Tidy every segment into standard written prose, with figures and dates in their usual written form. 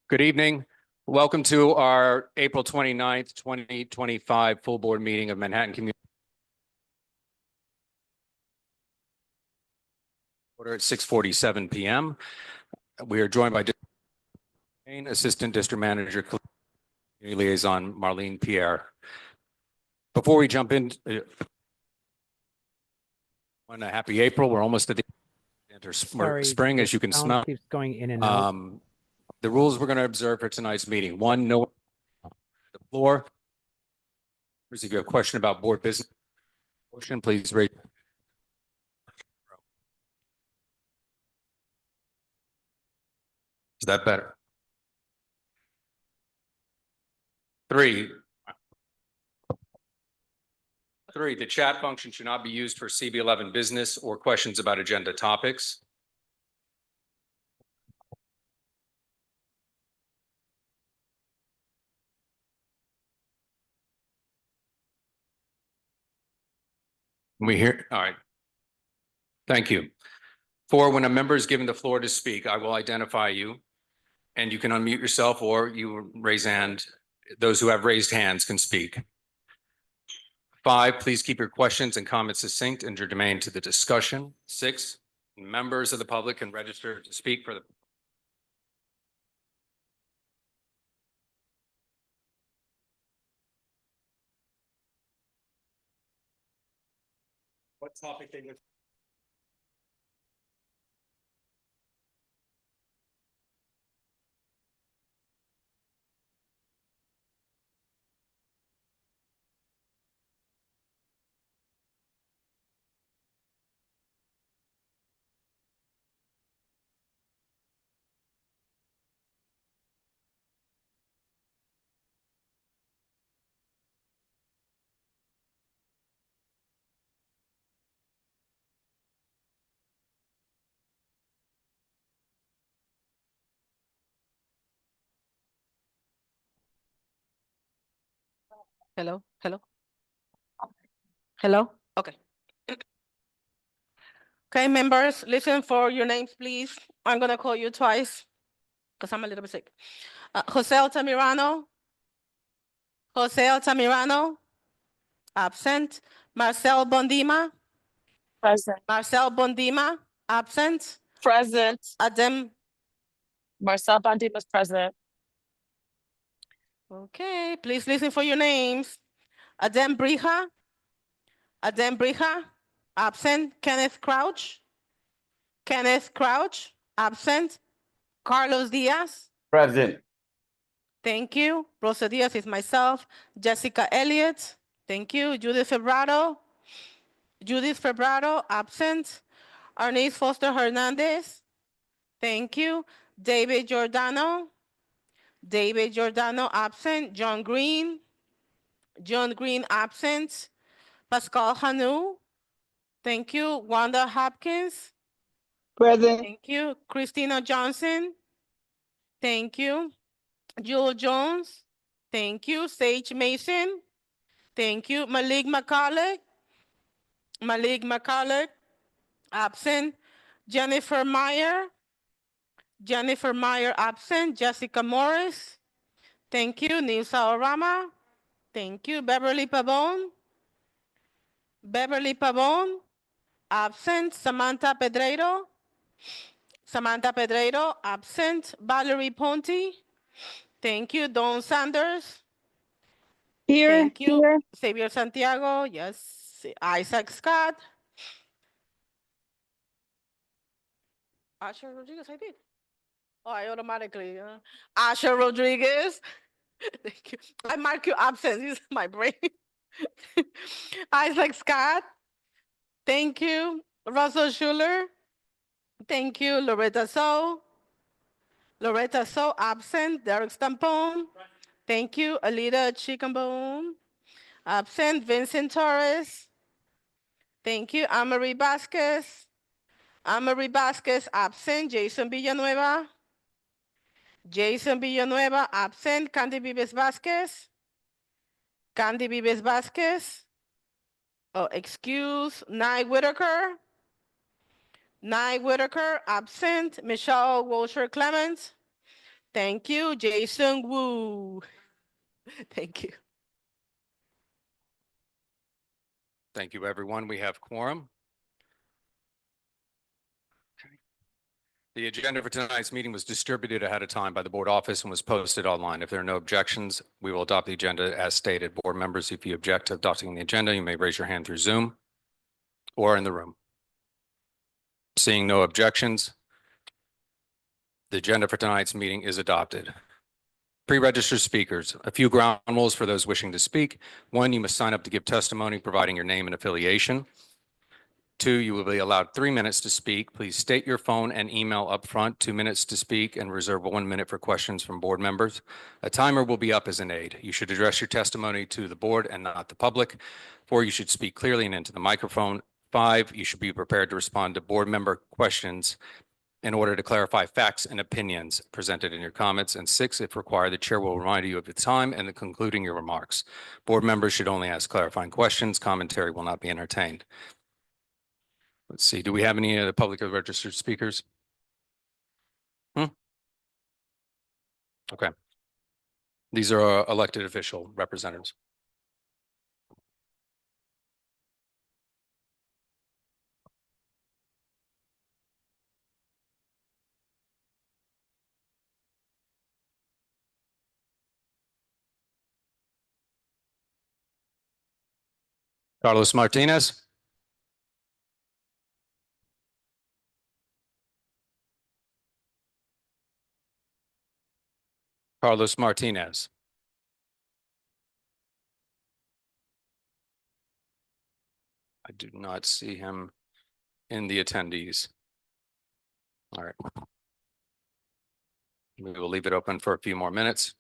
Good evening. Welcome to our April 29th, 2025 full board meeting of Manhattan Community. Order at 6:47 p.m. We are joined by Assistant District Manager, Community Liaison Marlene Pierre. Before we jump in, a happy April. We're almost at the enter spring, as you can smell. Keeps going in and out. The rules we're going to observe for tonight's meeting. One, no the floor. If you have a question about board business, motion, please raise. Is that better? Three, the chat function should not be used for CB11 business or questions about agenda topics. We hear, all right. Thank you. Four, when a member is given the floor to speak, I will identify you and you can unmute yourself or you raise hand. Those who have raised hands can speak. Five, please keep your questions and comments succinct and germane to the discussion. Six, members of the public can register to speak for the. What topic they would. Hello, hello. Hello, okay. Okay, members, listen for your names, please. I'm gonna call you twice because I'm a little bit sick. Jose Altamirano. Jose Altamirano. Absent. Marcel Bondima. Present. Marcel Bondima. Absent. Present. Adem. Marcel Bondima is present. Okay, please listen for your names. Adem Brija. Adem Brija. Absent. Kenneth Crouch. Kenneth Crouch. Absent. Carlos Diaz. Present. Thank you. Rosa Diaz is myself. Jessica Elliott. Thank you. Judith Febrado. Judith Febrado, absent. Arnice Foster Hernandez. Thank you. David Giordano. David Giordano, absent. John Green. John Green, absent. Pascal Hanu. Thank you. Wanda Hopkins. Present. Thank you. Christina Johnson. Thank you. Jewel Jones. Thank you. Sage Mason. Thank you. Malik McCulloch. Malik McCulloch. Absent. Jennifer Meyer. Jennifer Meyer, absent. Jessica Morris. Thank you. Nilsa Orama. Thank you. Beverly Pavone. Beverly Pavone. Absent. Samantha Pedreiro. Samantha Pedreiro, absent. Valerie Ponte. Thank you. Dawn Sanders. Here. Thank you. Here. Xavier Santiago. Yes. Isaac Scott. Asher Rodriguez, I did. Oh, I automatically. Asher Rodriguez. Thank you. I mark you absent. This is my brain. Isaac Scott. Thank you. Russell Schuler. Thank you. Loretta So. Loretta So, absent. Derek Stampone. Thank you. Alita Chicambone. Absent. Vincent Torres. Thank you. Amory Vasquez. Amory Vasquez, absent. Jason Villanueva. Jason Villanueva, absent. Candy Vives Vasquez. Candy Vives Vasquez. Oh, excuse. Nye Whitaker. Nye Whitaker, absent. Michelle Wilshire Clements. Thank you, Jason Wu. Thank you. Thank you, everyone. We have quorum. The agenda for tonight's meeting was distributed ahead of time by the board office and was posted online. If there are no objections, we will adopt the agenda as stated. Board members, if you object to adopting the agenda, you may raise your hand through Zoom or in the room. Seeing no objections, the agenda for tonight's meeting is adopted. Pre-registered speakers, a few ground rules for those wishing to speak. One, you must sign up to give testimony, providing your name and affiliation. Two, you will be allowed 3 minutes to speak. Please state your phone and email up front, 2 minutes to speak, and reserve 1 minute for questions from board members. A timer will be up as an aid. You should address your testimony to the board and not the public. 4, you should speak clearly and into the microphone. 5, you should be prepared to respond to board member questions in order to clarify facts and opinions presented in your comments. And 6, if required, the chair will remind you of the time and the concluding your remarks. Board members should only ask clarifying questions. Commentary will not be entertained. Let's see, do we have any of the public or registered speakers? Okay. These are our elected official representatives. Carlos Martinez. Carlos Martinez. I do not see him in the attendees. All right. We will leave it open for a few more minutes.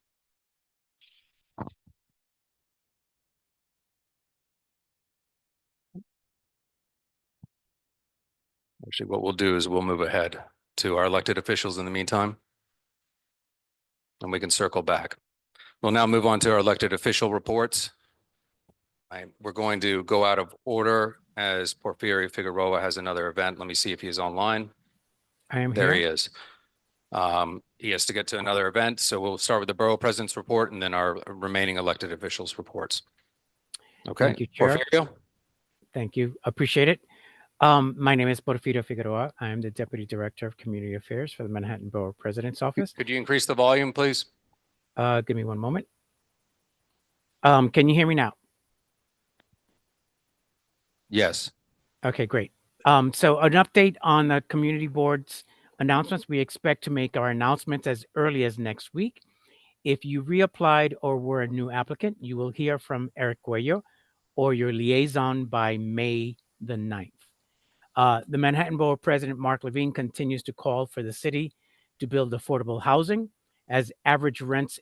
Actually, what we'll do is we'll move ahead to our elected officials in the meantime, and we can circle back. We'll now move on to our elected official reports. We're going to go out of order as Porfirio Figueroa has another event. Let me see if he's online. I am There he here. is. He has to get to another event, so we'll start with the borough president's report and then our remaining elected officials' reports. Okay, Thank you, Chair. Porfirio? Thank you. Appreciate it. My name is Porfirio Figueroa. I am the Deputy Director of Community Affairs for the Manhattan Borough President's Office. Could you increase the volume, please? Give me one moment. Can you hear me now? Yes. Okay, great. So an update on the community board's announcements. We expect to make our announcements as early as next week. If you reapplied or were a new applicant, you will hear from Eric Cuello or your liaison by May the 9th. The Manhattan Borough President, Mark Levine, continues to call for the city to build affordable housing as average rents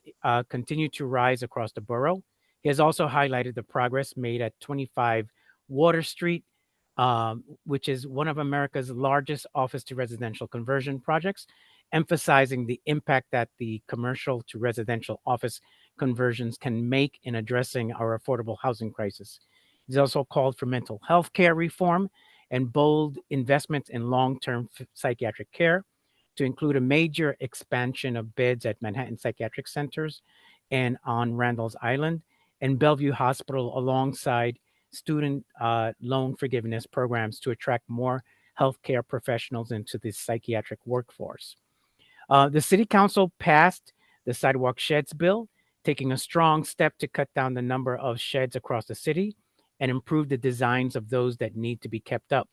continue to rise across the borough. He has also highlighted the progress made at 25 Water Street, which is one of America's largest office to residential conversion projects, emphasizing the impact that the commercial to residential office conversions can make in addressing our affordable housing crisis. He's also called for mental health care reform and bold investments in long-term psychiatric care, to include a major expansion of beds at Manhattan Psychiatric Centers and on Randall's Island and Bellevue Hospital, alongside student loan forgiveness programs to attract more healthcare professionals into the psychiatric workforce. The City Council passed the Sidewalk Sheds Bill, taking a strong step to cut down the number of sheds across the city and improve the designs of those that need to be kept up.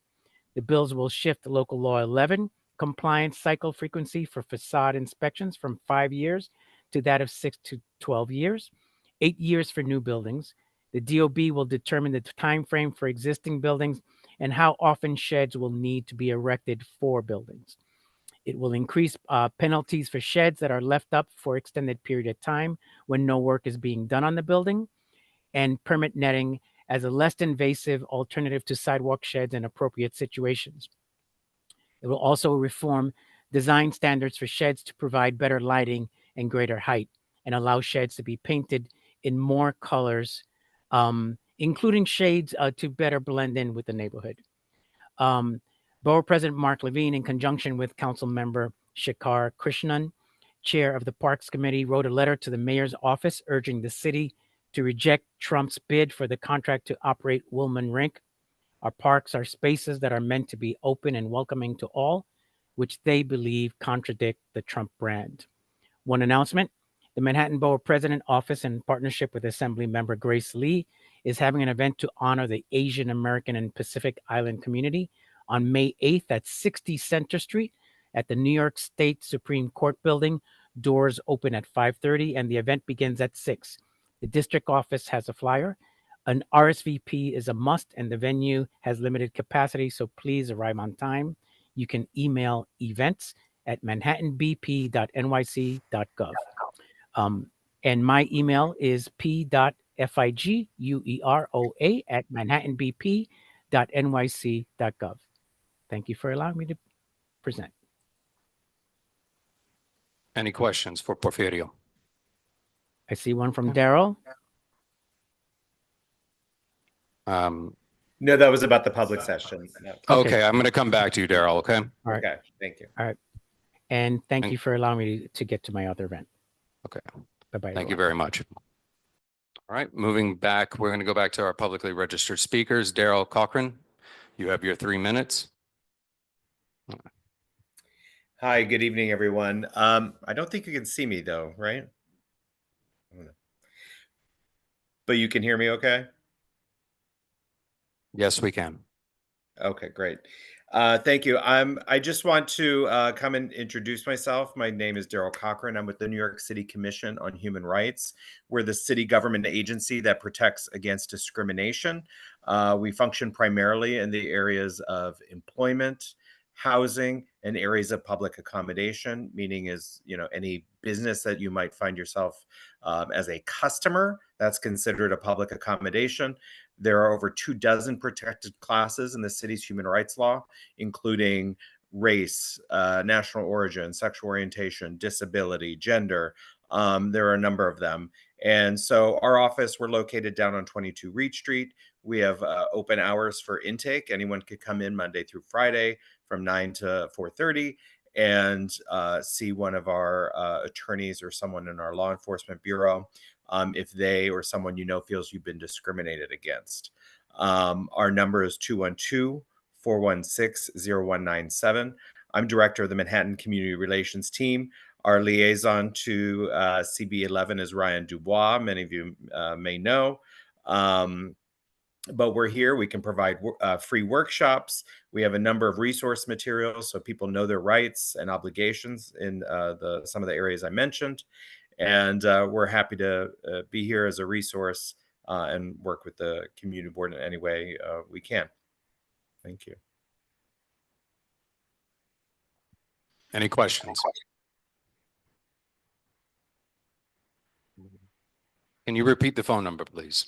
The bills will shift Local Law 11 compliance cycle frequency for facade inspections from 5 years to that of 6 to 12 years, 8 years for new buildings. The DOB will determine the time frame for existing buildings and how often sheds will need to be erected for buildings. It will increase penalties for sheds that are left up for extended period of time when no work is being done on the building, and permit netting as a less invasive alternative to sidewalk sheds in appropriate situations. It will also reform design standards for sheds to provide better lighting and greater height, and allow sheds to be painted in more colors, including shades to better blend in with the neighborhood. Borough President Mark Levine, in conjunction with Council Member Shekhar Krishnan, chair of the Parks Committee, wrote a letter to the mayor's office urging the city to reject Trump's bid for the contract to operate Woolman Rink. Our parks are spaces that are meant to be open and welcoming to all, which they believe contradict the Trump brand. One announcement: the Manhattan Borough President Office, in partnership with Assembly Member Grace Lee, is having an event to honor the Asian American and Pacific Island community on May 8th at 60 Center Street at the New York State Supreme Court building. Doors open at 5:30 and the event begins at 6. The district office has a flyer. An RSVP is a must, and the venue has limited capacity, so please arrive on time. You can email events@manhattanbp.nyc.gov. And my email is p.figueroa@manhattanbp.nyc.gov. Thank you for allowing me to present. Any questions for Porfirio? I see one from Daryl. No, that was about the public session. No. Okay, I'm going to come back to you, Daryl, okay? All right. Okay, thank you. And thank you for allowing me to get to my other event. Okay. Bye-bye. Thank you everyone. very much. All right, moving back, we're going to go back to our publicly registered speakers. Daryl Cochran, you have your 3 minutes. Hi, good evening, everyone. I don't think you can see me though, right? But you can hear me okay? Yes, we can. Okay, great. Thank you. I just want to come and introduce myself. My name is Daryl Cochran. I'm with the New York City Commission on Human Rights. We're the city government agency that protects against discrimination. We function primarily in the areas of employment, housing, and areas of public accommodation, meaning is, any business that you might find yourself as a customer, that's considered a public accommodation. There are over 24 protected classes in the city's human rights law, including race, national origin, sexual orientation, disability, gender. There are a number of them. And so our office, we're located down on 22 Reed Street. We have open hours for intake. Anyone could come in Monday through Friday from 9 to 4:30 and see one of our attorneys or someone in our law enforcement bureau if they or someone feels you've been discriminated against. Our number is 212-416-0197. I'm director of the Manhattan Community Relations team. Our liaison to CB11 is Ryan Dubois. Many of you may know. But we're here. We can provide free workshops. We have a number of resource materials so people know their rights and obligations in some of the areas I mentioned. And we're happy to be here as a resource and work with the community board in any way we can. Thank you. Any questions? Can you repeat the phone number, please?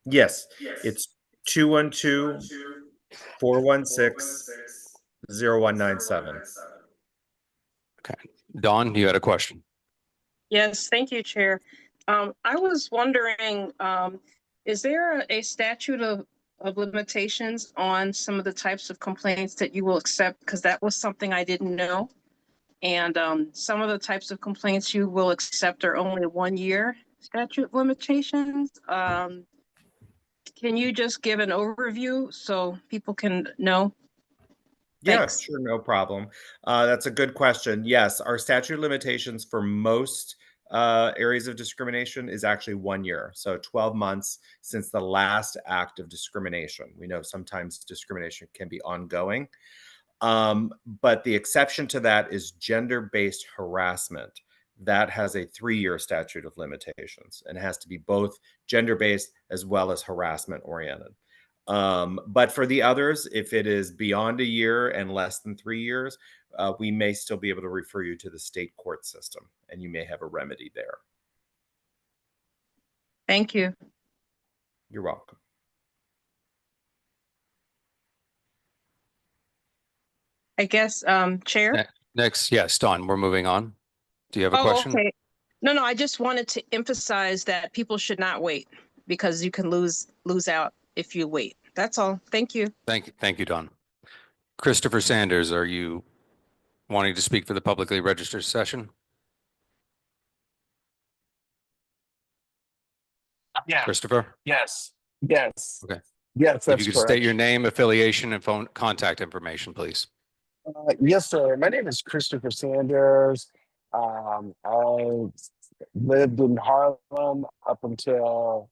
Yes, it's 212-416-0197. Okay. Dawn, you had a question. Yes, thank you, Chair. I was wondering, is there a statute of limitations on some of the types of complaints that you will accept? Because that was something I didn't know. And some of the types of complaints you will accept are only 1 year statute of limitations. Can you just give an overview so people can know? Yeah, Thanks. sure, no problem. That's a good question. Yes, our statute of limitations for most areas of discrimination is actually 1 year. So 12 months since the last act of discrimination. We know sometimes discrimination can be ongoing. But the exception to that is gender-based harassment. That has a 3-year statute of limitations and has to be both gender-based as well as harassment-oriented. But for the others, if it is beyond a year and less than 3 years, we may still be able to refer you to the state court system, and you may have a remedy there. Thank you. You're welcome. I guess, Chair? Next, yes, Dawn, we're moving on. Do you have a question? Okay. No, I just wanted to emphasize that people should not wait because you can lose out if you wait. That's all. Thank you. Thank you, Dawn. Christopher Sanders, are you wanting to speak for the publicly registered session? Yeah. Christopher? Yes. Yes. Okay. Yes, If that's you could correct. state your name, affiliation, and phone contact information, please. Yes, sir. My name is Christopher Sanders. I lived in Harlem up until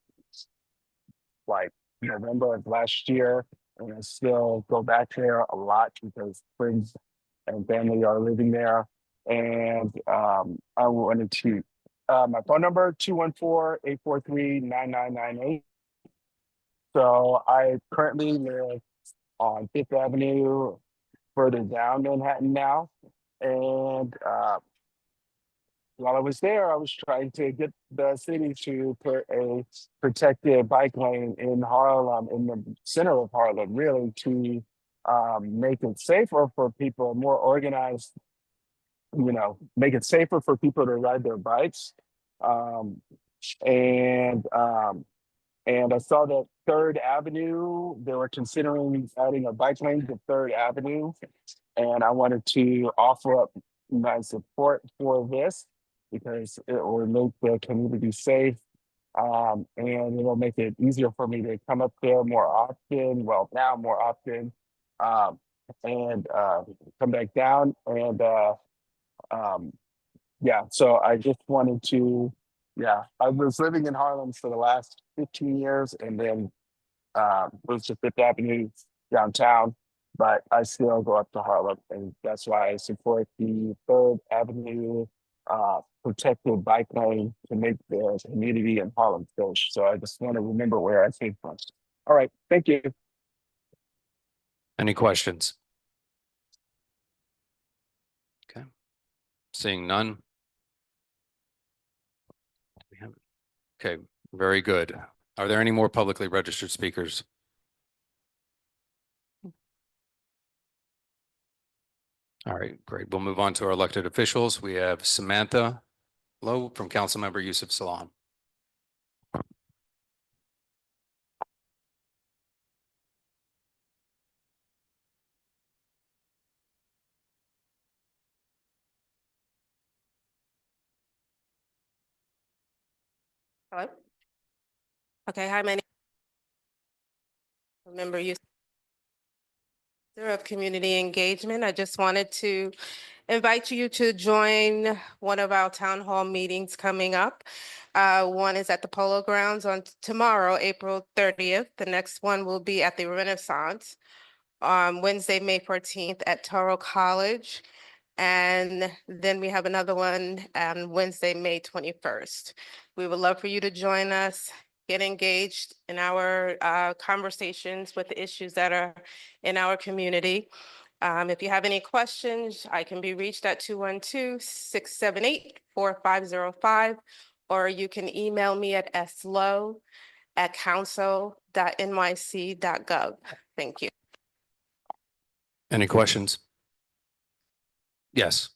like November of last year, and I still go back there a lot because friends and family are living there. And I wanted to my phone number 214-843-9998. So I currently live on Fifth Avenue, further down Manhattan now. And while I was there, I was trying to get the city to put a protected bike lane in Harlem, in the center of Harlem, really to make it safer for people, more organized, make it safer for people to ride their bikes. Um, and and I saw that Third Avenue, they were considering adding a bike lane to Third Avenue. And I wanted to offer up my support for this because it will make the community safe. And it'll make it easier for me to come up there more often. Well, now more often. And come back down. And um, yeah, so I just wanted to, I was living in Harlem for the last 15 years and then moved to Fifth Avenue downtown, but I still go up to Harlem, and that's why I support the Third Avenue protected bike lane to make the community in Harlem safe. So I just want to remember where I came from. All right, thank you. Any questions? Okay. Seeing none. We have- Okay, very good. Are there any more publicly registered speakers? All right, great. We'll move on to our elected officials. We have Samantha Lowe from Councilmember Yusuf Salaam. Hello? Okay, hi, my name is Member Youth of Community Engagement. I just wanted to invite you to join one of our town hall meetings coming up. One is at the Polo Grounds on tomorrow, April 30th. The next one will be at the Renaissance on Wednesday, May 14th at Toro College. And then we have another one on Wednesday, May 21st. We would love for you to join us, get engaged in our conversations with the issues that are in our community. If you have any questions, I can be reached at 212-678-4505, or you can email me at slow@council.nyc.gov. Thank you. Any questions? Yes.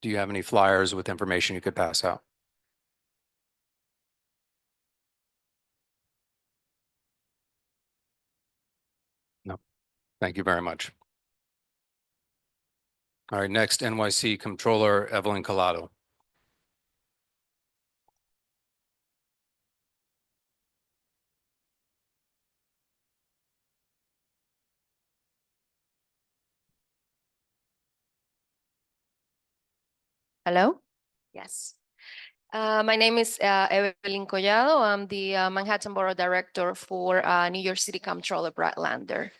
Do you have any flyers with information you could pass out? No. Thank you very much. All right, next, NYC Controller Evelyn Collado. Hello? Yes. My name is Evelyn Collado. I'm the Manhattan Borough Director for New York City Comptroller Brad Lander.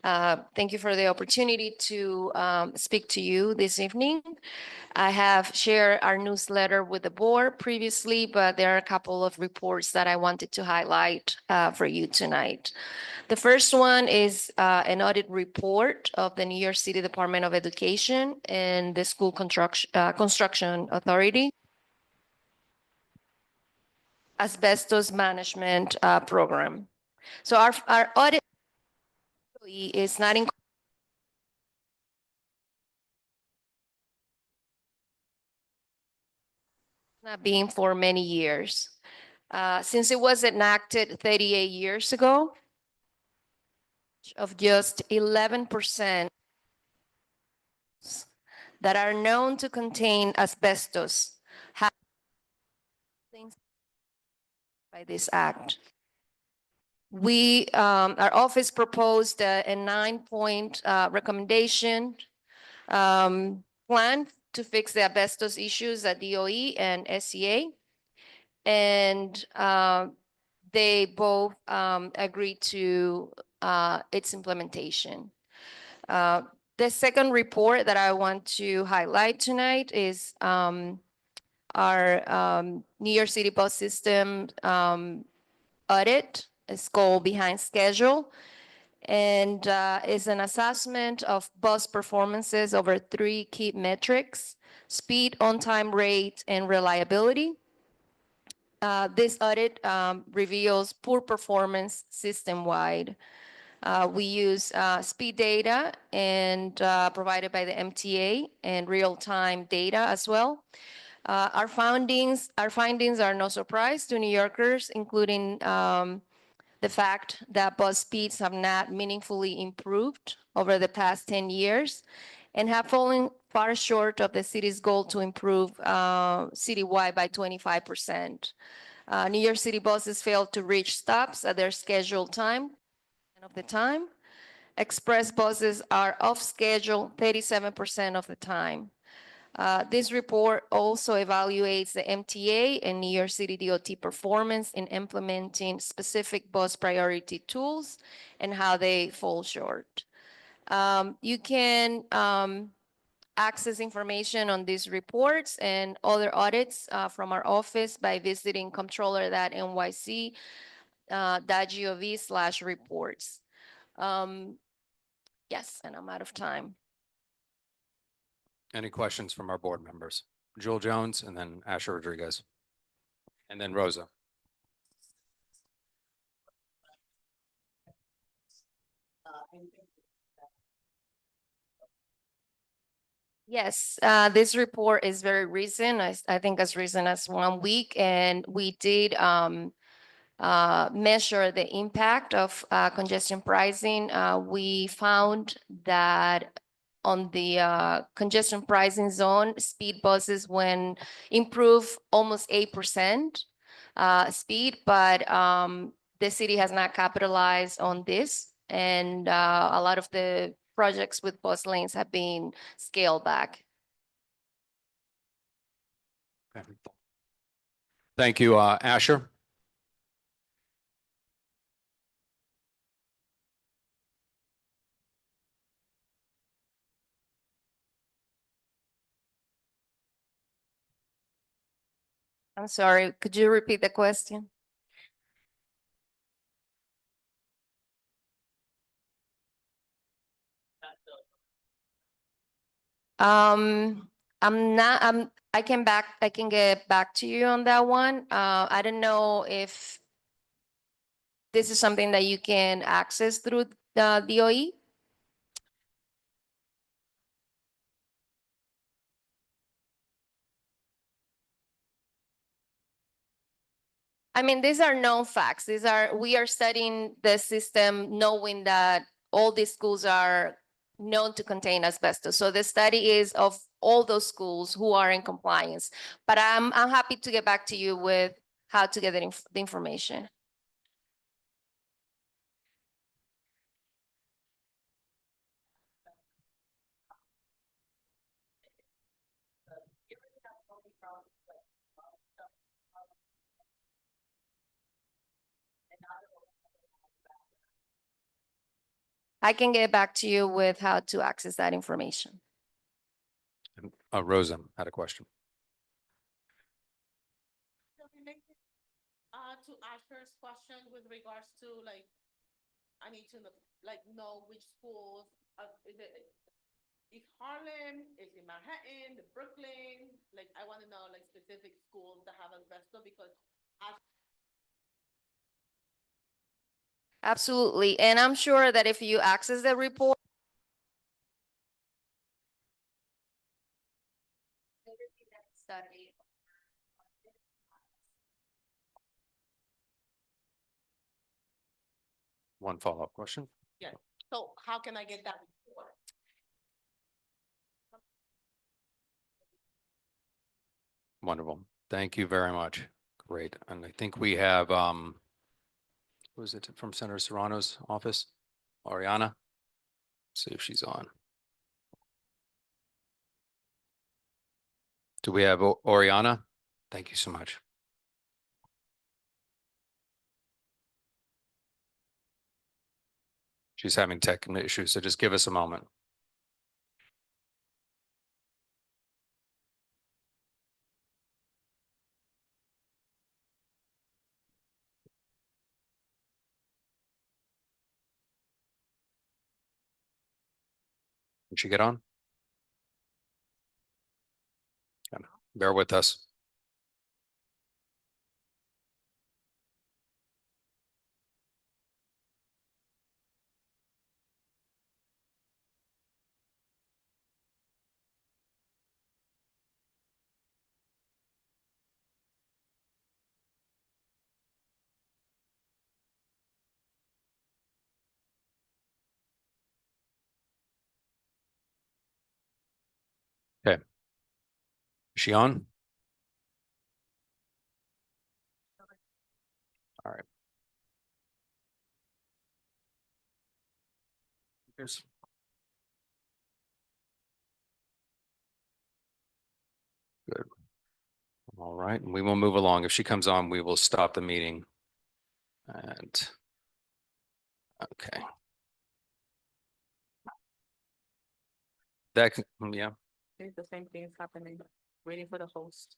Thank you for the opportunity to speak to you this evening. I have shared our newsletter with the board previously, but there are a couple of reports that I wanted to highlight for you tonight. The first one is an audit report of the New York City Department of Education and the School Construction Authority asbestos management program. So our audit is not being for many years. Since it was enacted 38 years ago, of just 11% that are known to contain asbestos have things by this act. Our office proposed a 9-point recommendation plan to fix the asbestos issues at DOE and SCA. And they both agreed to its implementation. The second report that I want to highlight tonight is our New York City bus system audit. It's called Behind Schedule, and is an assessment of bus performances over 3 key metrics: speed, on-time rate, and reliability. This audit reveals poor performance system-wide. We use speed data and provided by the MTA and real-time data as well. Our findings are no surprise to New Yorkers, including the fact that bus speeds have not meaningfully improved over the past 10 years and have fallen far short of the city's goal to improve citywide by 25%. New York City buses failed to reach stops at their scheduled time of the time. Express buses are off schedule 37% of the time. This report also evaluates the MTA and New York City DOT performance in implementing specific bus priority tools and how they fall short. You can access information on these reports and other audits from our office by visiting comptroller.nyc.gov/reports. Yes, and I'm out of time. Any questions from our board members? Jewel Jones and then Asher Rodriguez. And then Rosa. Yes, this report is very recent. I think as recent as 1 week, and we did measure the impact of congestion pricing. We found that on the congestion pricing zone, speed buses when improve almost 8% speed, but the city has not capitalized on this, and a lot of the projects with bus lanes have been scaled back. Okay. Thank you, Asher. I'm sorry, could you repeat the question? I can get back to you on that one. I don't know if this is something that you can access through the DOE. I mean, these are known facts. We are studying the system knowing that all these schools are known to contain asbestos. So the study is of all those schools who are in compliance. But I'm happy to get back to you with how to get the information. I can get back to you with how to access that information. And, Rosa had a question. To Asher's question with regards to like, I need to know which schools, is it East Harlem, is it Manhattan, the Brooklyn? Like, I want to know like specific schools that have asbestos because Absolutely. And I'm sure that if you access the report, study. One follow-up question. yeah. So how can I get that report? Wonderful. Thank you very much. Great. And I think we have, who is it from Senator Serrano's office? Ariana? See if she's on. Do we have Oriana? Thank you so much. She's having tech issues, so just give us a moment. Can she get on? Bear with us. Okay. Is she on? All right. Here's. Good. All right, and we will move along. If she comes on, we will stop the meeting. And, okay. Yeah, The same thing is happening, waiting for the host.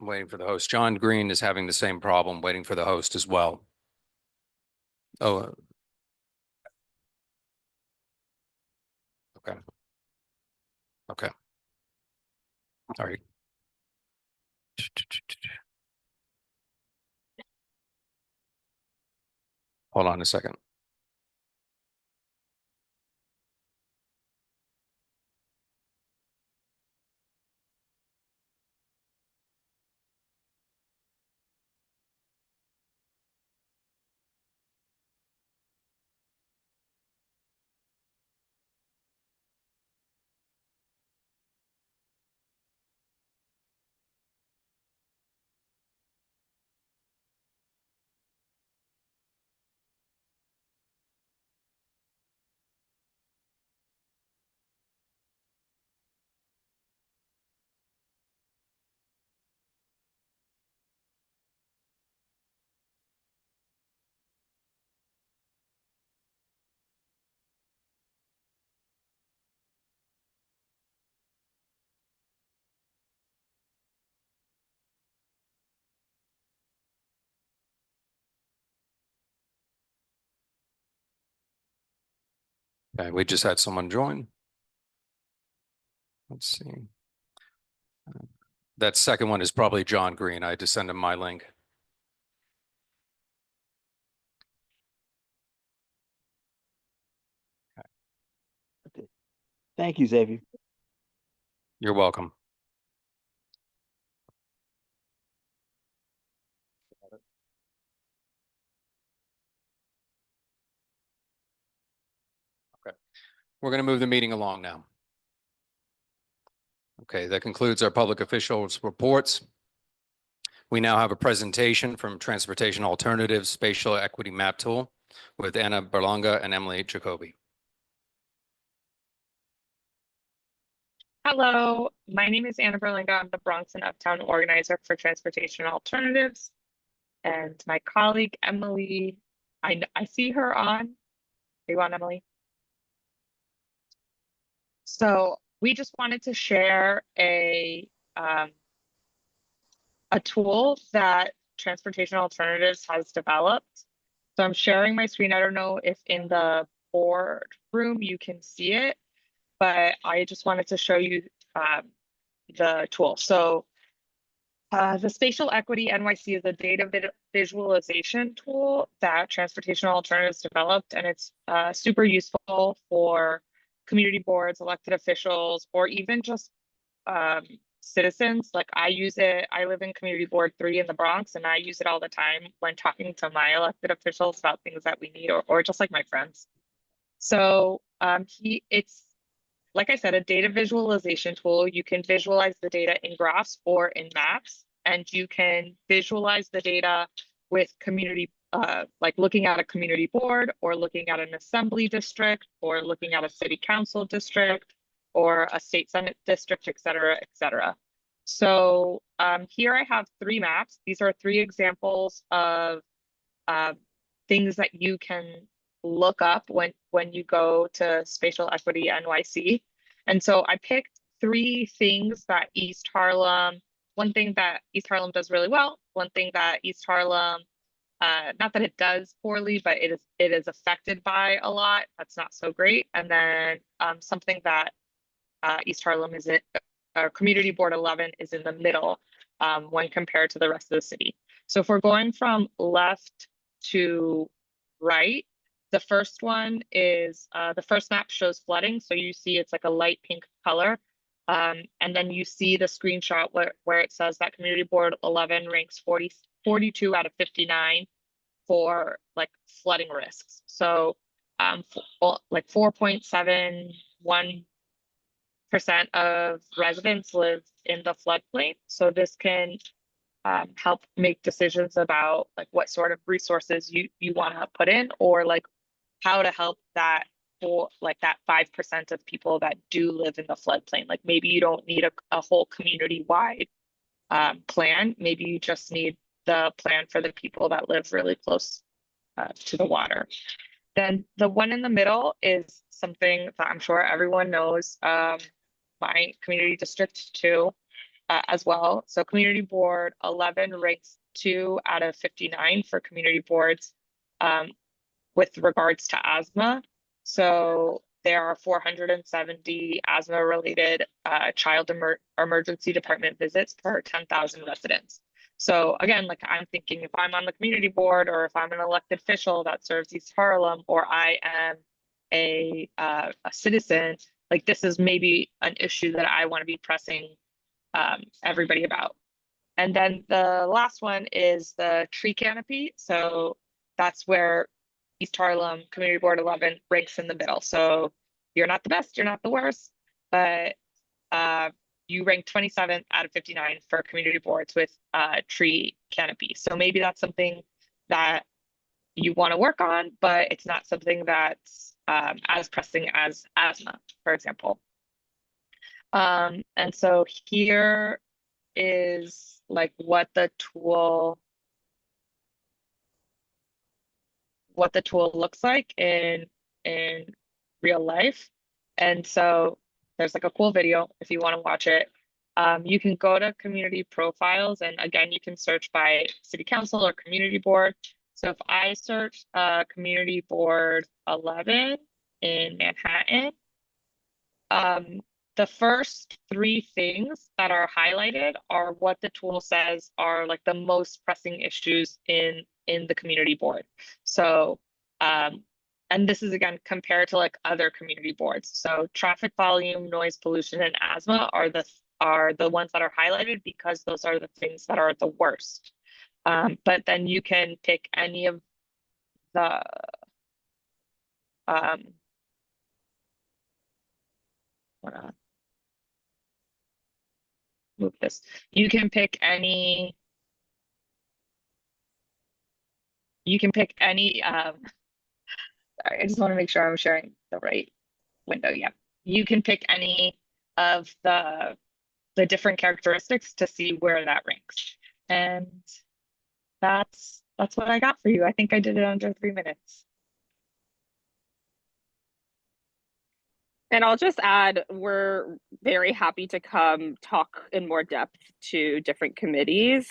I'm waiting for the host. John Green is having the same problem, waiting for the host as well. Oh. Okay. Okay. All right. Hold on a second. Okay, we just had someone join. Let's see. That second one is probably John Green. I had to send him my link. Okay. Thank you, Xavier. You're welcome. Okay, we're going to move the meeting along now. Okay, that concludes our public officials reports. We now have a presentation from Transportation Alternatives Spatial Equity Map Tool with Anna Berlanga and Emily Jacoby. Hello, my name is Anna Berlinga. I'm the Bronx and Uptown organizer for Transportation Alternatives. And my colleague, Emily, I see her on. Are you on, Emily? So we just wanted to share a tool that Transportation Alternatives has developed. So I'm sharing my screen. I don't know if in the boardroom you can see it, but I just wanted to show you the tool. So the Spatial Equity NYC is a data visualization tool that Transportation Alternatives developed, and it's super useful for community boards, elected officials, or even just citizens. Like I use it, I live in Community Board 3 in the Bronx, and I use it all the time when talking to my elected officials about things that we need, or just like my friends. So it's like I said, a data visualization tool. You can visualize the data in graphs or in maps, and you can visualize the data with community, like looking at a community board or looking at an assembly district or looking at a city council district or a state senate district, et cetera, et cetera. So here I have 3 maps. These are 3 examples of things that you can look up when you go to Spatial Equity NYC. And so I picked 3 things that East Harlem, one thing that East Harlem does really well, one thing that East Harlem, not that it does poorly, but it is affected by a lot. That's not so great. And then something that East Harlem is Community Board 11 is in the middle when compared to the rest of the city. So if we're going from left to right, the first one is the first map shows flooding. So you see it's like a light pink color. And then you see the screenshot where it says that Community Board 11 ranks 42 out of 59 for like flooding risks. So like 4.71% of residents live in the floodplain. So this can help make decisions about like what sort of resources you want to put in, or like how to help that for like that 5% of people that do live in the floodplain. Like maybe you don't need a whole community-wide plan. Maybe you just need the plan for the people that live really close to the water. Then the one in the middle is something that I'm sure everyone knows, my community district 2 as well. So Community Board 11 ranks 2 out of 59 for community boards with regards to asthma. So there are 470 asthma-related child emergency department visits per 10,000 residents. So again, like I'm thinking if I'm on the community board or if I'm an elected official that serves East Harlem, or I am a citizen, like this is maybe an issue that I want to be pressing everybody about. And then the last one is the tree canopy. So that's where East Harlem Community Board 11 ranks in the middle. So you're not the best, you're not the worst, but you rank 27th out of 59 for community boards with tree canopy. So maybe that's something that you want to work on, but it's not something that's as pressing as asthma, for example. And so here is like what the tool looks like in real life. And so there's like a cool video if you want to watch it. You can go to community profiles, and again, you can search by city council or community board. So if I search Community Board 11 in Manhattan, the first 3 things that are highlighted are what the tool says are like the most pressing issues in the community board. So, and this is again compared to like other community boards. So traffic volume, noise pollution, and asthma are the ones that are highlighted because those are the things that are the worst. But then you can pick any of the move this. You can pick any. Sorry, I just want to make sure I'm sharing the right window. Yeah, you can pick any of the different characteristics to see where that ranks, and that's what I got for you. I think I did it under 3 minutes. And I'll just add, we're very happy to come talk in more depth to different committees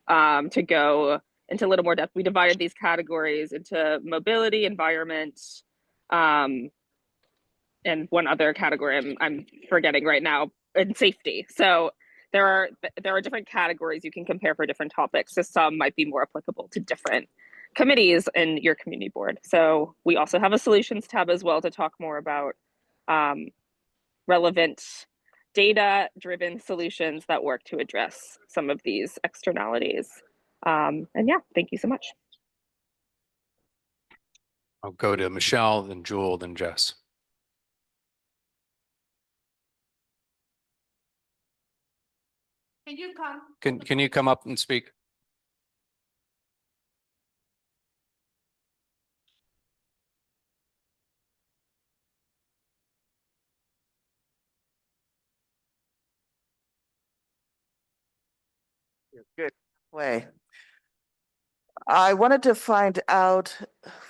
to go into a little more depth. We divided these categories into mobility, environment, and one other category I'm forgetting right now, and safety. So there are different categories you can compare for different topics. So some might be more applicable to different committees in your community board. So we also have a solutions tab as well to talk more about relevant data-driven solutions that work to address some of these externalities. And yeah, thank you so much. I'll go to Michelle, then Jewel, then Jess. Can you come? Can you come up and speak? Good way. I wanted to find out,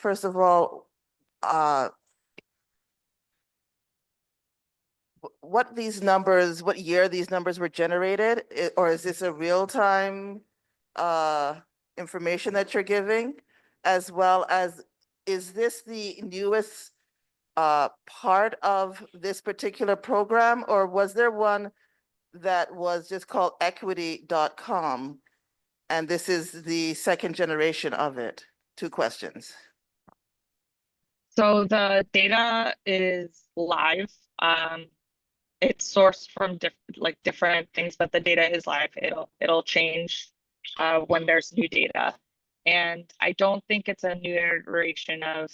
first of all, what these numbers, what year these numbers were generated, or is this a real-time information that you're giving? As well as, is this the newest part of this particular program, or was there one that was just called equity.com? And this is the second generation of it? Two questions. So the data is live. It's sourced from different things, but the data is live. It'll change when there's new data. And I don't think it's a new iteration of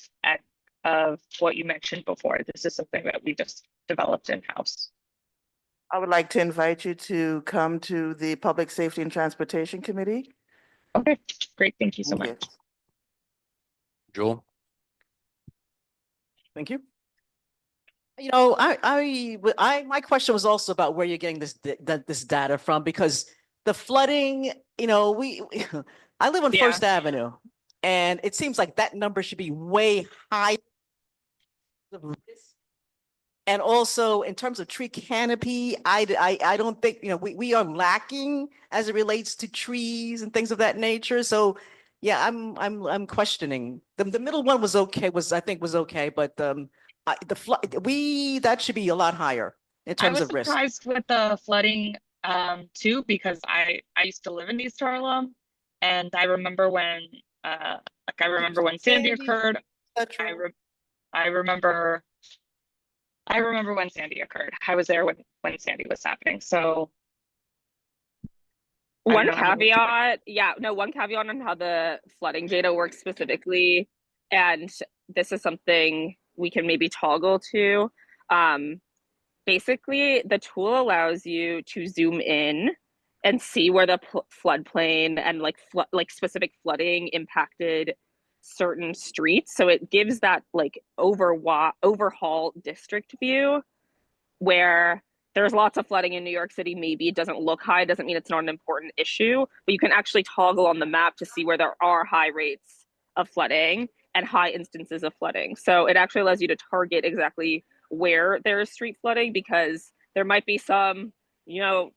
what you mentioned before. This is something that we just developed in-house. I would like to invite you to come to the Public Safety and Transportation Committee. Okay, great. Thank you so Thank you. much. Joel? Thank you. You know, my question was also about where you're getting this data from, because the flooding, you know, I live on Yeah. First Avenue, and it seems like that number should be way higher. And also in terms of tree canopy, I don't think, you know, we are lacking as it relates to trees and things of that nature. So yeah, I'm questioning. The middle one was okay, I think was okay, but that should be a lot higher in I terms was of risk. surprised with the flooding too, because I used to live in East Harlem, and I remember when Sandy occurred. I remember when Sandy occurred. I was there when Sandy was happening. So One caveat, one caveat on how the flooding data works specifically, and this is something we can maybe toggle to. Basically, the tool allows you to zoom in and see where the floodplain and like specific flooding impacted certain streets. So it gives that like overhaul district view where there's lots of flooding in New York City. Maybe it doesn't look high, doesn't mean it's not an important issue, but you can actually toggle on the map to see where there are high rates of flooding and high instances of flooding. So it actually allows you to target exactly where there is street flooding, because there might be some, you know,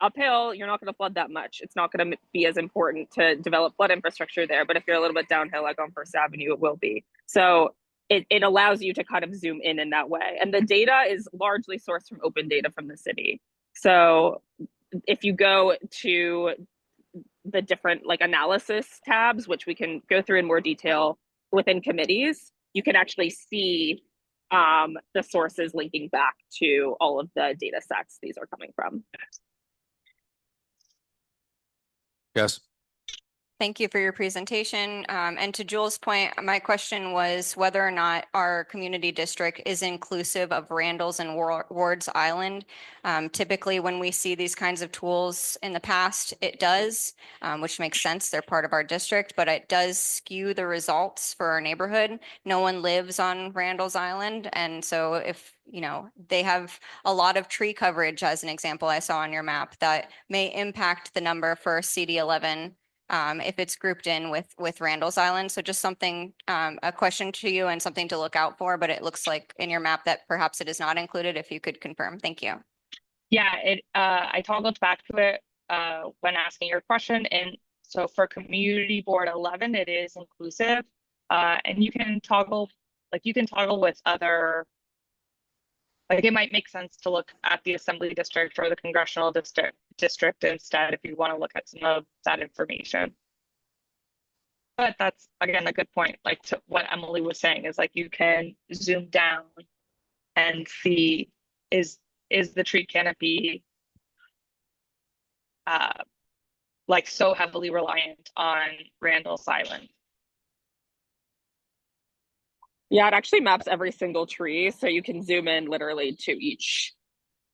uphill, you're not going to flood that much. It's not going to be as important to develop flood infrastructure there. But if you're a little bit downhill, like on First Avenue, it will be. So it allows you to kind of zoom in that way. And the data is largely sourced from open data from the city. So if you go to the different like analysis tabs, which we can go through in more detail within committees, you can actually see the sources linking back to all of the data sets these are coming from. Yes. Thank you for your presentation. And to Jules' point, my question was whether or not our community district is inclusive of Randall's and Ward's Island. Typically, when we see these kinds of tools in the past, it does, which makes sense. They're part of our district, but it does skew the results for our neighborhood. No one lives on Randall's Island. And so if you know, they have a lot of tree coverage, as an example I saw on your map, that may impact the number for CD11 if it's grouped in with Randall's Island. So just something, a question to you and something to look out for, but it looks like in your map that perhaps it is not included, if you could confirm. Thank you. Yeah, I toggled back to it when asking your question. And so for Community Board 11, it is inclusive. And you can toggle with other, like it might make sense to look at the Assembly District or the Congressional District instead if you want to look at some of that information. But that's, again, a good point. Like to what Emily was saying is like you can zoom down and see is the tree canopy like so heavily reliant on Randall's Island. Yeah, it actually maps every single tree, so you can zoom in literally to each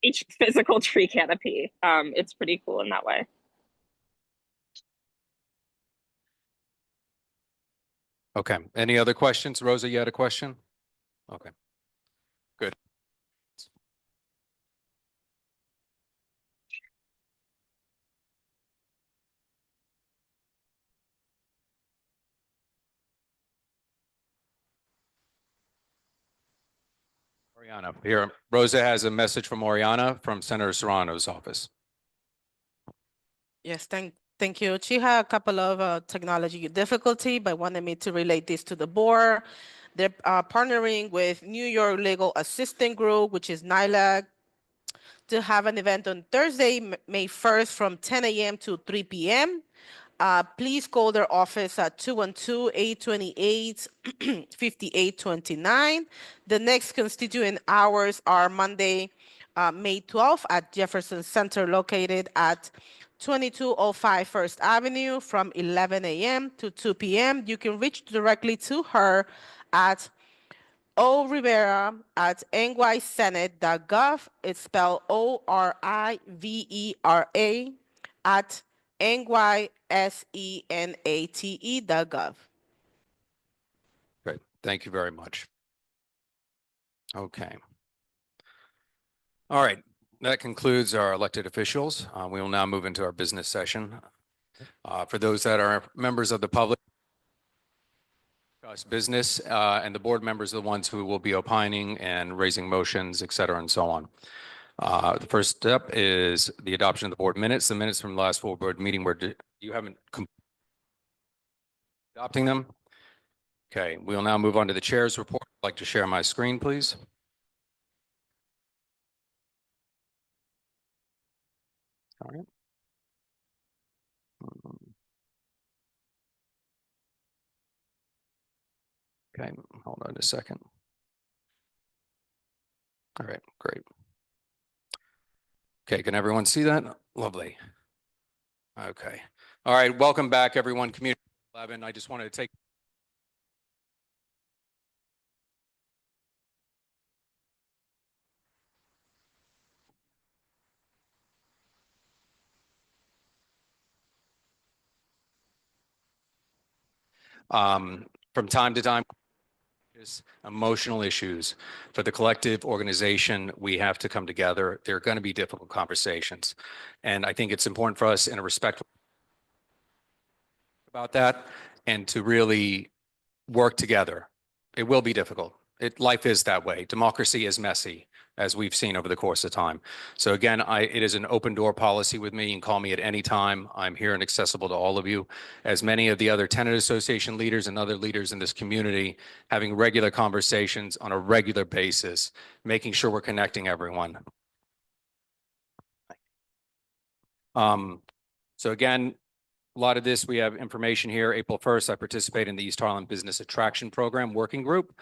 each physical tree canopy. It's pretty cool in that way. Okay. Any other questions? Rosa, you had a question? Okay. Good. Oriana, here. Rosa has a message from Oriana from Senator Serrano's office. Yes, thank you. She had a couple of technology difficulty, but wanted me to relate this to the board. They're partnering with New York Legal Assistant Group, which is NILAG, to have an event on Thursday, May 1st from 10 a.m. to 3 p.m. Please call their office at 212-828-5829. The next constituent hours are Monday, May 12th at Jefferson Center located at 2205 First Avenue from 11 a.m. to 2 p.m. You can reach directly to her at orivera@nysenate.gov. It's spelled ORIVERA at nysenate.gov. Great. Thank you very much. Okay. All right. That concludes our elected officials. We will now move into our business session. For those that are members of the public, discuss business, and the board members are the ones who will be opining and raising motions, et cetera, and so on. The first step is the adoption of the board minutes. The minutes from the last full board meeting where you haven't adopting them. Okay, we will now move on to the chair's report. I'd like to share my screen, please. All right. Okay, hold on a second. All right, great. Okay, can everyone see that? Lovely. Okay. All right, welcome back, everyone. Community 11. I just wanted to take from time to time, emotional issues. For the collective organization, we have to come together. There are going to be difficult conversations. And I think it's important for us in a respectful about that and to really work together. It will be difficult. Life is that way. Democracy is messy, as we've seen over the course of time. So again, it is an open door policy with me. You can call me at any time. I'm here and accessible to all of you. As many of the other tenant association leaders and other leaders in this community, having regular conversations on a regular basis, making sure we're connecting everyone. So again, a lot of this, we have information here. April 1st, I participate in the East Harlem Business Attraction Program Working Group.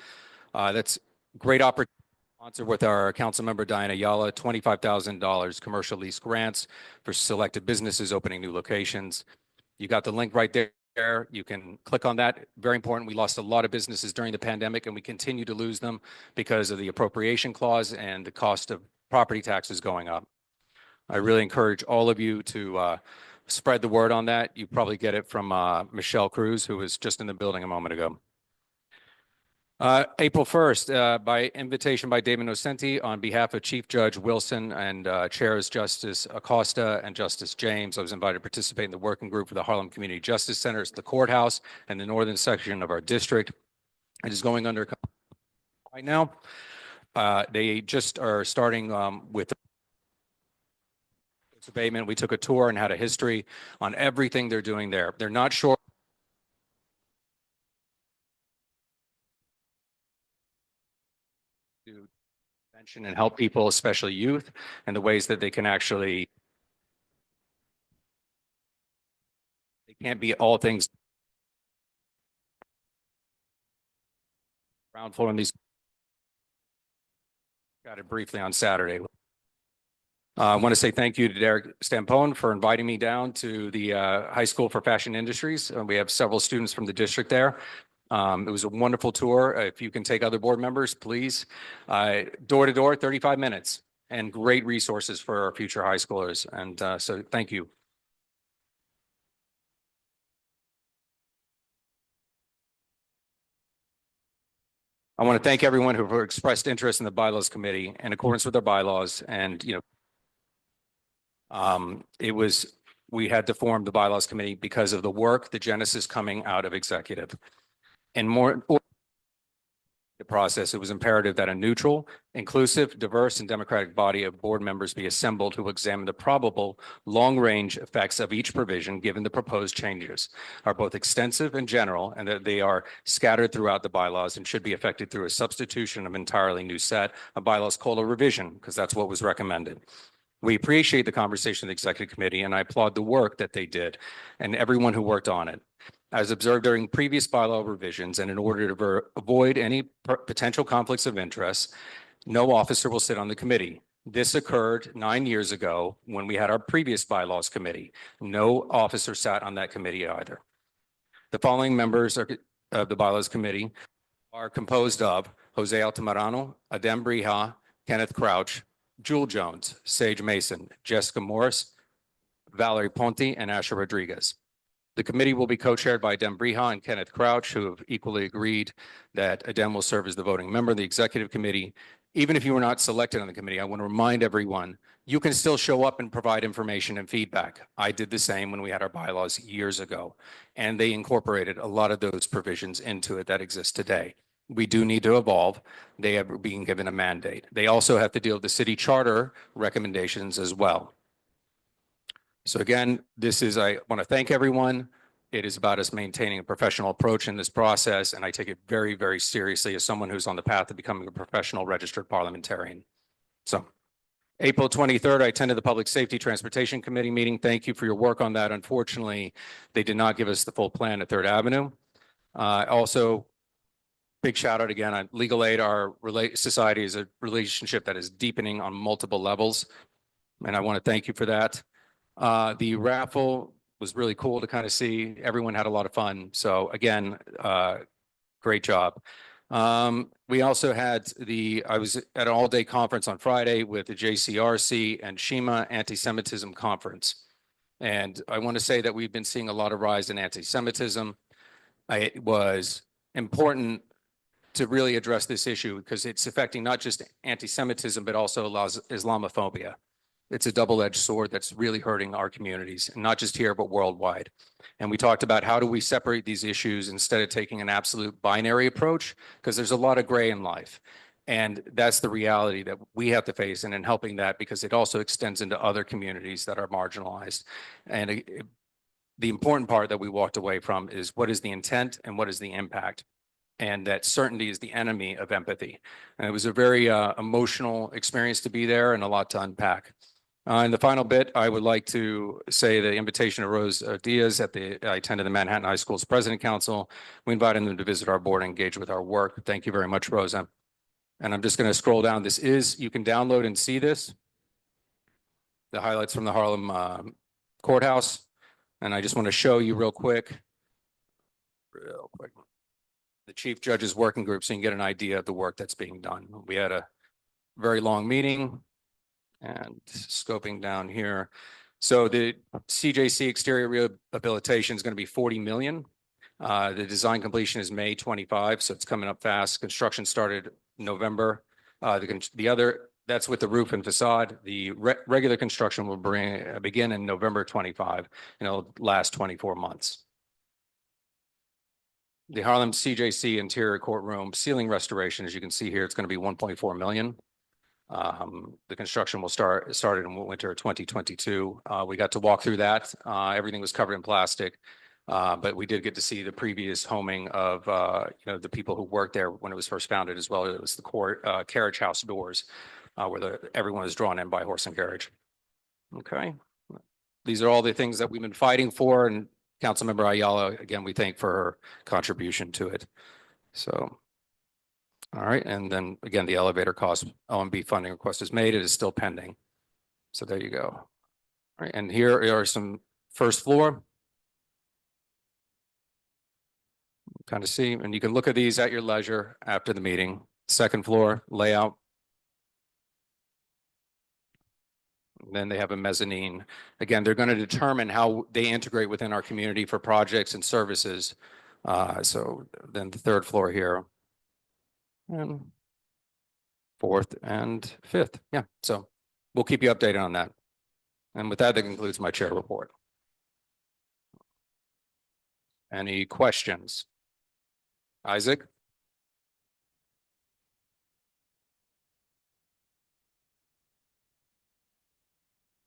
That's great opportunity to sponsor with our council member, Diana Ayala, $25,000 commercial lease grants for selected businesses opening new locations. You got the link right there. You can click on that. Very important. We lost a lot of businesses during the pandemic and we continue to lose them because of the appropriation clause and the cost of property taxes going up. I really encourage all of you to spread the word on that. You probably get it from Michelle Cruz, who was just in the building a moment ago. April 1st, by invitation by David Nocenti, on behalf of Chief Judge Wilson and Chairs Justice Acosta and Justice James, I was invited to participate in the working group for the Harlem Community Justice Center. It's the courthouse and the northern section of our district. It is going under right now. They just are starting with abatement. We took a tour and had a history on everything they're doing there. They're not sure to mention and help people, especially youth, and the ways that they can actually, they can't be all things ground floor in these. Got it briefly on Saturday. I want to say thank you to Derek Stampone for inviting me down to the High School for Fashion Industries. We have several students from the district there. It was a wonderful tour. If you can take other board members, please. Door to door, 35 minutes. and great resources for our future high schoolers. And so thank you. I want to thank everyone who expressed interest in the bylaws committee in accordance with our bylaws. And, we had to form the bylaws committee because of the work, the genesis coming out of executive. And more the process, it was imperative that a neutral, inclusive, diverse, and democratic body of board members be assembled who examine the probable long-range effects of each provision, given the proposed changes are both extensive and general, and that they are scattered throughout the bylaws and should be effected through a substitution of entirely new set of bylaws called a revision, because that's what was recommended. We appreciate the conversation of the executive committee, and I applaud the work that they did and everyone who worked on it. As observed during previous bylaw revisions, and in order to avoid any potential conflicts of interest, no officer will sit on the committee. This occurred 9 years ago when we had our previous bylaws committee. No officer sat on that committee either. The following members of the bylaws committee are composed of Jose Altamirano, Adem Brija, Kenneth Crouch, Jewel Jones, Sage Mason, Jessica Morris, Valerie Ponte, and Asher Rodriguez. The committee will be co-chaired by Adem Brija and Kenneth Crouch, who have equally agreed that Adem will serve as the voting member of the executive committee. Even if you were not selected on the committee, I want to remind everyone, you can still show up and provide information and feedback. I did the same when we had our bylaws years ago, and they incorporated a lot of those provisions into it that exist today. We do need to evolve. They are being given a mandate. They also have to deal with the city charter recommendations as well. So again, I want to thank everyone. It is about us maintaining a professional approach in this process, and I take it very, very seriously as someone who's on the path to becoming a professional registered parliamentarian. So April 23rd, I attended the Public Safety Transportation Committee meeting. Thank you for your work on that. Unfortunately, they did not give us the full plan at 3rd Avenue. Also, big shout out again on Legal Aid. Our society is a relationship that is deepening on multiple levels, and I want to thank you for that. The raffle was really cool to kind of see. Everyone had a lot of fun. So again, great job. We also had I was at an all-day conference on Friday with the JCRC and Shima Anti-Semitism Conference. And I want to say that we've been seeing a lot of rise in anti-Semitism. It was important to really address this issue because it's affecting not just anti-Semitism, but also Islamophobia. It's a double-edged sword that's really hurting our communities, and not just here, but worldwide. And we talked about how do we separate these issues instead of taking an absolute binary approach, because there's a lot of gray in life. And that's the reality that we have to face, and in helping that, because it also extends into other communities that are marginalized. And the important part that we walked away from is what is the intent and what is the impact? And that certainty is the enemy of empathy. And it was a very emotional experience to be there and a lot to unpack. In the final bit, I would like to say the invitation to Rose Diaz I attended the Manhattan High School's President Council. We invited them to visit our board and engage with our work. Thank you very much, Rosa. And I'm just going to scroll down. You can download and see this. The highlights from the Harlem courthouse. And I just want to show you real quick. The Chief Judge's Working Group, so you can get an idea of the work that's being done. We had a very long meeting. And scoping down here. So the CJC exterior rehabilitation is going to be 40 million. The design completion is May 25, so it's coming up fast. Construction started November. That's with the roof and facade. The regular construction will begin in November 25, and it'll last 24 months. The Harlem CJC interior courtroom ceiling restoration, as you can see here, it's going to be 1.4 million. The construction will started in winter 2022. We got to walk through that. Everything was covered in plastic, but we did get to see the previous homing of the people who worked there when it was first founded, as well. It was the carriage house doors where everyone was drawn in by horse and carriage. Okay, these are all the things that we've been fighting for, and Councilmember Ayala, again, we thank for her contribution to it. So. All right, and then again, the elevator cost OMB funding request is made. It is still pending. So there you go. All right, and here are some first floor. Kind of see, and you can look at these at your leisure after the meeting. Second floor layout. Then they have a mezzanine. Again, they're going to determine how they integrate within our community for projects and services. So then the third floor here. And fourth and fifth. Yeah, so we'll keep you updated on that. And with that, that concludes my chair report. Any questions? Isaac?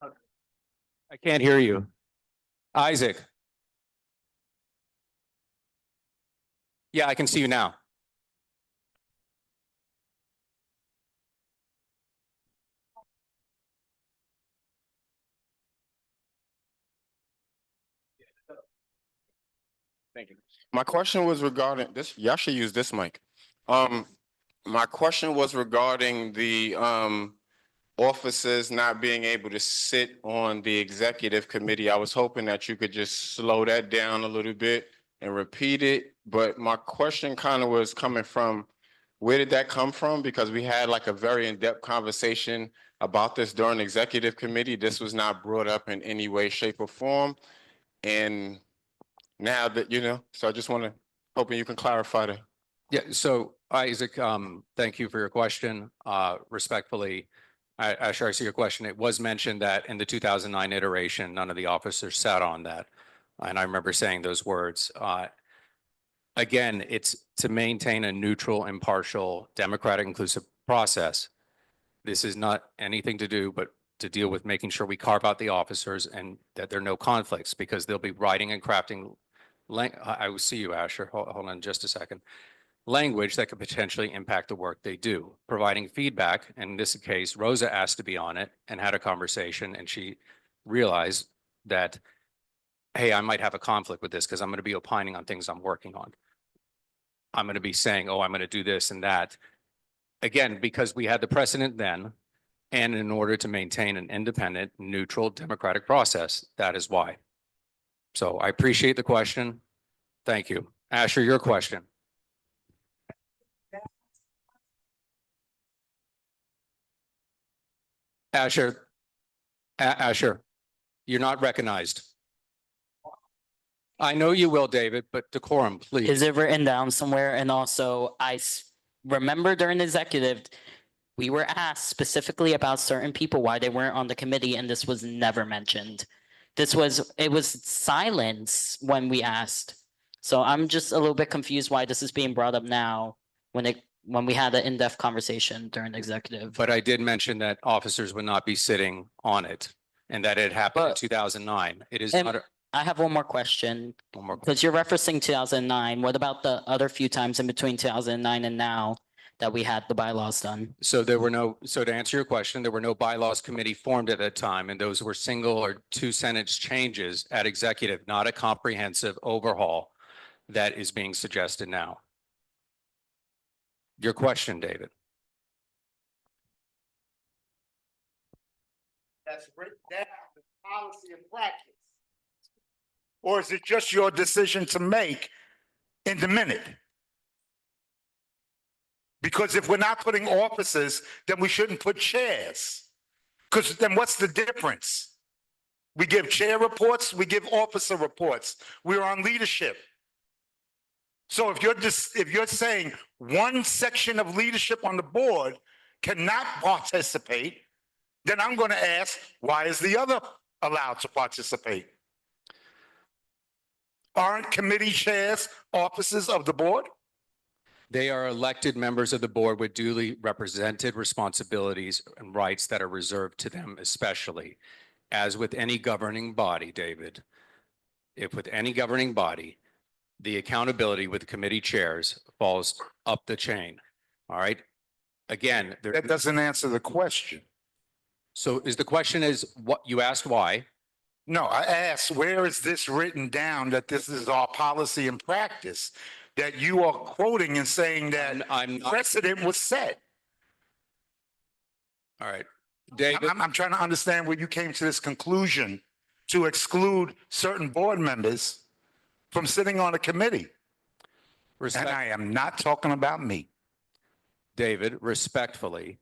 I can't hear you. Isaac? Yeah, I can see you now. Thank you. My question was regarding this. Y'all should use this mic. My question was regarding the officers not being able to sit on the executive committee. I was hoping that you could just slow that down a little bit and repeat it. But my question kind of was coming from, where did that come from? Because we had like a very in-depth conversation about this during executive committee. This was not brought up in any way, shape, or form. And now that, so I just want to, hoping you can clarify that. Yeah, so Isaac, thank you for your question. Respectfully, Asher, I see your question. It was mentioned that in the 2009 iteration, none of the officers sat on that. And I remember saying those words. Again, it's to maintain a neutral, impartial, democratic, inclusive process. This is not anything to do but to deal with making sure we carve out the officers and that there are no conflicts, because they'll be writing and crafting. I will see you, Asher. Hold on just a second. Language that could potentially impact the work they do, providing feedback. In this case, Rosa asked to be on it and had a conversation, and she realized that, hey, I might have a conflict with this because I'm going to be opining on things I'm working on. I'm going to be saying, oh, I'm going to do this and that. Again, because we had the precedent then, and in order to maintain an independent, neutral, democratic process, that is why. So I appreciate the question. Thank you. Asher, your question. Asher, Asher, you're not recognized. I know you will, David, but decorum, please. Is it written down somewhere? And also, remember during the executive, we were asked specifically about certain people, why they weren't on the committee, and this was never mentioned. It was silence when we asked. So I'm just a little bit confused why this is being brought up now when we had an in-depth conversation during the executive. But I did mention that officers would not be sitting on it and that it happened in 2009. It is not. I have one more question. One more. Because you're referencing 2009. What about the other few times in between 2009 and now that we had the bylaws done? So to answer your question, there were no bylaws committee formed at that time, and those were single or two sentence changes at executive, not a comprehensive overhaul that is being suggested now. Your question, David. That's written down in policy and practice. Or is it just your decision to make in the minute? Because if we're not putting officers, then we shouldn't put chairs. Because then what's the difference? We give chair reports, we give officer reports. We're on leadership. So if you're saying one section of leadership on the board cannot participate, then I'm going to ask, why is the other allowed to participate? Aren't committee chairs officers of the board? They are elected members of the board with duly represented responsibilities and rights that are reserved to them, especially. As with any governing body, David, if with any governing body, the accountability with committee chairs falls up the chain. All right. Again, that doesn't answer the question. So the question is what you asked why? No, I asked, where is this written down that this is our policy and practice that you are quoting and saying that precedent was set? All right, David. I'm trying to understand where you came to this conclusion to exclude certain board members from sitting on a committee. And I am not talking about me. David, respectfully,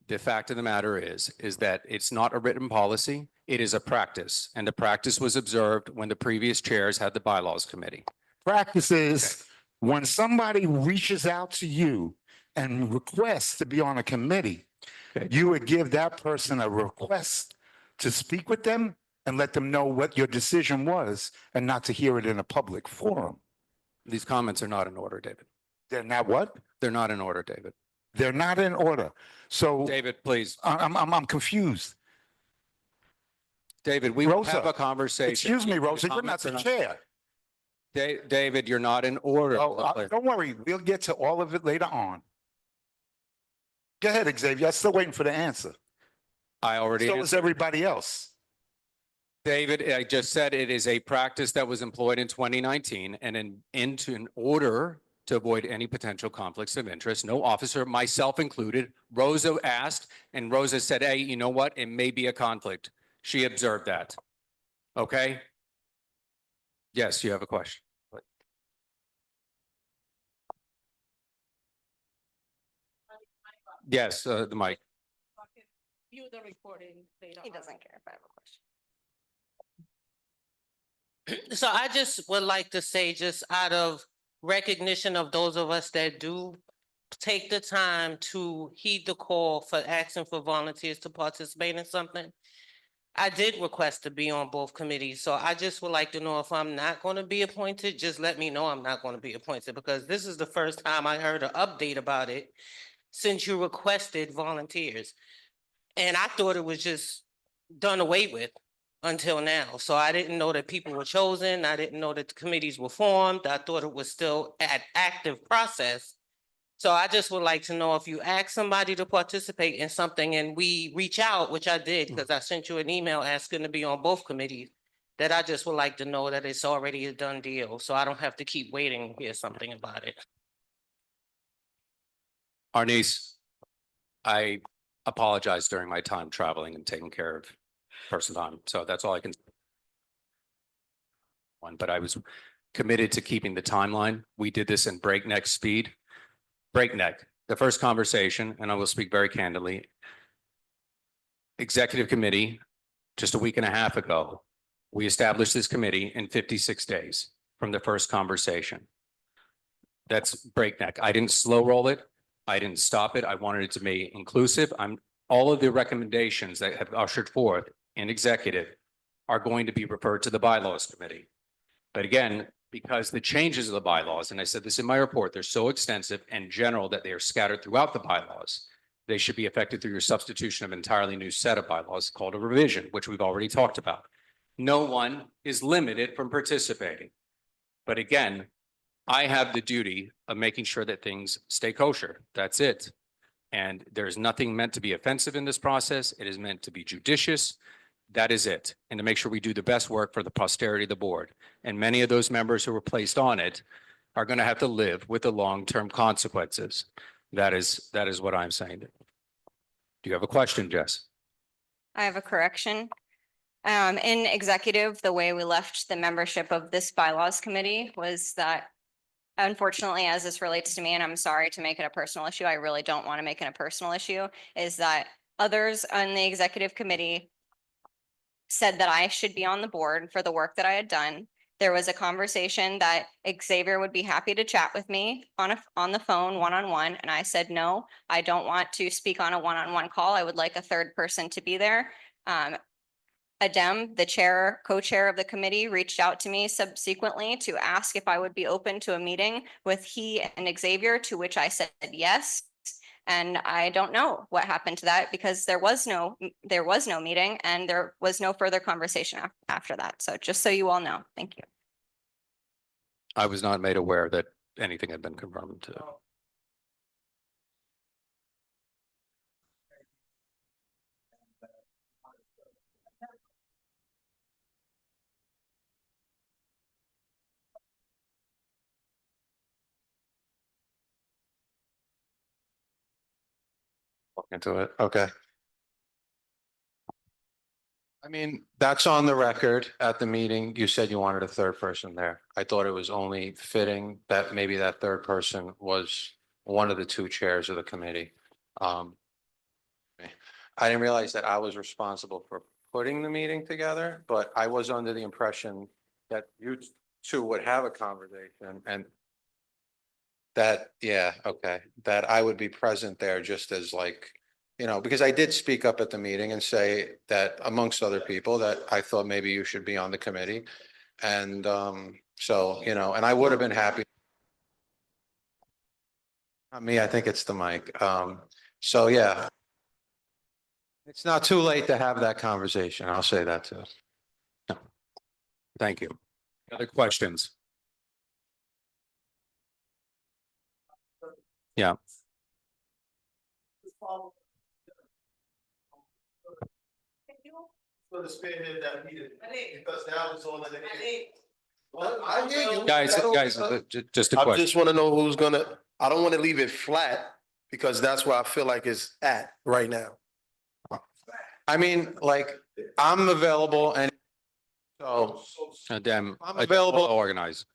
The fact of the matter is that it's not a written policy. It is a practice. And the practice was observed when the previous chairs had the bylaws committee. Practice is when somebody reaches out to you and requests to be on a committee, Okay. you would give that person a request to speak with them and let them know what your decision was and not to hear it in a public forum. These comments are not in order, David. They're not what? They're not in order, David. They're not in order. So David, please. I'm confused. David, we will Rosa, have a conversation. Excuse me, Your Rosa, you're not comments are the chair. David, you're not in order. Oh, don't worry, we'll get to all of it later on. Go ahead, Xavier. I'm still waiting for the answer. I already So is answered. everybody else. David, I just said it is a practice that was employed in 2019 and in order to avoid any potential conflicts of interest, no officer, myself included, Rosa asked and Rosa said, hey, you know what? It may be a conflict. She observed that. Okay? Yes, you have a question. Yes, the mic. View the recording later. He doesn't care if I have a question. So I just would like to say, just out of recognition of those of us that do take the time to heed the call for asking for volunteers to participate in something, I did request to be on both committees. So I just would like to know if I'm not going to be appointed, just let me know I'm not going to be appointed, because this is the first time I heard an update about it since you requested volunteers. And I thought it was just done away with until now. So I didn't know that people were chosen. I didn't know that the committees were formed. I thought it was still an active process. So I just would like to know if you ask somebody to participate in something and we reach out, which I did, because I sent you an email asking to be on both committees, that I just would like to know that it's already a done deal. So I don't have to keep waiting to hear something about it. Arnice, I apologize during my time traveling and taking care of personal time. So that's all I can. But I was committed to keeping the timeline. We did this in breakneck speed. Breakneck. The first conversation, and I will speak very candidly. Executive committee, just a week and a half ago, we established this committee in 56 days from the first conversation. That's breakneck. I didn't slow roll it. I didn't stop it. I wanted it to be inclusive. All of the recommendations that have ushered forth in executive are going to be referred to the bylaws committee. But again, because the changes of the bylaws, and I said this in my report, they're so extensive and general that they are scattered throughout the bylaws. They should be effected through your substitution of an entirely new set of bylaws called a revision, which we've already talked about. No one is limited from participating. But again, I have the duty of making sure that things stay kosher. That's it. And there's nothing meant to be offensive in this process. It is meant to be judicious. That is it. And to make sure we do the best work for the posterity of the board. And many of those members who were placed on it are going to have to live with the long-term consequences. That is what I'm saying. Do you have a question, Jess? I have a correction. In executive, the way we left the membership of this bylaws committee was that, unfortunately, as this relates to me, and I'm sorry to make it a personal issue, I really don't want to make it a personal issue, is that others on the executive committee said that I should be on the board for the work that I had done. There was a conversation that Xavier would be happy to chat with me on the phone one-on-one. And I said, no, I don't want to speak on a one-on-one call. I would like a third person to be there. Adem, the co-chair of the committee, reached out to me subsequently to ask if I would be open to a meeting with he and Xavier, to which I said yes. And I don't know what happened to that, because there was no meeting and there was no further conversation after that. So just so you all know, thank you. I was not made aware that anything had been confirmed to. Look into it. Okay. I mean, that's on the record. At the meeting, you said you wanted a third person there. I thought it was only fitting that maybe that third person was one of the two chairs of the committee. I didn't realize that I was responsible for putting the meeting together, but I was under the impression that you two would have a conversation and that, yeah, okay, that I would be present there just as like, because I did speak up at the meeting and say that amongst other people that I thought maybe you should be on the committee. And so, and I would have been happy. Not me, I think it's the mic. So yeah. It's not too late to have that conversation. I'll say that too. No. Thank you. Other questions? Yeah. For the spearhead that meeting, because now it's all in the air. Well, I hear you. Guys, just a I question. just want to know who's gonna, I don't want to leave it flat because that's where I feel like it's at right now. I mean, like, I'm available and so, Adem, I'm available. Organize.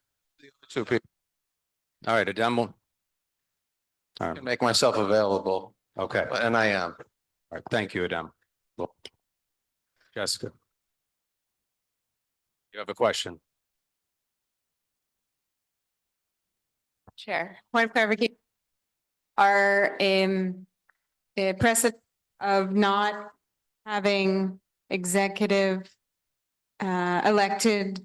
Two people. All right, Adem will. I can make myself available. Okay, and I am. All right, thank you, Adem. Jessica. You have a question? Chair, point of clarification. Our precedent of not having executive elected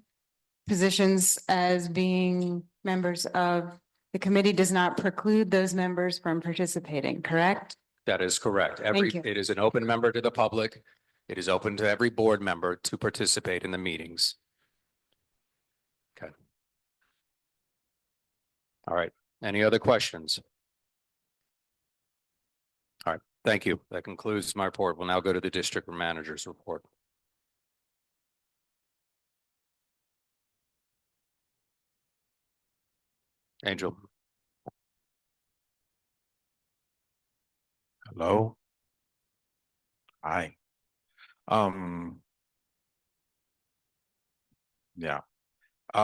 positions as being members of the committee does not preclude those members from participating, correct? That is correct. Thank you. It is an open member to the public. It is open to every board member to participate in the meetings. Okay. All right. Any other questions? All right. Thank you. That concludes my report. We'll now go to the district manager's report. Angel. Hello. Hi. Yeah. So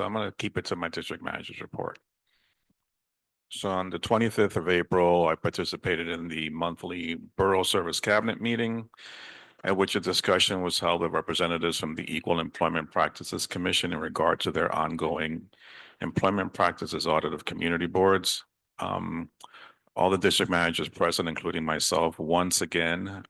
I'm gonna keep it to my district manager's report. So on the 25th of April, I participated in the monthly Borough Service Cabinet meeting, at which a discussion was held with representatives from the Equal Employment Practices Commission in regard to their ongoing employment practices audit of community boards. All the district managers present, including myself, once again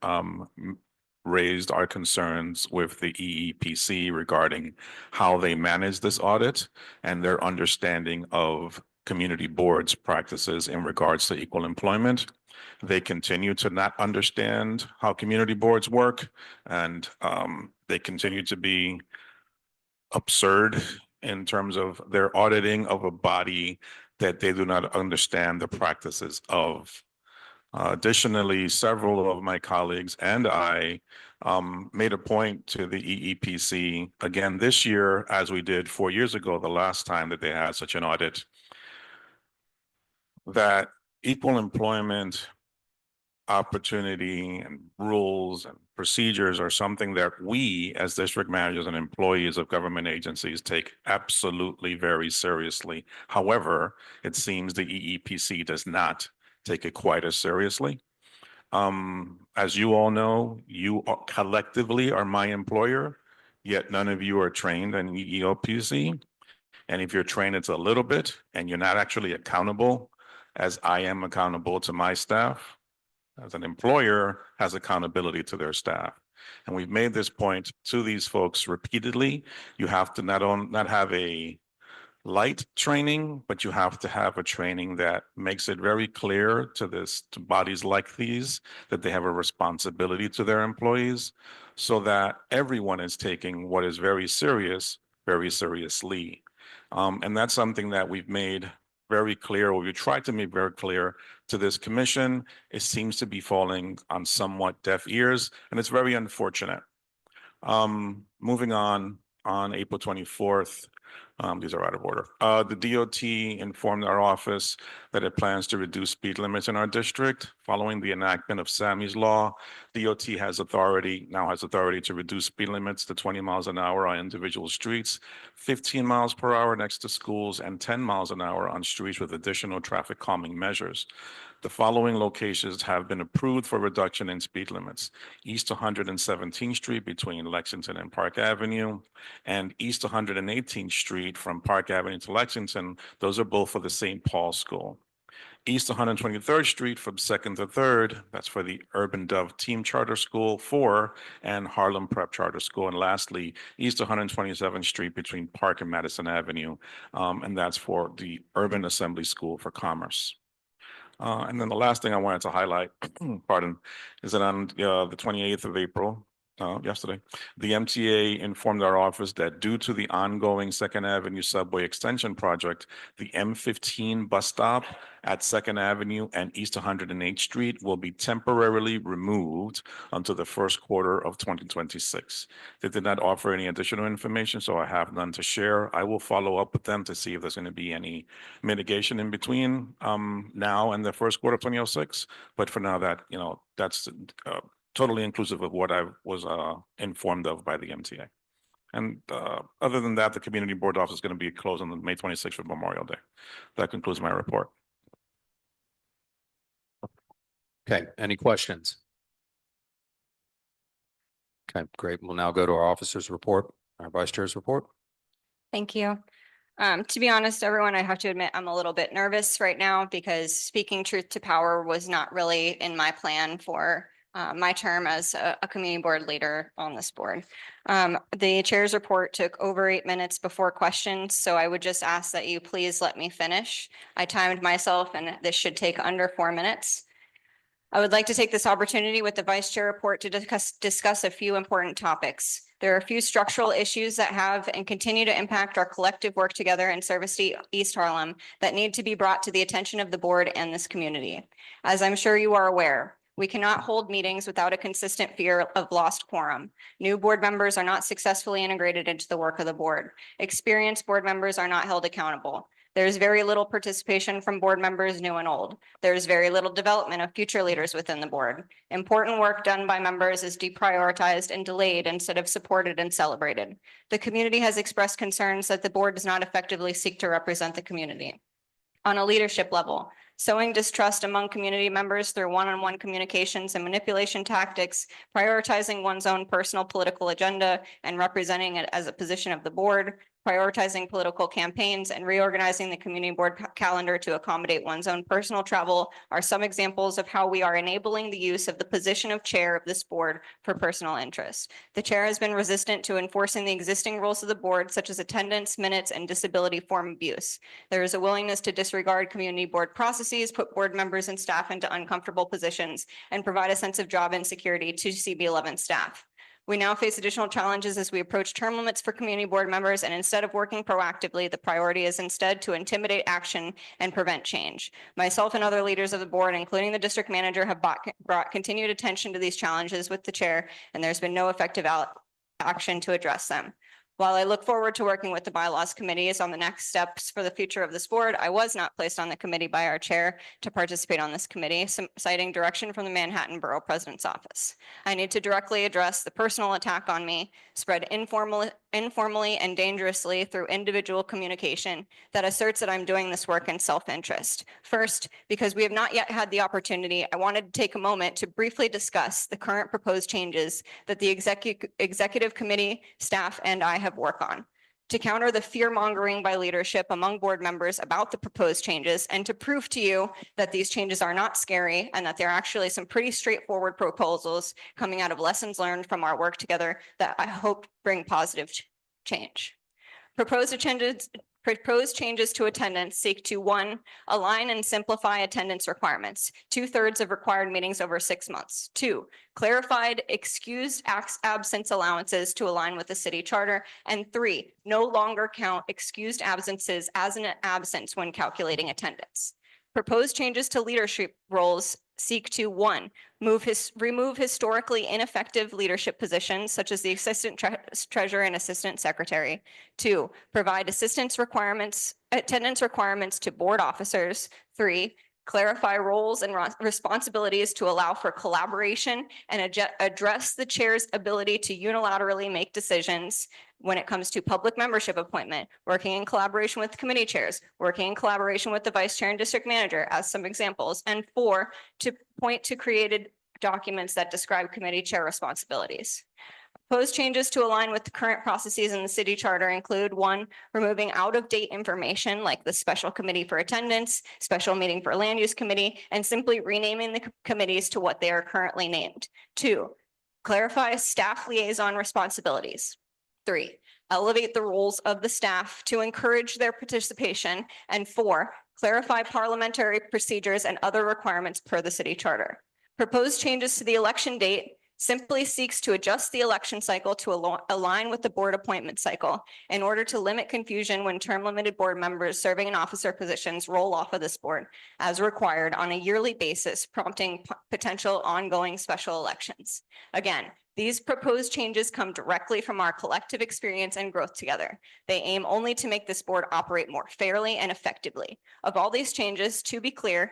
raised our concerns with the EEPC regarding how they manage this audit and their understanding of community boards practices in regards to equal employment. They continue to not understand how community boards work, and they continue to be absurd in terms of their auditing of a body that they do not understand the practices of. Additionally, several of my colleagues and I made a point to the EEPC again this year, as we did 4 years ago, the last time that they had such an audit, that equal employment opportunity and rules and procedures are something that we as district managers and employees of government agencies take absolutely very seriously. However, it seems the EEPC does not take it quite as seriously. As you all know, you collectively are my employer, yet none of you are trained in EEOPC. And if you're trained, it's a little bit, and you're not actually accountable as I am accountable to my staff. As an employer has accountability to their staff. And we've made this point to these folks repeatedly. You have to not have a light training, but you have to have a training that makes it very clear to bodies like these that they have a responsibility to their employees, so that everyone is taking what is very serious very seriously. And that's something that we've made very clear, or we tried to make very clear to this commission. It seems to be falling on somewhat deaf ears, and it's very unfortunate. Moving on April 24th, These are out of order. The DOT informed our office that it plans to reduce speed limits in our district. Following the enactment of Sammy's Law, DOT now has authority to reduce speed limits to 20 miles an hour on individual streets, 15 miles per hour next to schools, and 10 miles an hour on streets with additional traffic calming measures. The following locations have been approved for reduction in speed limits: East 117th Street between Lexington and Park Avenue, and East 118th Street from Park Avenue to Lexington. Those are both for the St. Paul School. East 123rd Street from 2nd to 3rd, that's for the Urban Dove Team Charter School 4 and Harlem Prep Charter School. And lastly, East 127th Street between Park and Madison Avenue, and that's for the Urban Assembly School for Commerce. And then the last thing I wanted to highlight, pardon, is that on the 28th of April, yesterday, the MTA informed our office that due to the ongoing Second Avenue Subway Extension Project, the M15 bus stop at Second Avenue and East 108th Street will be temporarily removed until the first quarter of 2026. They did not offer any additional information, so I have none to share. I will follow up with them to see if there's going to be any mitigation in between now and the first quarter of 2006. But for now, that's totally inclusive of what I was informed of by the MTA. And other than that, the community board office is going to be closed on May 26th for Memorial Day. That concludes my report. Okay, any questions? Okay, great. We'll now go to our officers' report, our vice chair's report. Thank you. To be honest, everyone, I have to admit, I'm a little bit nervous right now because speaking truth to power was not really in my plan for my term as a community board leader on this board. The chair's report took over 8 minutes before questions, so I would just ask that you please let me finish. I timed myself and this should take under 4 minutes. I would like to take this opportunity with the vice chair report to discuss a few important topics. There are a few structural issues that have and continue to impact our collective work together in service to East Harlem that need to be brought to the attention of the board and this community. As I'm sure you are aware, we cannot hold meetings without a consistent fear of lost quorum. New board members are not successfully integrated into the work of the board. Experienced board members are not held accountable. There's very little participation from board members, new and old. There's very little development of future leaders within the board. Important work done by members is deprioritized and delayed instead of supported and celebrated. The community has expressed concerns that the board does not effectively seek to represent the community. On a leadership level, sowing distrust among community members through one-on-one communications and manipulation tactics, prioritizing one's own personal political agenda and representing it as a position of the board, prioritizing political campaigns, and reorganizing the community board calendar to accommodate one's own personal travel are some examples of how we are enabling the use of the position of chair of this board for personal interests. The chair has been resistant to enforcing the existing rules of the board, such as attendance, minutes, and disability form abuse. There is a willingness to disregard community board processes, put board members and staff into uncomfortable positions, and provide a sense of job insecurity to CB11 staff. We now face additional challenges as we approach term limits for community board members, and instead of working proactively, the priority is instead to intimidate action and prevent change. Myself and other leaders of the board, including the district manager, have brought continued attention to these challenges with the chair, and there's been no effective action to address them. While I look forward to working with the bylaws committees on the next steps for the future of this board, I was not placed on the committee by our chair to participate on this committee, citing direction from the Manhattan Borough President's office. I need to directly address the personal attack on me, spread informally and dangerously through individual communication that asserts that I'm doing this work in self-interest. First, because we have not yet had the opportunity, I wanted to take a moment to briefly discuss the current proposed changes that the executive committee, staff, and I have worked on. To counter the fear mongering by leadership among board members about the proposed changes, and to prove to you that these changes are not scary and that they're actually some pretty straightforward proposals coming out of lessons learned from our work together that I hope bring positive change. Proposed changes to attendance seek to 1, align and simplify attendance requirements, 2/3 of required meetings over 6 months. 2, clarified excused absence allowances to align with the city charter. And 3, no longer count excused absences as an absence when calculating attendance. Proposed changes to leadership roles seek to, one, remove historically ineffective leadership positions such as the assistant treasurer and assistant secretary. Two, provide attendance requirements to board officers. Three, clarify roles and responsibilities to allow for collaboration and address the chair's ability to unilaterally make decisions when it comes to public membership appointment, working in collaboration with committee chairs, working in collaboration with the vice chair and district manager as some examples. And four, to point to created documents that describe committee chair responsibilities. Proposed changes to align with the current processes in the city charter include: one, removing out-of-date information like the special committee for attendance, special meeting for land use committee, and simply renaming the committees to what they are currently named. Two, clarify staff liaison responsibilities. Three, elevate the roles of the staff to encourage their participation. And four, clarify parliamentary procedures and other requirements per the city charter. Proposed changes to the election date simply seeks to adjust the election cycle to align with the board appointment cycle in order to limit confusion when term-limited board members serving in officer positions roll off of this board as required on a yearly basis, prompting potential ongoing special elections. Again, these proposed changes come directly from our collective experience and growth together. They aim only to make this board operate more fairly and effectively. Of all these changes, to be clear,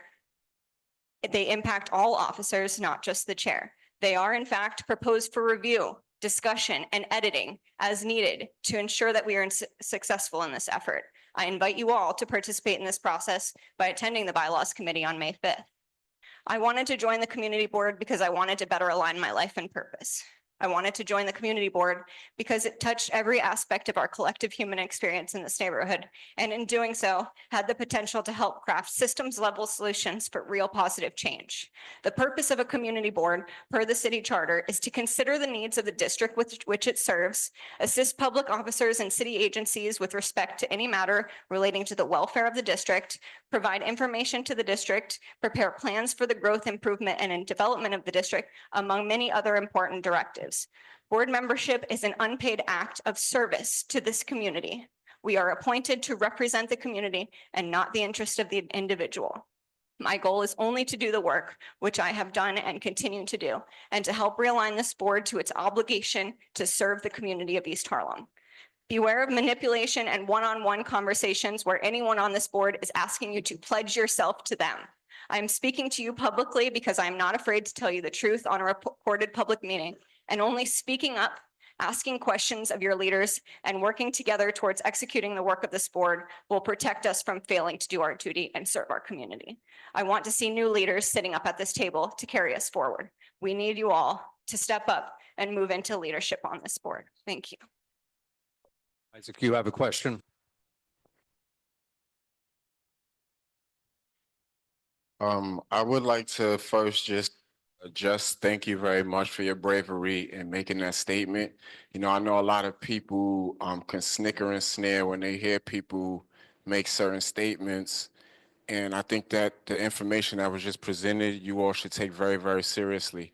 they impact all officers, not just the chair. They are in fact proposed for review, discussion, and editing as needed to ensure that we are successful in this effort. I invite you all to participate in this process by attending the bylaws committee on May 5th. I wanted to join the community board because I wanted to better align my life and purpose. I wanted to join the community board because it touched every aspect of our collective human experience in this neighborhood, and in doing so, had the potential to help craft systems-level solutions for real positive change. The purpose of a community board, per the city charter, is to consider the needs of the district with which it serves, assist public officers and city agencies with respect to any matter relating to the welfare of the district, provide information to the district, prepare plans for the growth, improvement, and development of the district, among many other important directives. Board membership is an unpaid act of service to this community. We are appointed to represent the community and not the interest of the individual. My goal is only to do the work, which I have done and continue to do, and to help realign this board to its obligation to serve the community of East Harlem. Beware of manipulation and one-on-one conversations where anyone on this board is asking you to pledge yourself to them. I'm speaking to you publicly because I'm not afraid to tell you the truth on a recorded public meeting, and only speaking up, asking questions of your leaders, and working together towards executing the work of this board will protect us from failing to do our duty and serve our community. I want to see new leaders sitting up at this table to carry us forward. We need you all to step up and move into leadership on this board. Thank you. Isaac, you have a question? I would like to first just thank you very much for your bravery in making that statement. You know, I know a lot of people can snicker and sneer when they hear people make certain statements. And I think that the information that was just presented, you all should take very, very seriously.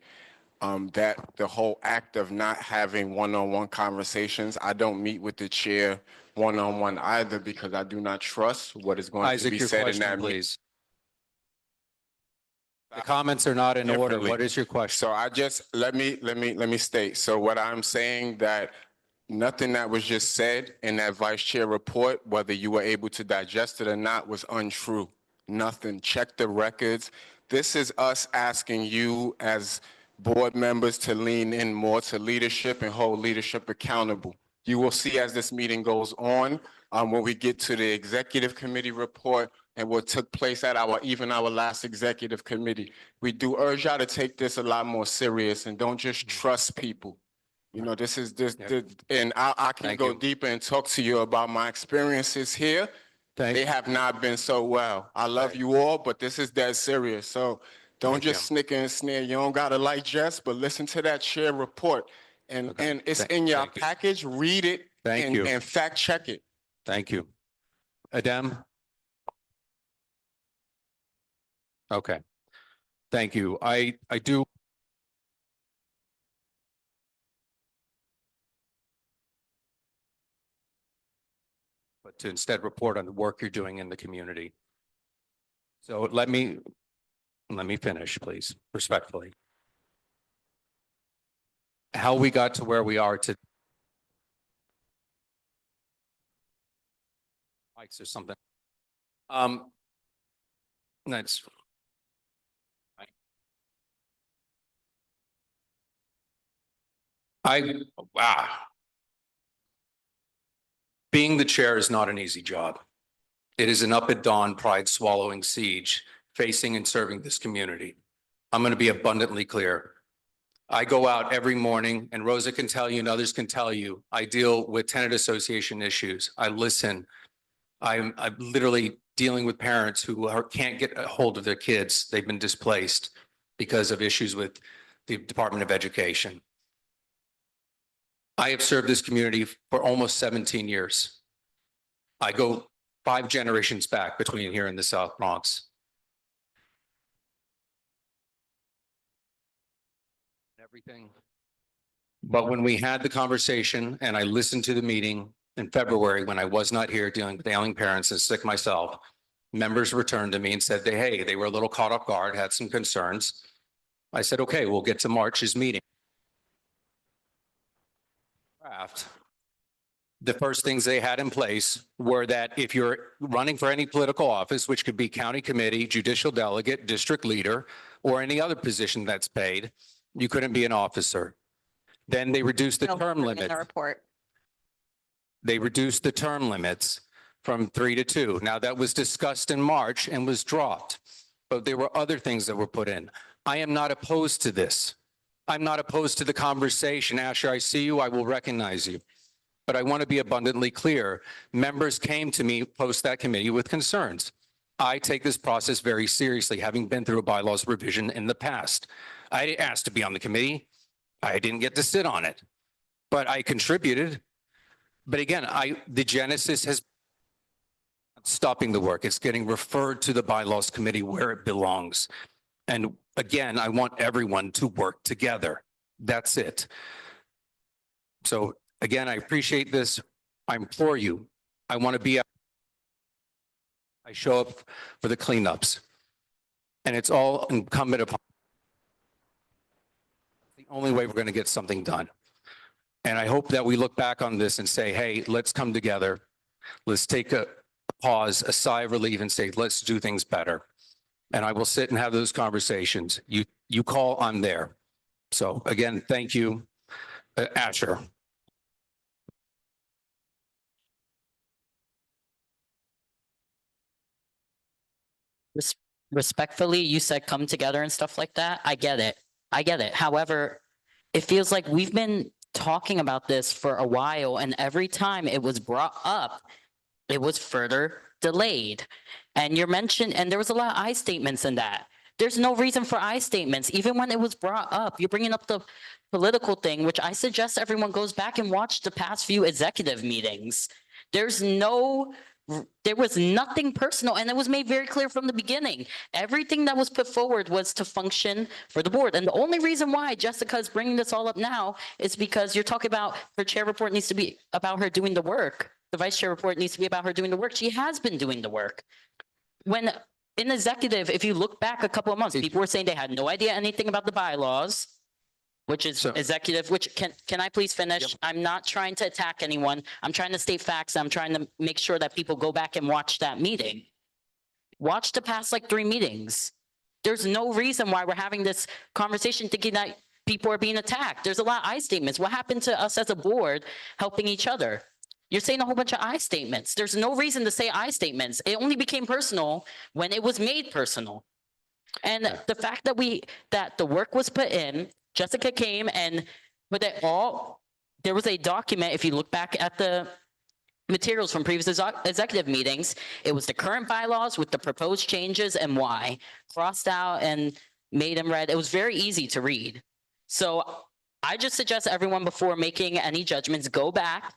That the whole act of not having one-on-one conversations, I don't meet with the chair one-on-one either because I do not trust what is going to Isaac, be your said in question, that meeting. please. The comments are not in order. Definitely. What is your question? So I just, let me state. So what I'm saying that nothing that was just said in that vice chair report, whether you were able to digest it or not, was untrue. Nothing. Check the records. This is us asking you as board members to lean in more to leadership and hold leadership accountable. You will see as this meeting goes on, when we get to the executive committee report and what took place at our last executive committee. We do urge y'all to take this a lot more serious and don't just trust people. You know, this is and I can Thank go you. deeper and talk to you about my experiences here. They have not been so well. I love you all, but this is dead serious. So don't Thank just you. snicker and sneer. You don't gotta like Jess, but listen to that chair report. And it's in your thank you. package. Read it Thank you. and fact check it. Thank you. Adam? Okay. Thank you. I do. But to instead report on the work you're doing in the community. So let me finish, please, respectfully. How we got to where we are to mics or something. That's wow. Being the chair is not an easy job. It is an up at dawn, pride swallowing siege, facing and serving this community. I'm going to be abundantly clear. I go out every morning, and Rosa can tell you and others can tell you, I deal with tenant association issues. I listen. I'm literally dealing with parents who can't get a hold of their kids. They've been displaced because of issues with the Department of Education. I have served this community for almost 17 years. I go 5 generations back between here and the South Bronx. Everything. But when we had the conversation and I listened to the meeting in February, when I was not here dealing with ailing parents and sick myself, members returned to me and said, hey, they were a little caught off guard, had some concerns. I said, okay, we'll get to March's meeting. The first things they had in place were that if you're running for any political office, which could be county committee, judicial delegate, district leader, or any other position that's paid, you couldn't be an officer. Then they reduced the term In limit. the report. They reduced the term limits from 3 to 2. Now that was discussed in March and was dropped, but there were other things that were put in. I am not opposed to this. I'm not opposed to the conversation. Asher, I see you, I will recognize you. But I want to be abundantly clear. Members came to me post that committee with concerns. I take this process very seriously, having been through a bylaws revision in the past. I asked to be on the committee. I didn't get to sit on it, but I contributed. But again, the genesis has stopping the work. It's getting referred to the bylaws committee where it belongs. And again, I want everyone to work together. That's it. So again, I appreciate this. I'm for you. I want to be, I show up for the cleanups. And it's all incumbent upon the only way we're going to get something done. And I hope that we look back on this and say, hey, let's come together. Let's take a pause, a sigh of relief and say, let's do things better. And I will sit and have those conversations. You call, I'm there. So again, thank you, Asher. Respectfully, you said come together and stuff like that. I get it. I get it. However, it feels like we've been talking about this for a while, and every time it was brought up, it was further delayed. And you're mentioned, and there was a lot of I statements in that. There's no reason for I statements. Even when it was brought up, you're bringing up the political thing, which I suggest everyone goes back and watch the past few executive meetings. There was nothing personal, and it was made very clear from the beginning. Everything that was put forward was to function for the board. And the only reason why Jessica is bringing this all up now is because you're talking about her chair report needs to be about her doing the work. The vice chair report needs to be about her doing the work. She has been doing the work. When in executive, if you look back a couple of months, people were saying they had no idea anything about the bylaws, which is executive, which can I please finish? Yep. I'm not trying to attack anyone. I'm trying to state facts. I'm trying to make sure that people go back and watch that meeting. Watch the past 3 meetings. There's no reason why we're having this conversation thinking that people are being attacked. There's a lot of I statements. What happened to us as a board helping each other? You're saying a whole bunch of I statements. There's no reason to say I statements. It only became personal when it was made personal. And the fact that the work was put in, Jessica came and put it all, there was a document, if you look back at the materials from previous executive meetings, it was the current bylaws with the proposed changes and why, crossed out and made in red. It was very easy to read. So I just suggest everyone before making any judgments, go back,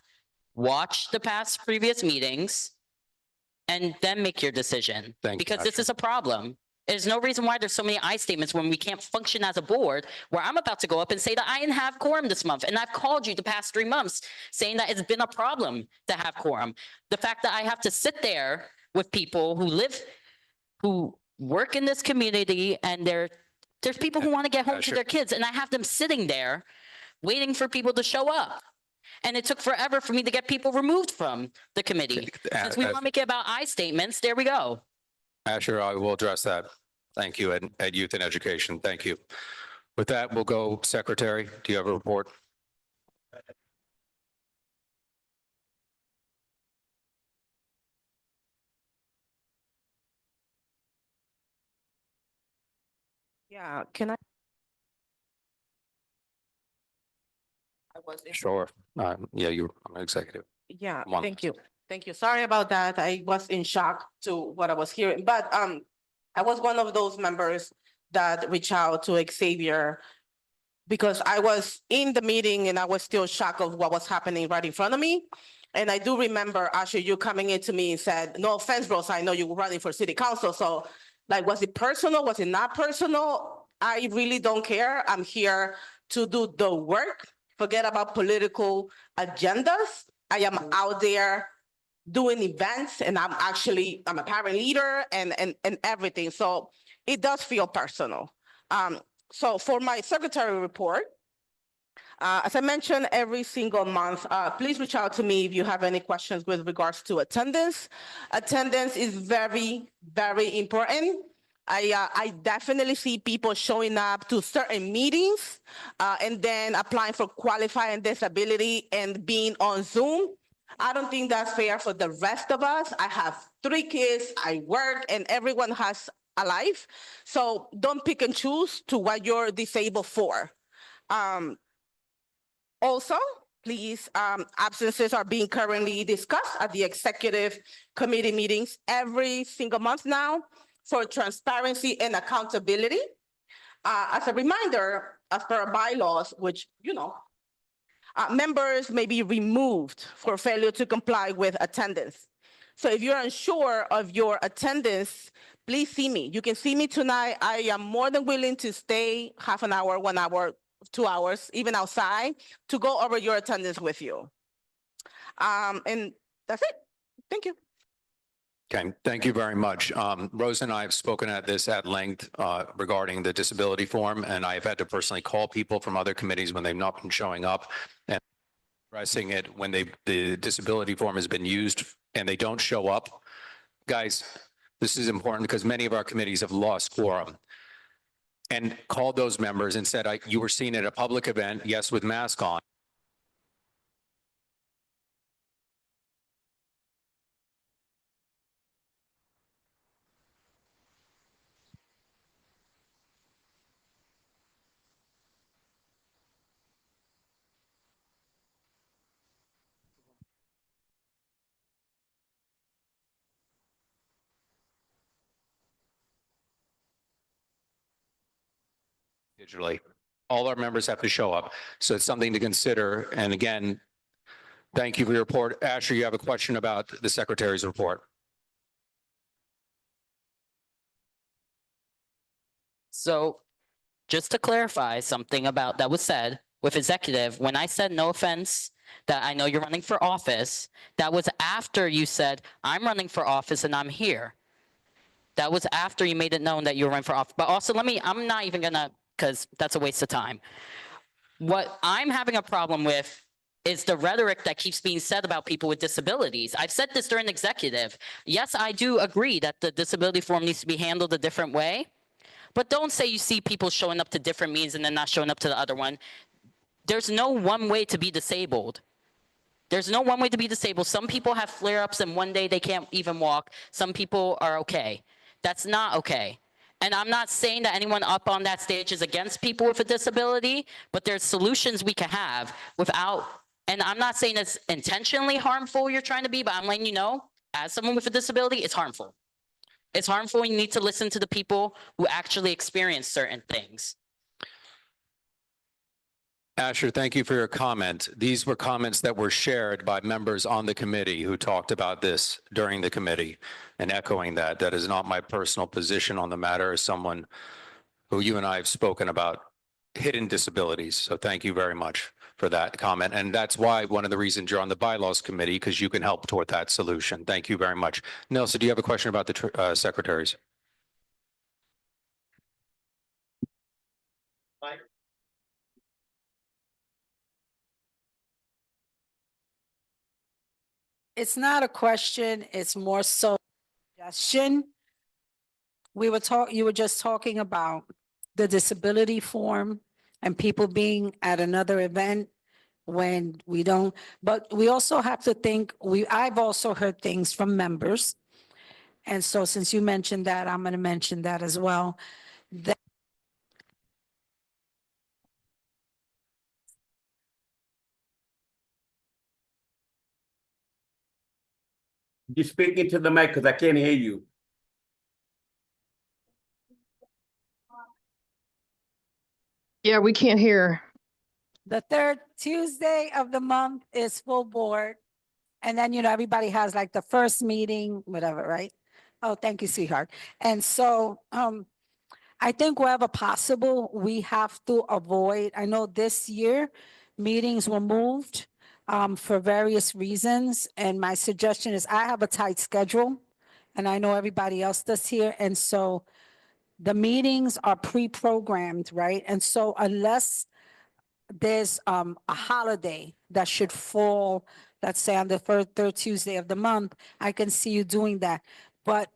watch the past previous meetings, and then make your decision. Because this is a problem. There's no reason why there's so many I statements when we can't function as a board, where I'm about to go up and say that I didn't have quorum this month. And I've called you the past 3 months saying that it's been a problem to have quorum. The fact that I have to sit there with people who work in this community and there's people who want to get home to sure. their kids and I have them sitting there waiting for people to show up. And it took forever for me to get people removed from the committee. Since we want to make it about I statements, there we go. Asher, I will address that. Thank you, Ed Youth and Education. Thank you. With that, we'll go Secretary. Do you have a report? Yeah, can I? I was in- Sure. Yeah, I'm an executive. Yeah, Come on. thank you. Thank you. Sorry about that. I was in shock to what I was hearing, but I was one of those members that reached out to Xavier because I was in the meeting and I was still shocked of what was happening right in front of me. And I do remember, Asher, you coming into me and said, no offense, Rosa, I know you were running for city council. So like, was it personal? Was it not personal? I really don't care. I'm here to do the work. Forget about political agendas. I am out there doing events and I'm a parent leader and everything. So it does feel personal. So for my secretary report, as I mentioned, every single month, please reach out to me if you have any questions with regards to attendance. Attendance is very, very important. I definitely see people showing up to certain meetings and then applying for qualifying disability and being on Zoom. I don't think that's fair for the rest of us. I have 3 kids, I work, and everyone has a life. So don't pick and choose to what you're disabled for. Also, please, absences are being currently discussed at the executive committee meetings every single month now for transparency and accountability. As a reminder, as per our bylaws, which, members may be removed for failure to comply with attendance. So if you're unsure of your attendance, please see me. You can see me tonight. I am more than willing to stay half an hour, 1 hour, 2 hours, even outside, to go over your attendance with you. And that's it. Thank you. Okay, thank you very much. Rose and I have spoken at this at length regarding the disability form, and I've had to personally call people from other committees when they've not been showing up and addressing it when the disability form has been used and they don't show up. Guys, this is important because many of our committees have lost quorum. And called those members and said, you were seen at a public event, yes, with mask on. Digitally. All our members have to show up. So it's something to consider. And again, thank you for your report. Asher, you have a question about the secretary's report. So just to clarify something about that was said with executive, when I said no offense, that I know you're running for office, that was after you said, I'm running for office and I'm here. That was after you made it known that you were running for office. But also I'm not even gonna, because that's a waste of time. What I'm having a problem with is the rhetoric that keeps being said about people with disabilities. I've said this during executive. Yes, I do agree that the disability form needs to be handled a different way. But don't say you see people showing up to different meetings and then not showing up to the other one. There's no one way to be disabled. There's no one way to be disabled. Some people have flare-ups and one day they can't even walk. Some people are okay. That's not okay. And I'm not saying that anyone up on that stage is against people with a disability, but there's solutions we can have without, and I'm not saying it's intentionally harmful you're trying to be, but I'm letting you know, as someone with a disability, it's harmful. It's harmful. You need to listen to the people who actually experience certain things. Asher, thank you for your comment. These were comments that were shared by members on the committee who talked about this during the committee, and echoing that. That is not my personal position on the matter as someone who you and I have spoken about hidden disabilities. So thank you very much for that comment. And that's why one of the reasons you're on the bylaws committee, because you can help toward that solution. Thank you very much. Nelson, do you have a question about the secretaries? It's not a question, it's more so suggestion. You were just talking about the disability form and people being at another event when we don't, but we also have to think, I've also heard things from members. And so since you mentioned that, I'm gonna mention that as well. That You speak into the mic because I can't hear you. Yeah, we can't hear. the third Tuesday of the month is full board. And then, everybody has like the first meeting, whatever, right? Oh, thank you, sweetheart. And so, I think wherever possible, we have to avoid, I know this year, meetings were moved for various reasons. And my suggestion is I have a tight schedule and I know everybody else does here. And so the meetings are pre-programmed, right? And so unless there's a holiday that should fall, let's say on the third Tuesday of the month, I can see you doing that. But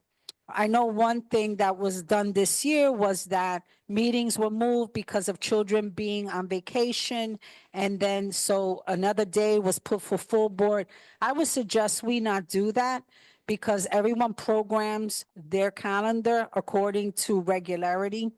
I know one thing that was done this year was that meetings were moved because of children being on vacation. And then so another day was put for full board. I would suggest we not do that because everyone programs their calendar according to regularity.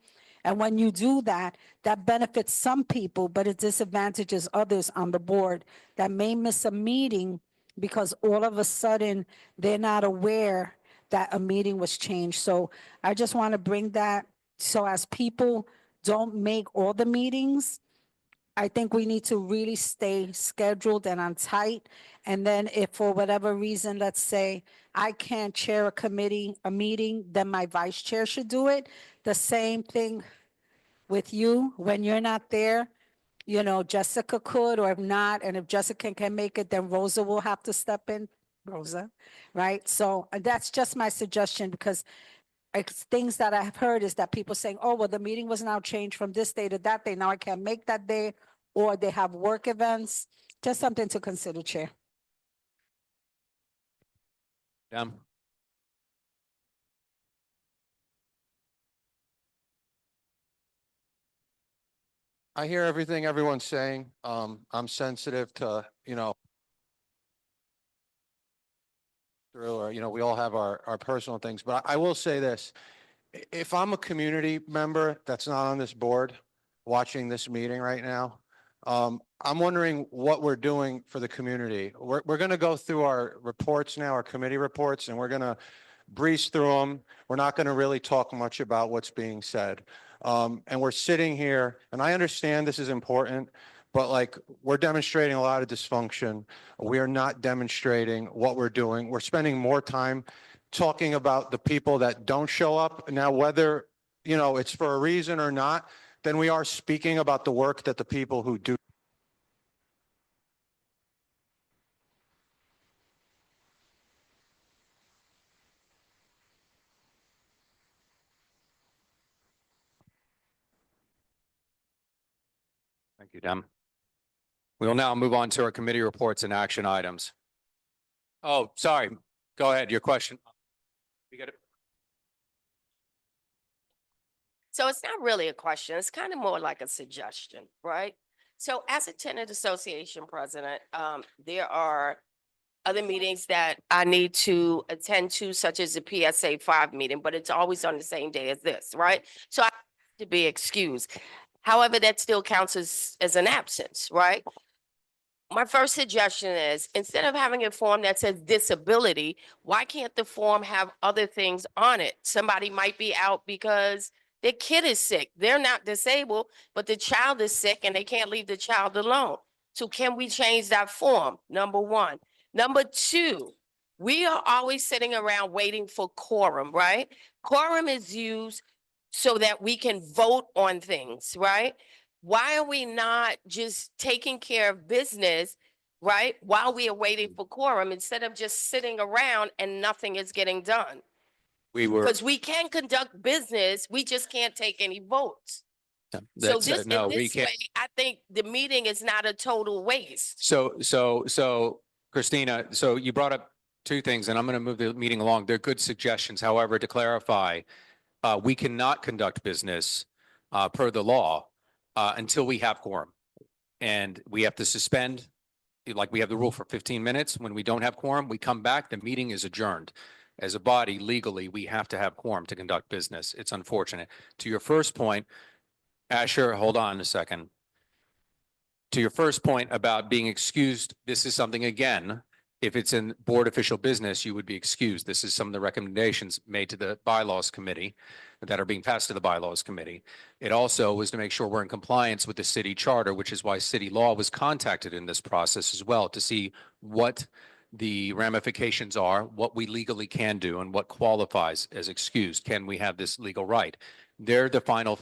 And when you do that, that benefits some people, but it disadvantages others on the board that may miss a meeting because all of a sudden they're not aware that a meeting was changed. So I just want to bring that, so as people don't make all the meetings, I think we need to really stay scheduled and on tight. And then if for whatever reason, let's say I can't chair a meeting, then my vice chair should do it. The same thing with you, when you're not there, Jessica could, or if not, and if Jessica can make it, then Rosa will have to step in, Rosa, right? So that's just my suggestion because things that I've heard is that people saying, oh, well, the meeting was now changed from this day to that day. Now I can't make that day, or they have work events. Just something to consider, Chair. Dem? I hear everything everyone's saying. I'm sensitive to, through, or, we all have our personal things, but I will say this. If I'm a community member that's not on this board, watching this meeting right now, I'm wondering what we're doing for the community. We're going to go through our reports now, our committee reports, and we're going to breeze through them. We're not going to really talk much about what's being said. And we're sitting here, and I understand this is important, but like we're demonstrating a lot of dysfunction. We are not demonstrating what we're doing. We're spending more time talking about the people that don't show up. Now, whether, it's for a reason or not, then we are speaking about the work that the people who do. Thank you, Dem. We will now move on to our committee reports and action items. Oh, sorry. Go ahead. Your question. You get it. So it's not really a question. It's kind of more like a suggestion, right? So as a tenant association president, there are other meetings that I need to attend to, such as the PSA 5 meeting, but it's always on the same day as this, right? So I have to be excused. However, that still counts as an absence, right? My first suggestion is, instead of having a form that says disability, why can't the form have other things on it? Somebody might be out because their kid is sick. They're not disabled, but the child is sick and they can't leave the child alone. So can we change that form? Number one. Number two, we are always sitting around waiting for quorum, right? Quorum is used so that we can vote on things, right? Why are we not just taking care of business, right, while we are waiting for quorum instead of just sitting around and nothing is getting done? We were. Because we can conduct business, we just can't take any votes. So That's, this, no, in we this can't. way, I think the meeting is not a total waste. So Christina, so you brought up two things and I'm going to move the meeting along. They're good suggestions. However, to clarify, we cannot conduct business per the law until we have quorum. And we have to suspend, like we have the rule for 15 minutes. When we don't have quorum, we come back, the meeting is adjourned. As a body, legally, we have to have quorum to conduct business. It's unfortunate. To your first point, Asher, hold on a second. To your first point about being excused, this is something, again, if it's in board official business, you would be excused. This is some of the recommendations made to the bylaws committee that are being passed to the bylaws committee. It also was to make sure we're in compliance with the city charter, which is why city law was contacted in this process as well, to see what the ramifications are, what we legally can do, and what qualifies as excused. Can we have this legal right? They're the final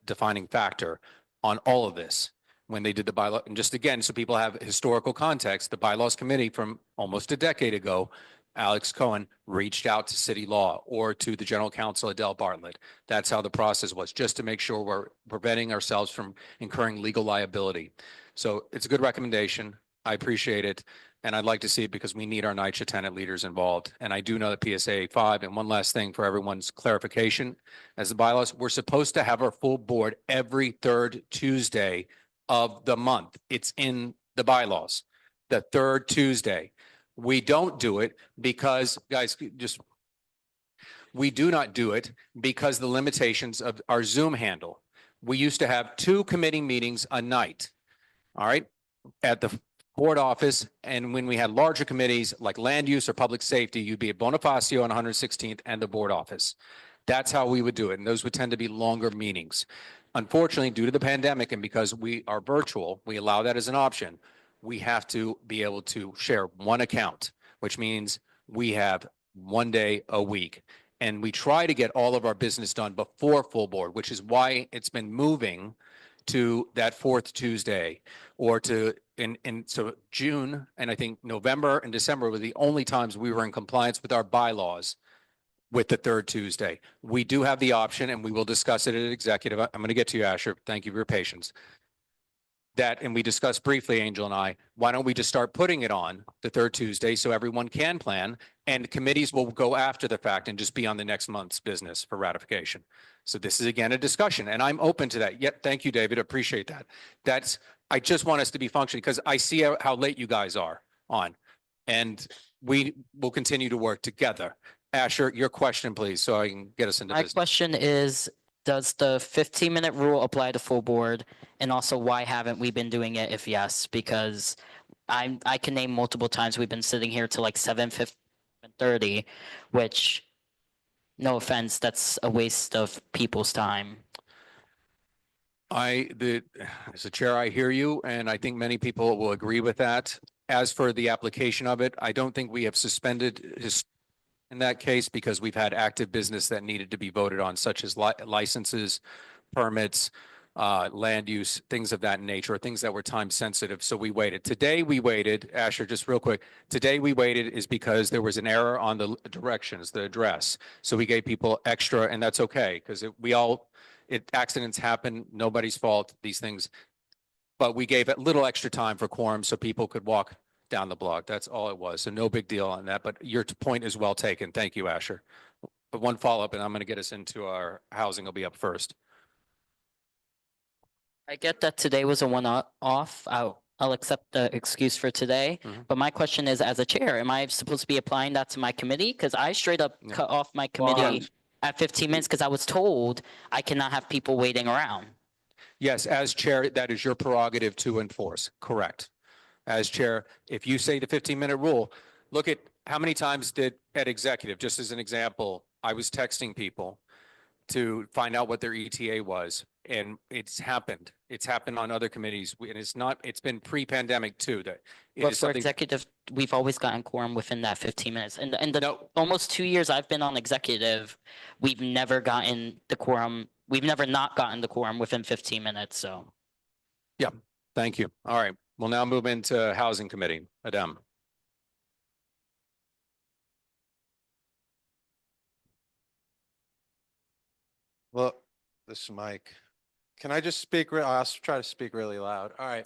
defining factor on all of this when they did the bylaw. And just again, so people have historical context, the bylaws committee from almost a decade ago, Alex Cohen reached out to city law or to the general counsel, Adele Bartlett. That's how the process was, just to make sure we're preventing ourselves from incurring legal liability. So it's a good recommendation. I appreciate it. And I'd like to see it because we need our NYCHA tenant leaders involved. And I do know that PSA 5, and one last thing for everyone's clarification, as the bylaws, we're supposed to have our full board every third Tuesday of the month. It's in the bylaws, the third Tuesday. We don't do it because, guys, we do not do it because the limitations of our Zoom handle. We used to have 2 committee meetings a night, all right, at the board office. And when we had larger committees like land use or public safety, you'd be at Bonifacio on 116th and the board office. That's how we would do it. And those would tend to be longer meetings. Unfortunately, due to the pandemic and because we are virtual, we allow that as an option. We have to be able to share one account, which means we have one day a week. And we try to get all of our business done before full board, which is why it's been moving to that 4th Tuesday or to so June, and I think November and December were the only times we were in compliance with our bylaws with the 3rd Tuesday. We do have the option, and we will discuss it at executive. I'm going to get to you, Asher. Thank you for your patience. That, and we discussed briefly, Angel and I, why don't we just start putting it on the 3rd Tuesday so everyone can plan, and committees will go after the fact and just be on the next month's business for ratification. So this is again a discussion, and I'm open to that. Yep, thank you, David. Appreciate that. I just want us to be functioning because I see how late you guys are on, and we will continue to work together. Asher, your question, please, so I can get us into My this. question is, does the 15-minute rule apply to full board? And also, why haven't we been doing it if yes? Because I can name multiple times we've been sitting here till like 7:30, which, no offense, that's a waste of people's time. As a chair, I hear you, and I think many people will agree with that. As for the application of it, I don't think we have suspended in that case because we've had active business that needed to be voted on, such as licenses, permits, land use, things of that nature, things that were time sensitive. So we waited. Today we waited, Asher, just real quick. Today we waited is because there was an error on the directions, the address. So we gave people extra, and that's okay because accidents happen, nobody's fault, these things. But we gave a little extra time for quorum so people could walk down the block. That's all it was. So no big deal on that, but your point is well taken. Thank you, Asher. But one follow-up, and I'm going to get us into our housing will be up first. I get that today was a one-off. I'll accept the excuse for today. But my question is, as a chair, am I supposed to be applying that to my committee? Because I straight up cut off my committee at 15 minutes because I was told I cannot have people waiting around. Yes, as chair, that is your prerogative to enforce. Correct. As chair, if you say the 15-minute rule, look at how many times at executive, just as an example, I was texting people to find out what their ETA was. And it's happened. It's happened on other committees. And it's been pre-pandemic too. That it But is for something. executive, we've always gotten quorum within that 15 minutes. And the almost 2 years I've been on executive, we've never gotten the quorum. We've never not gotten the quorum within 15 minutes. So. Yeah, thank you. All right. We'll now move into housing committee. Adam. Well, this is Mike. Can I just speak? I'll try to speak really loud. All right.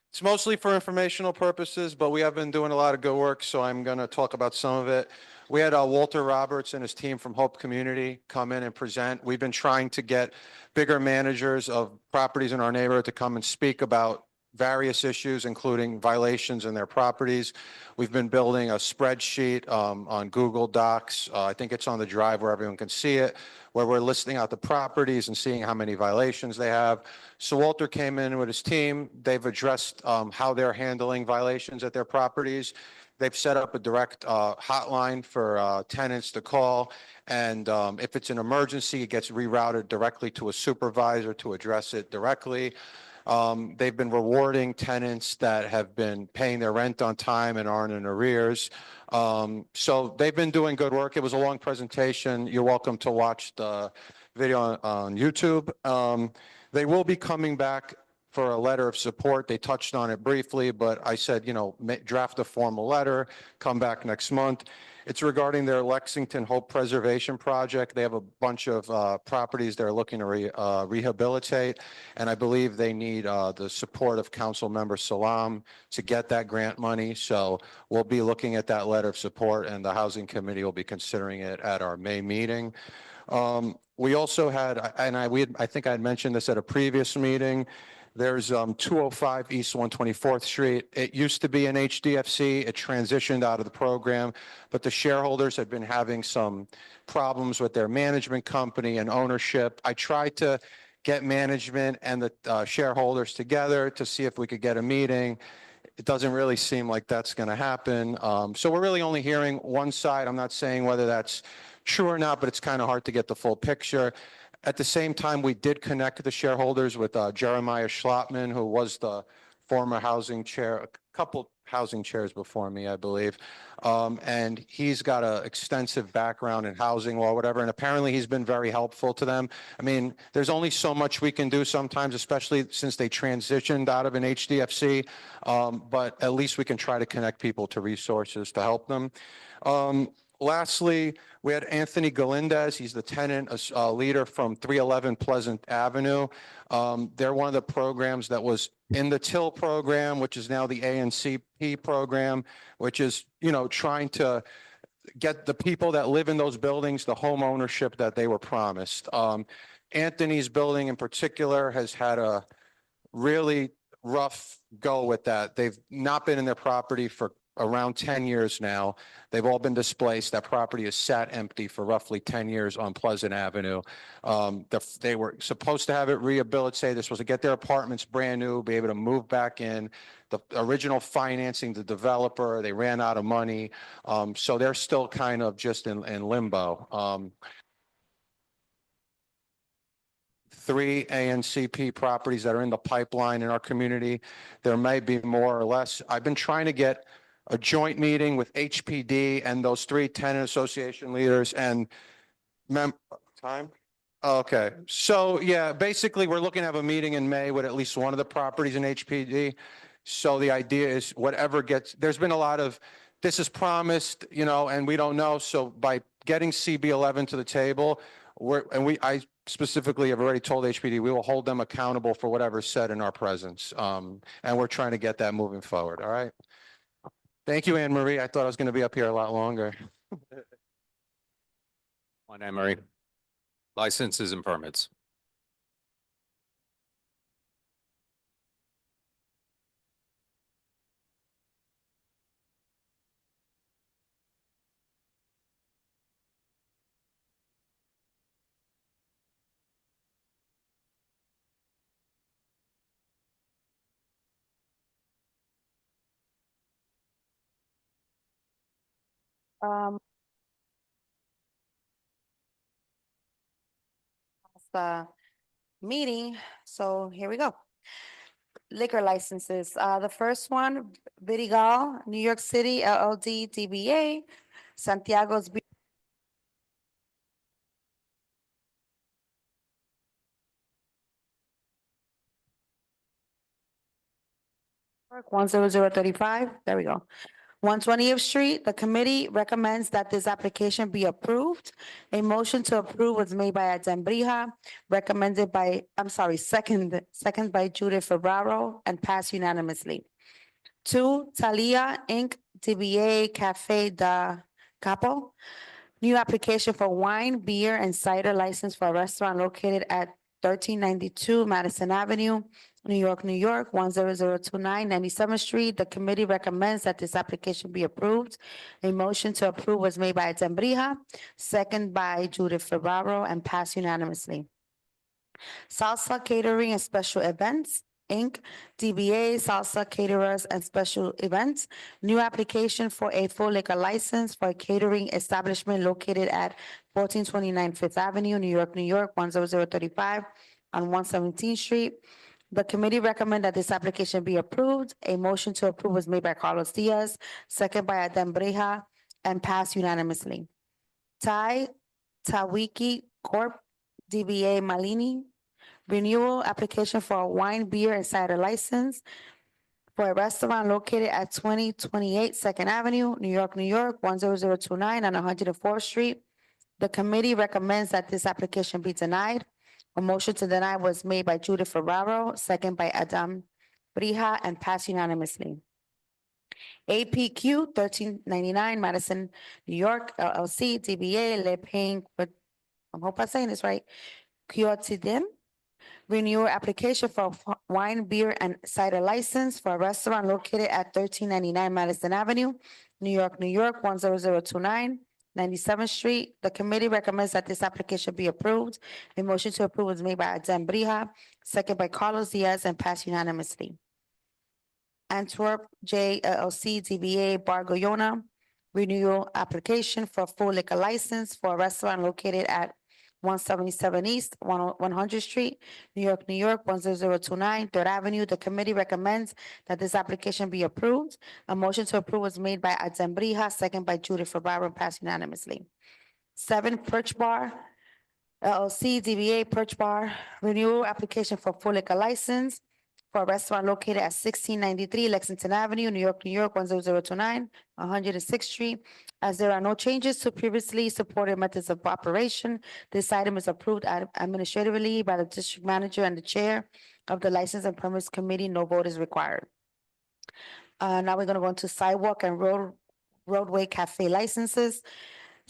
It's mostly for informational purposes, but we have been doing a lot of good work, so I'm going to talk about some of it. We had Walter Roberts and his team from Hope Community come in and present. We've been trying to get bigger managers of properties in our neighborhood to come and speak about various issues, including violations in their properties. We've been building a spreadsheet on Google Docs. I think it's on the drive where everyone can see it, where we're listing out the properties and seeing how many violations they have. So Walter came in with his team. They've addressed how they're handling violations at their properties. They've set up a direct hotline for tenants to call. And if it's an emergency, it gets rerouted directly to a supervisor to address it directly. They've been rewarding tenants that have been paying their rent on time and aren't in arrears. So they've been doing good work. It was a long presentation. You're welcome to watch the video on YouTube. They will be coming back for a letter of support. They touched on it briefly, but I said, draft a formal letter, come back next month. It's regarding their Lexington Hope Preservation Project. They have a bunch of properties they're looking to rehabilitate, and I believe they need the support of Council Member Salam to get that grant money. So we'll be looking at that letter of support, and the Housing Committee will be considering it at our May meeting. We also had, and I think I had mentioned this at a previous meeting, there's 205 East 124th Street. It used to be an HDFC. It transitioned out of the program, but the shareholders had been having some problems with their management company and ownership. I tried to get management and the shareholders together to see if we could get a meeting. It doesn't really seem like that's going to happen. So we're really only hearing one side. I'm not saying whether that's true or not, but it's kind of hard to get the full picture. At the same time, we did connect the shareholders with Jeremiah Schlotman, who was the former housing chair, a couple housing chairs before me, I believe. And he's got an extensive background in housing law, whatever. And apparently he's been very helpful to them. I mean, there's only so much we can do sometimes, especially since they transitioned out of an HDFC. But at least we can try to connect people to resources to help them. Lastly, we had Anthony Galindez. He's the tenant leader from 311 Pleasant Avenue. They're one of the programs that was in the TIL program, which is now the ANCP program, which is, trying to get the people that live in those buildings the home ownership that they were promised. Anthony's building in particular has had a really rough go with that. They've not been in their property for around 10 years now. They've all been displaced. That property has sat empty for roughly 10 years on Pleasant Avenue. They were supposed to have it rehabilitated. They're supposed to get their apartments brand new, be able to move back in. The original financing, the developer, they ran out of money. So they're still kind of just in limbo. 3 ANCP properties that are in the pipeline in our community. There may be more or less. I've been trying to get a joint meeting with HPD and those 3 tenant association leaders and time. Okay. So yeah, basically we're looking to have a meeting in May with at least one of the properties in HPD. So the idea is whatever there's been a lot of, this is promised, and we don't know. So by getting CB11 to the table, I specifically have already told HPD, we will hold them accountable for whatever's said in our presence. And we're trying to get that moving forward. All right. Thank you, Anne Marie. I thought I was going to be up here a lot longer. On Anne Marie. Licenses and permits. The meeting, so here we go. Liquor licenses, the first one, Vidigal, New York City, LLD, DBA, Santiago's. 10035, there we go. 120th Street, the committee recommends that this application be approved. A motion to approve was made by Adem Brija, second by Judith Ferraro, and passed unanimously. 2, Talia Inc., DBA Cafe da Capo. New application for wine, beer, and cider license for a restaurant located at 1392 Madison Avenue, New York, 10029, 97th Street. The committee recommends that this application be approved. A motion to approve was made by Adem Brija, second by Judith Ferraro, and passed unanimously. Salsa Catering and Special Events, Inc., DBA Salsa Caterers and Special Events. New application for a full liquor license for a catering establishment located at 1429 Fifth Avenue, New York, 10035 on 117th Street. The committee recommend that this application be approved. A motion to approve was made by Carlos Diaz, second by Adem Breja, and passed unanimously. Tawiki Corp., DBA Malini, renewal application for a wine, beer, and cider license for a restaurant located at 2028 Second Avenue, New York, 10029 on 104th Street. The committee recommends that this application be denied. A motion to deny was made by Judith Ferraro, second by Adam Brija, and passed unanimously. APQ 1399 Madison, New York, LLC, DBA Le Pain, I hope I'm saying this right, Kyotidim. Renewal application for wine, beer, and cider license for a restaurant located at 1399 Madison Avenue, New York, 10029, 97th Street. The committee recommends that this application be approved. A motion to approve was made by Adem Brija, second by Carlos Diaz, and passed unanimously. Antwerp J LLC DBA Bar Goyona, renewal application for full liquor license for a restaurant located at 177 East, 100th Street, New York, 10029, Third Avenue. The committee recommends that this application be approved. A motion to approve was made by Adem Brija, second by Judith Ferraro, and passed unanimously. 7, Perch Bar LLC, DBA Perch Bar, renewal application for full liquor license for a restaurant located at 1693 Lexington Avenue, New York, 10029, 106th Street. As there are no changes to previously supported methods of operation, this item is approved administratively by the district manager and the chair of the License and Permits Committee. No vote is required. Now we're gonna go into sidewalk and roadway cafe licenses.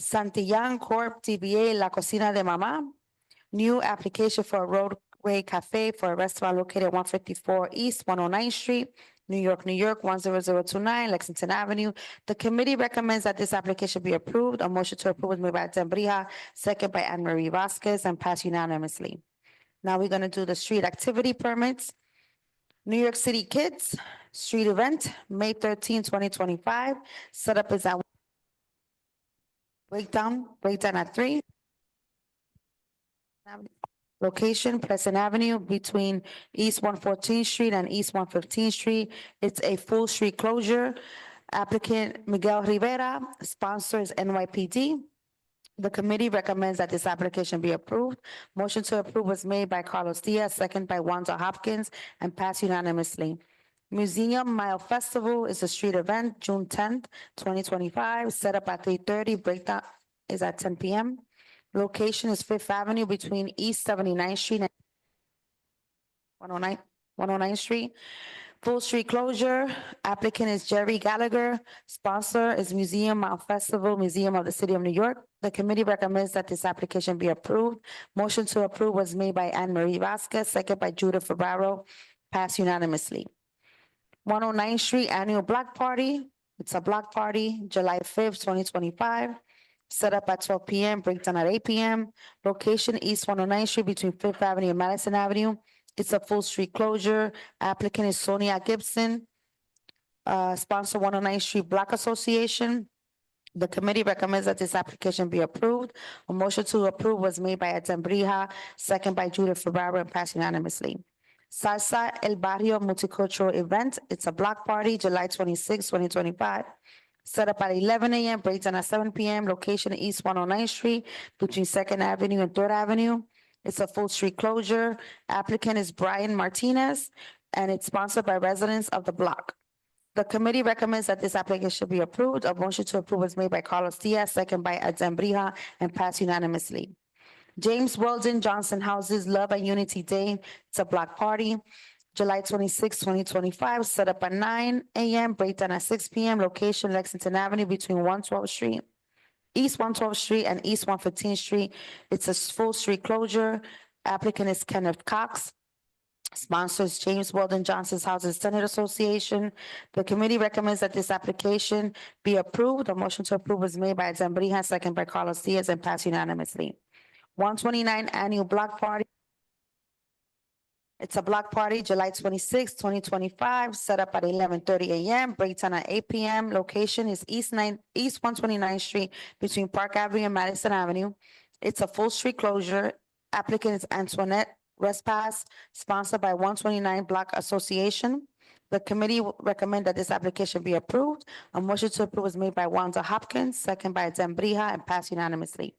Santillán Corp. DBA La Cocina de Mamá. New application for a roadway cafe for a restaurant located at 154 East, 109th Street, New York, 10029, Lexington Avenue. The committee recommends that this application be approved. A motion to approve was made by Adem Brija, second by Anne Marie Vasquez, and passed unanimously. Now we're gonna do the street activity permits. New York City Kids Street Event, May 13, 2025. Setup is at breakdown at 3. Location, Pleasant Avenue between East 114th Street and East 115th Street. It's a full street closure. Applicant Miguel Rivera, sponsor is NYPD. The committee recommends that this application be approved. Motion to approve was made by Carlos Diaz, second by Wanda Hopkins, and passed unanimously. Museum Mile Festival is a street event, June 10th, 2025, set up at 3:30, breakdown is at 10 p.m. Location is Fifth Avenue between East 79th Street and 109th Street. Full street closure. Applicant is Jerry Gallagher. Sponsor is Museum Mile Festival, Museum of the City of New York. The committee recommends that this application be approved. Motion to approve was made by Anne Marie Vasquez, second by Judith Ferraro, passed unanimously. 109th Street Annual Block Party. It's a block party, July 5th, 2025. Set up at 12 p.m., breakdown at 8 p.m. Location East 109th Street between Fifth Avenue and Madison Avenue. It's a full street closure. Applicant is Sonia Gibson. Sponsor 109th Street Block Association. The committee recommends that this application be approved. A motion to approve was made by Adem Brija, second by Judith Ferraro, and passed unanimously. Salsa El Barrio Multicultural Event. It's a block party, July 26, 2025. Set up at 11 a.m., breakdown at 7 p.m. Location East 109th Street between Second Avenue and Third Avenue. It's a full street closure. Applicant is Brian Martinez, and it's sponsored by residents of the block. The committee recommends that this application be approved. A motion to approve was made by Carlos Diaz, second by Adem Brija, and passed unanimously. James Weldon Johnson Houses Love and Unity Day. It's a block party. July 26, 2025, set up at 9 a.m., breakdown at 6 p.m., location Lexington Avenue between 112th Street, East 112th Street and East 115th Street. It's a full street closure. Applicant is Kenneth Cox. Sponsors James Weldon Johnson's Houses Tenant Association. The committee recommends that this application be approved. A motion to approve was made by Adem Brija, second by Carlos Diaz, and passed unanimously. 129 Annual Block Party. It's a block party, July 26, 2025, set up at 11:30 a.m., breakdown at 8 p.m. Location is East 129th Street between Park Avenue and Madison Avenue. It's a full street closure. Applicant is Antoinette Respass, sponsored by 129 Block Association. The committee recommend that this application be approved. A motion to approve was made by Wanda Hopkins, second by Adem Brija, and passed unanimously.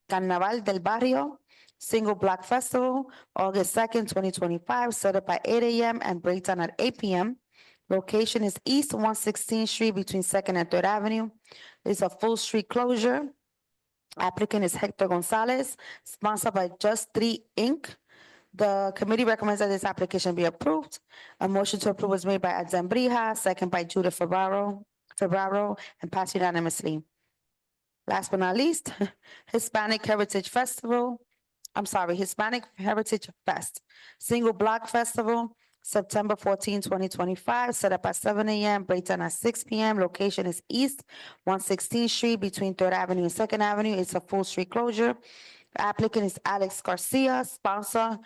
Carnaval del Barrio Single Block Festival, August 2nd, 2025, set up at 8 a.m. and breakdown at 8 p.m. Location is East 116th Street between 2nd and 3rd Avenue. It's a full street closure. Applicant is Hector Gonzalez, sponsored by Just 3 Inc. The committee recommends that this application be approved. A motion to approve was made by Adem Brija, second by Judith Ferraro, and passed unanimously. Last but not least, Hispanic Heritage Fest, Single Block Festival, September 14, 2025, set up at 7 a.m., breakdown at 6 p.m. Location is East 116th Street between 3rd Avenue and 2nd Avenue. It's a full street closure. Applicant is Alex Garcia, sponsor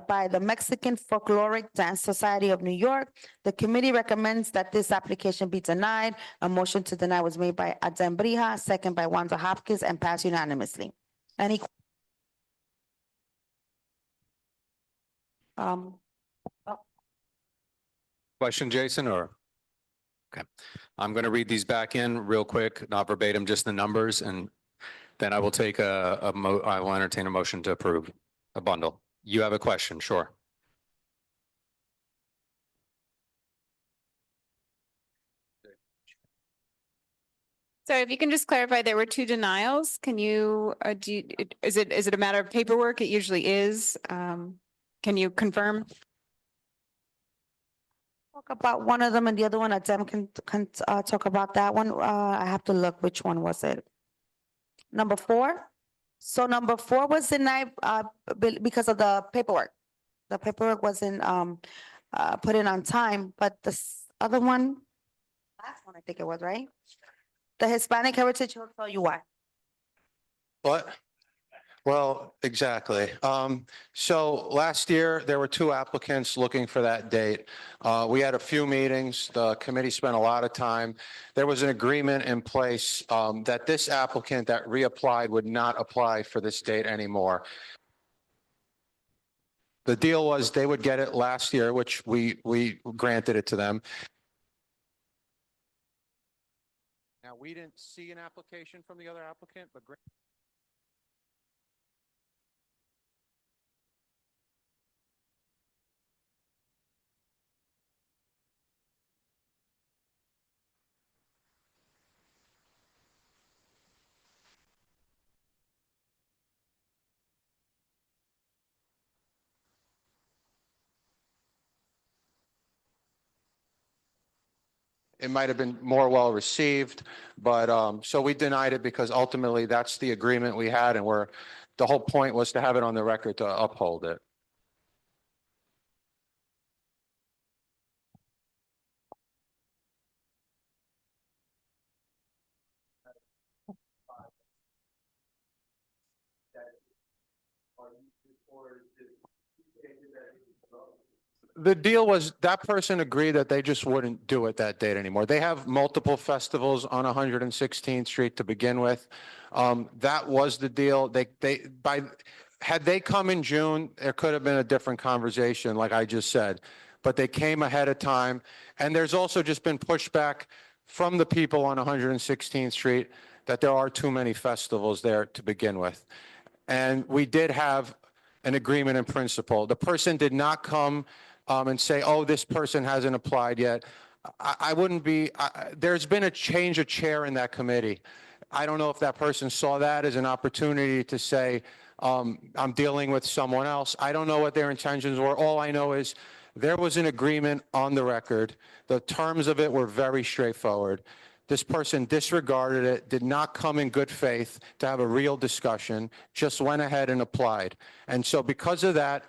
by the Mexican Folkloric Dance Society of New York. The committee recommends that this application be denied. A motion to deny was made by Adem Brija, second by Wanda Hopkins, and passed unanimously. Any Question, Jason, or? Okay, I'm going to read these back in real quick, not verbatim, just the numbers, and then I will take I will entertain a motion to approve a bundle. You have a question, sure. So if you can just clarify, there were 2 denials. Can you, is it a matter of paperwork? It usually is. Can you confirm? talk about one of them and the other one, Adem can talk about that one. I have to look, which one was it? Number 4? So number 4 was denied because of the paperwork. The paperwork wasn't put in on time, but this other one, last one I think it was, right? The Hispanic Heritage, he'll tell you why. What? Well, exactly. So last year, there were 2 applicants looking for that date. We had a few meetings. The committee spent a lot of time. There was an agreement in place that this applicant that reapplied would not apply for this date anymore. The deal was they would get it last year, which we granted it to them. Now, we didn't see an application from the other applicant, but it might have been more well received, but so we denied it because ultimately that's the agreement we had, and the whole point was to have it on the record to uphold it. The deal was that person agreed that they just wouldn't do it that date anymore. They have multiple festivals on 116th Street to begin with. That was the deal. Had they come in June, there could have been a different conversation, like I just said, but they came ahead of time. And there's also just been pushback from the people on 116th Street that there are too many festivals there to begin with. And we did have an agreement in principle. The person did not come and say, oh, this person hasn't applied yet. I wouldn't be, there's been a change of chair in that committee. I don't know if that person saw that as an opportunity to say, I'm dealing with someone else. I don't know what their intentions were. All I know is there was an agreement on the record. The terms of it were very straightforward. This person disregarded it, did not come in good faith to have a real discussion, just went ahead and applied. And so because of that,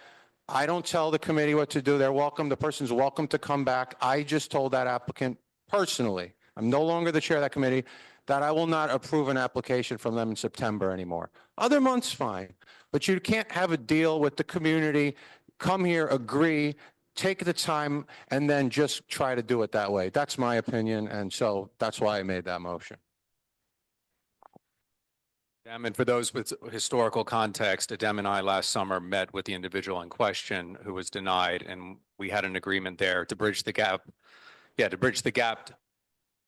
I don't tell the committee what to do. They're welcome. The person's welcome to come back. I just told that applicant personally, I'm no longer the chair of that committee, that I will not approve an application from them in September anymore. Other months, fine. But you can't have a deal with the community, come here, agree, take the time, and then just try to do it that way. That's my opinion, and so that's why I made that motion. And for those with historical context, Adem and I last summer met with the individual in question who was denied, and we had an agreement there to bridge the gap. Yeah, to bridge the gap.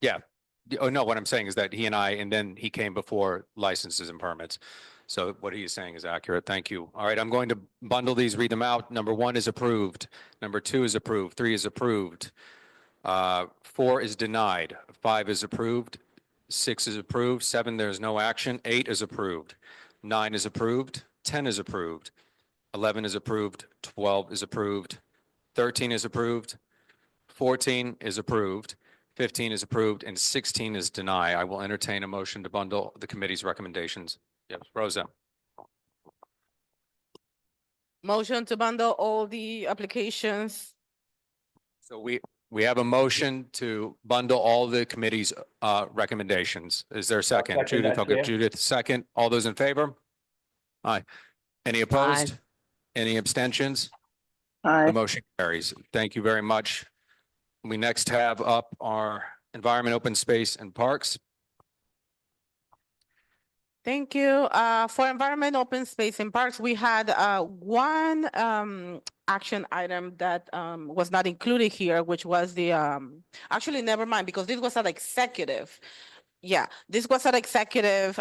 Yeah. Oh, no, what I'm saying is that he and I, and then he came before licenses and permits. So what he is saying is accurate. Thank you. All right, I'm going to bundle these, read them out. Number 1 is approved. Number 2 is approved. 3 is approved. 4 is denied. 5 is approved. 6 is approved. 7, there's no action. 8 is approved. 9 is approved. 10 is approved. 11 is approved. 12 is approved. 13 is approved. 14 is approved. 15 is approved, and 16 is deny. I will entertain a motion to bundle the committee's recommendations. Yes, Rosa. Motion to bundle all the applications. So we have a motion to bundle all the committee's recommendations. Is there a second? second Judith, that, okay, Chair. Judith, second. All those in favor? Aye. Any opposed? Any abstentions? The motion carries. Thank you very much. We next have up our Environment, Open Space and Parks. Thank you. For Environment, Open Space and Parks, we had one action item that was not included here, which was the, actually, never mind, because this was an executive. Yeah, this was an executive.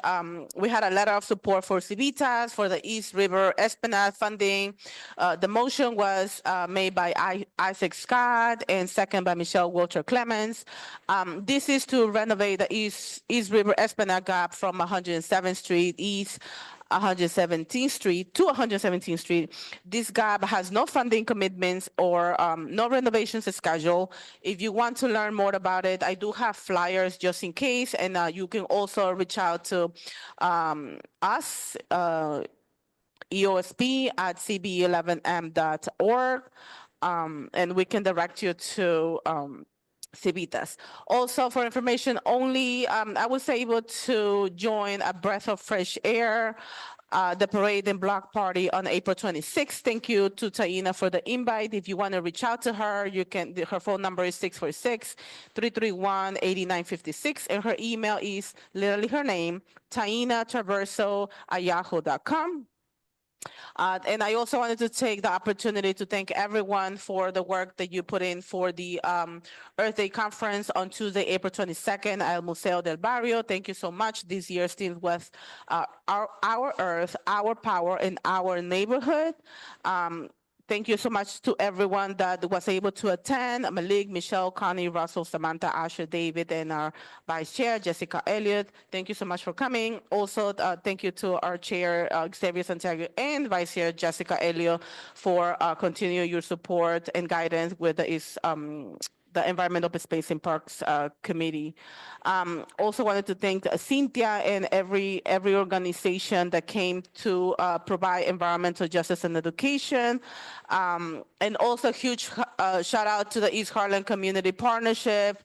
We had a letter of support for Civitas for the East River Esplanade funding. The motion was made by Isaac Scott and second by Michelle Walter Clemens. This is to renovate the East River Esplanade gap from 107th Street East 117th Street to 117th Street. This gap has no funding commitments or no renovations scheduled. If you want to learn more about it, I do have flyers just in case, and you can also reach out to us, EOSP at CB11M.org, and we can direct you to Civitas. Also, for information only, I was able to join a breath of fresh air, the parade and block party on April 26th. Thank you to Taina for the invite. If you want to reach out to her, you can, her phone number is 646-331-8956, and her email is literally her name, tainatraverso@yahoo.com. And I also wanted to take the opportunity to thank everyone for the work that you put in for the Earth Day conference on Tuesday, April 22nd at El Museo del Barrio. Thank you so much. This year still was our Earth, our power, and our neighborhood. Thank you so much to everyone that was able to attend. Malik, Michelle, Connie, Russell, Samantha, Asher, David, and our Vice Chair, Jessica Elliott. Thank you so much for coming. Also, thank you to our Chair, Xavier Santiago, and Vice Chair, Jessica Elliott, for continuing your support and guidance with the Environment, Open Space and Parks Committee. Also wanted to thank Cynthia and every organization that came to provide environmental justice and education. And also huge shout out to the East Harlem Community Partnership,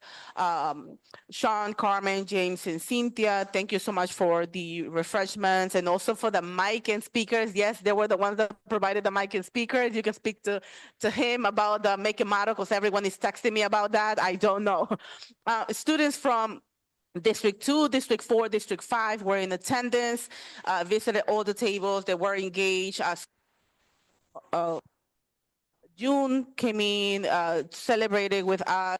Sean, Carmen, James, and Cynthia. Thank you so much for the refreshments and also for the mic and speakers. Yes, they were the ones that provided the mic and speakers. You can speak to him about the make and model because everyone is texting me about that. I don't know. Students from District 2, District 4, District 5 were in attendance, visited all the tables. They were engaged. June came in, celebrated with us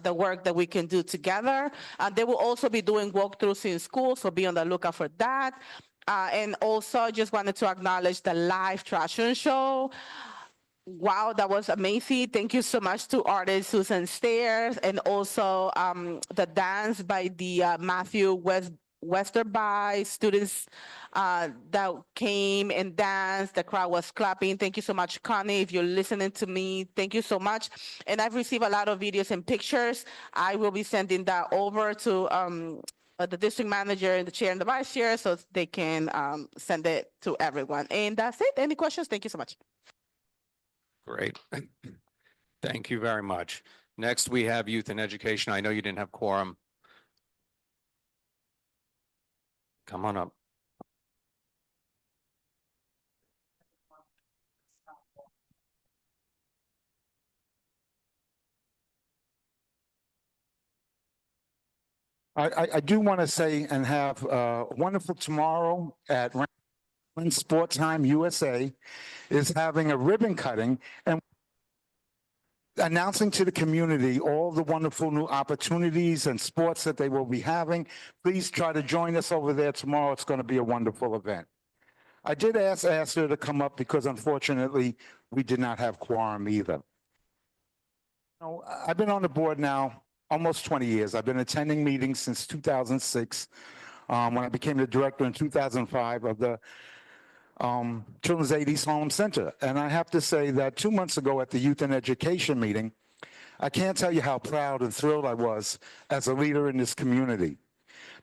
the work that we can do together. They will also be doing walkthroughs in school, so be on the lookout for that. And also just wanted to acknowledge the live fashion show. wow, that was amazing. Thank you so much to artist Susan Stairs and also the dance by the Matthew Westerby students that came and danced. The crowd was clapping. Thank you so much, Connie. If you're listening to me, thank you so much. And I've received a lot of videos and pictures. I will be sending that over to the district manager and the chair and the vice chair so they can send it to everyone. And that's it. Any questions? Thank you so much. Great. Thank you very much. Next, we have youth and education. I know you didn't have quorum. Come on up. I do want to say and have a wonderful tomorrow at Sport Time USA is having a ribbon cutting and announcing to the community all the wonderful new opportunities and sports that they will be having. Please try to join us over there tomorrow. It's going to be a wonderful event. I did ask her to come up because unfortunately we did not have quorum either. I've been on the board now almost 20 years. I've been attending meetings since 2006, when I became the director in 2005 of the Children's Aid East Harlem Center. And I have to say that 2 months ago at the Youth and Education meeting, I can't tell you how proud and thrilled I was as a leader in this community.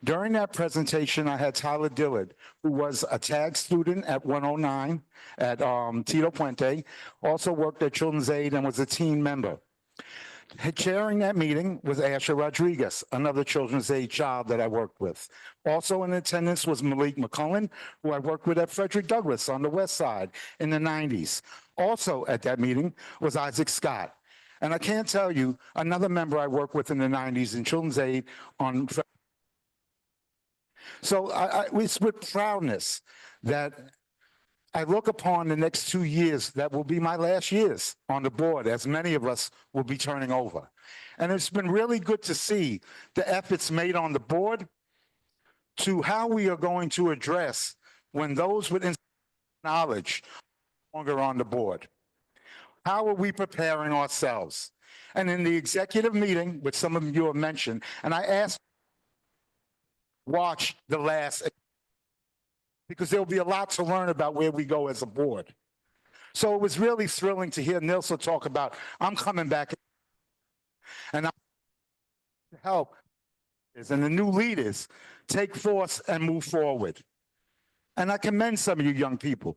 During that presentation, I had Tyler Dillard, who was a tag student at 109 at Tito Puente, also worked at Children's Aid and was a team member. Chairing that meeting was Asher Rodriguez, another Children's Aid child that I worked with. Also in attendance was Malik McCullen, who I worked with at Frederick Douglass on the West Side in the 90s. Also at that meeting was Isaac Scott. And I can't tell you, another member I worked with in the 90s in Children's Aid on. So it's with proudness that I look upon the next 2 years that will be my last years on the board, as many of us will be turning over. And it's been really good to see the efforts made on the board to how we are going to address when those with knowledge are no longer on the board. How are we preparing ourselves? And in the executive meeting, which some of you have mentioned, and I asked, watch the last, because there'll be a lot to learn about where we go as a board. So it was really thrilling to hear Nilsa talk about, I'm coming back and I'm to help and the new leaders take force and move forward. And I commend some of you young people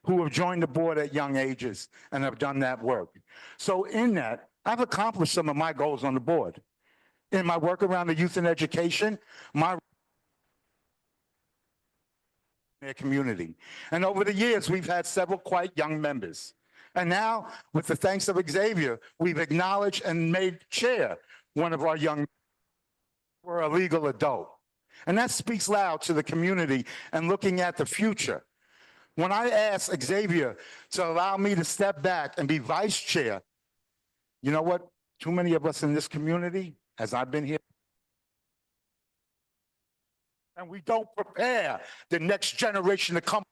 who have joined the board at young ages and have done that work. So in that, I've accomplished some of my goals on the board. In my work around the youth and education, their community. And over the years, we've had several quite young members. And now, with the thanks of Xavier, we've acknowledged and made chair one of our young were a legal adult. And that speaks loud to the community and looking at the future. When I asked Xavier to allow me to step back and be vice chair, you know what? Too many of us in this community, as I've been here, and we don't prepare the next generation to come.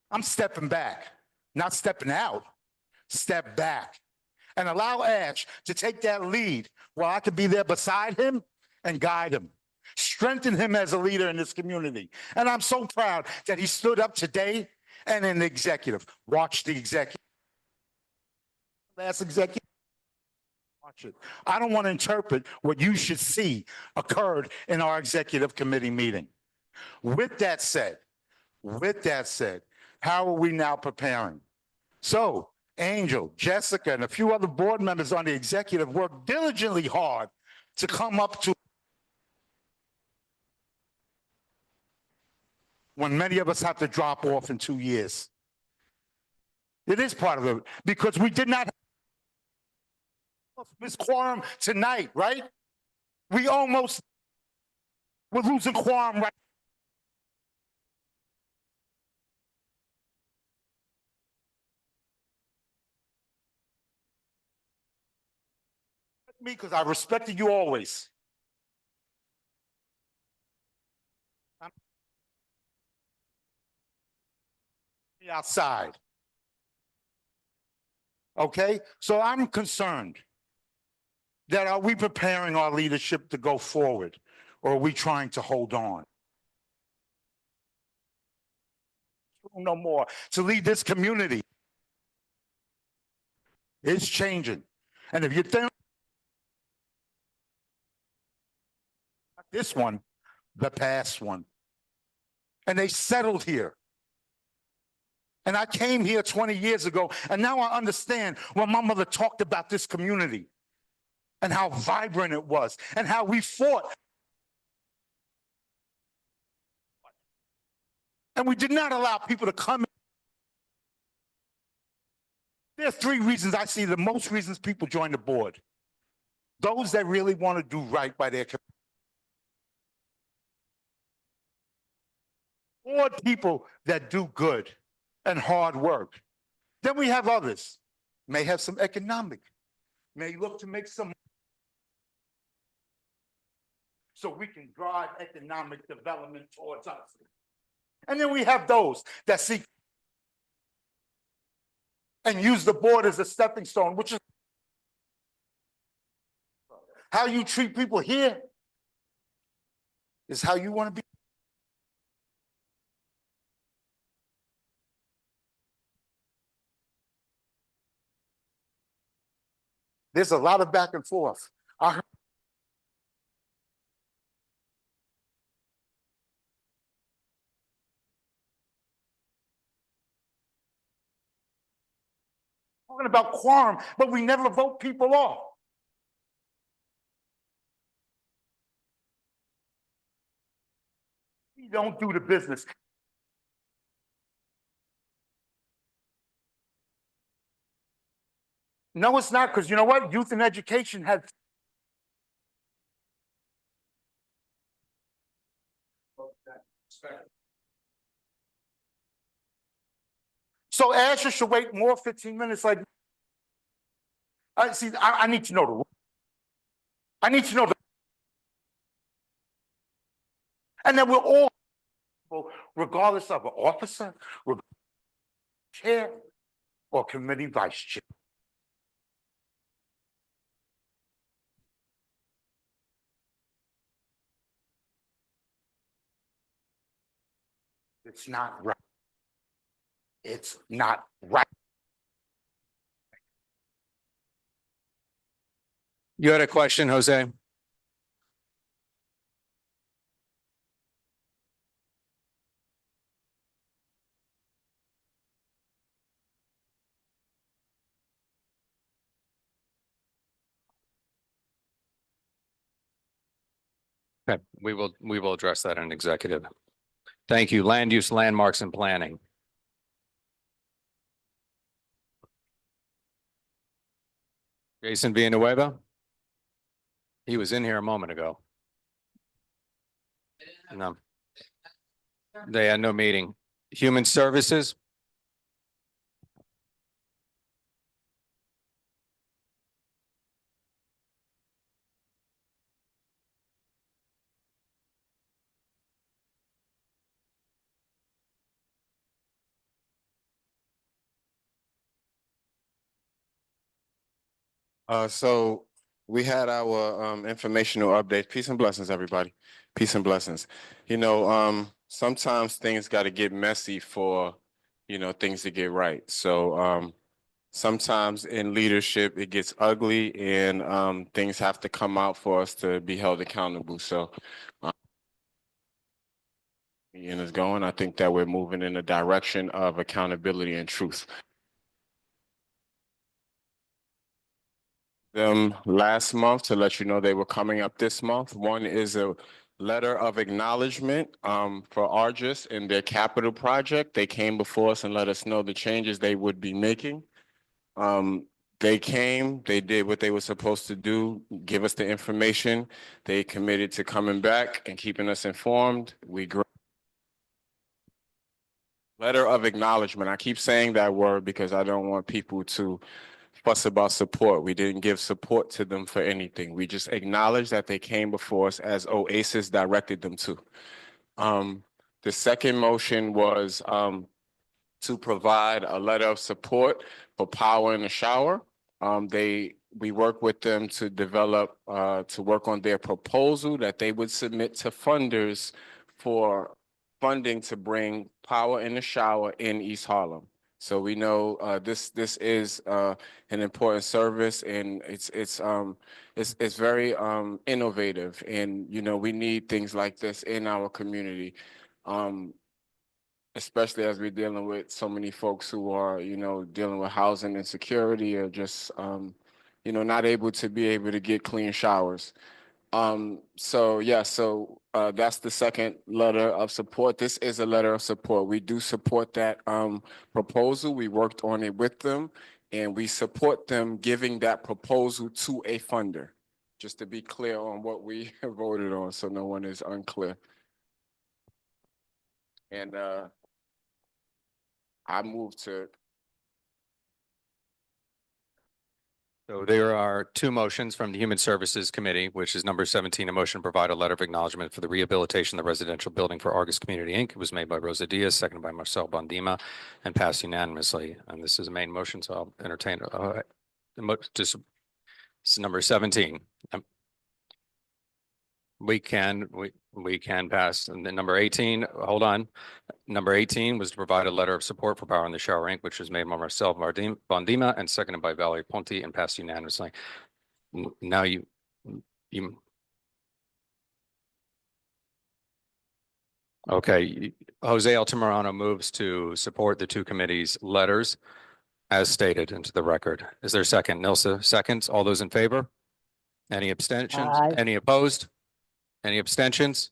I'm stepping back, not stepping out, step back and allow Ash to take that lead while I can be there beside him and guide him, strengthen him as a leader in this community. And I'm so proud that he stood up today and in the executive. Watch the executive. Last executive. Watch it. I don't want to interpret what you should see occurred in our executive committee meeting. With that said, how are we now preparing? So Angel, Jessica, and a few other board members on the executive worked diligently hard to come up to when many of us have to drop off in 2 years. It is part of it because we did not have this quorum tonight, right? We're losing quorum right. Me because I respected you always. outside. Okay, so I'm concerned that are we preparing our leadership to go forward, or are we trying to hold on? No more to lead this community. It's changing. And if you think this one, the past one, and they settled here. And I came here 20 years ago, and now I understand when my mother talked about this community and how vibrant it was and how we fought. And we did not allow people to come in. There are three reasons I see the most reasons people join the board. Those that really want to do right by their community. Or people that do good and hard work. Then we have others, may have some economic, may look to make some so we can drive economic development towards us. And then we have those that seek and use the board as a stepping stone, which is how you treat people here is how you want to be. There's a lot of back and forth. I heard talking about quorum, but we never vote people off. We don't do the business. No, it's not, because you know what? Youth and education has. So Asher should wait more 15 minutes. Like, I see. I need to know the. I need to know the. And then we're all, regardless of an officer, chair, or committee vice chair. It's not right. It's not right. You had a question, Jose? Okay, we will address that in executive. Thank you. Land use, landmarks, and planning. Jason Villanueva? He was in here a moment ago. No. They had no meeting. Human Services? So we had our informational update. Peace and blessings, everybody. Peace and blessings. You know, sometimes things got to get messy for, you know, things to get right. So sometimes in leadership it gets ugly, and things have to come out for us to be held accountable. So and it's going. I think that we're moving in the direction of accountability and truth. Them last month to let you know they were coming up this month. One is a letter of acknowledgement for Argis and their capital project. They came before us and let us know the changes they would be making. They came, they did what they were supposed to do, give us the information. They committed to coming back and keeping us informed. Letter of acknowledgement. I keep saying that word because I don't want people to fuss about support. We didn't give support to them for anything. We just acknowledged that they came before us as OASIS directed them to. The second motion was to provide a letter of support for power in the shower. We work with them to develop, to work on their proposal that they would submit to funders for funding to bring power in the shower in East Harlem. So we know this is an important service, and it's very innovative, and we need things like this in our community. Especially as we're dealing with so many folks who are, dealing with housing insecurity or just, not able to get clean showers. So that's the second letter of support. This is a letter of support. We do support that proposal. We worked on it with them, and we support them giving that proposal to a funder. Just to be clear on what we voted on, so no one is unclear. And I move to. So there are two motions from the Human Services Committee, which is number 17, a motion to provide a letter of acknowledgement for the rehabilitation of the residential building for Argus Community Inc. It was made by Rosa Diaz, seconded by Marcel Bondima, and passed unanimously. And this is a main motion, so I'll entertain this is number 17. We can pass. And then number 18, hold on. Number 18 was to provide a letter of support for Power in the Shower Inc., which was made by Marcel Bondima and seconded by Valerie Ponti and passed unanimously. Now you. Okay, Jose Altamirano moves to support the two committees' letters as stated into the record. Is there a second? Nilsa seconds. All those in favor? Any abstentions? Aye. Any opposed? Any abstentions?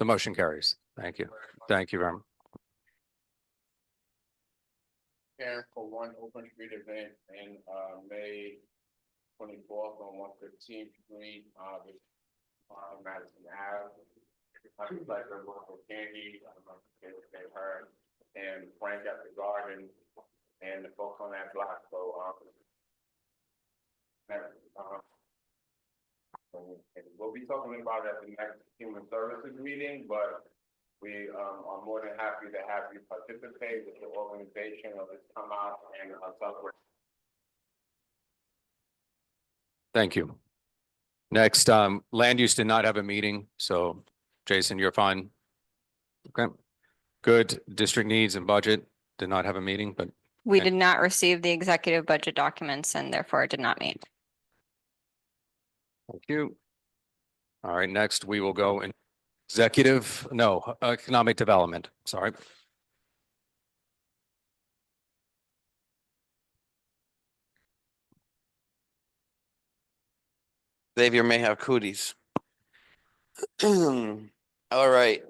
The motion carries. Thank you. Thank you very much. Preparing for one open street event in May 24th on 115th Street, Madison Ave. I would like to work with Candy, I don't know if they heard, and Frank at the Garden, and the folks on that block. So and we'll be talking about it at the next Human Services meeting, but we are more than happy to have you participate with your organization or just come out and celebrate. Thank you. Next, land use did not have a meeting, so Jason, you're fine. Okay, good. District needs and budget did not have a meeting, but We did not receive the executive budget documents and therefore did not meet. thank you. All right, next we will go in economic development, sorry. Xavier may have cooties. All right,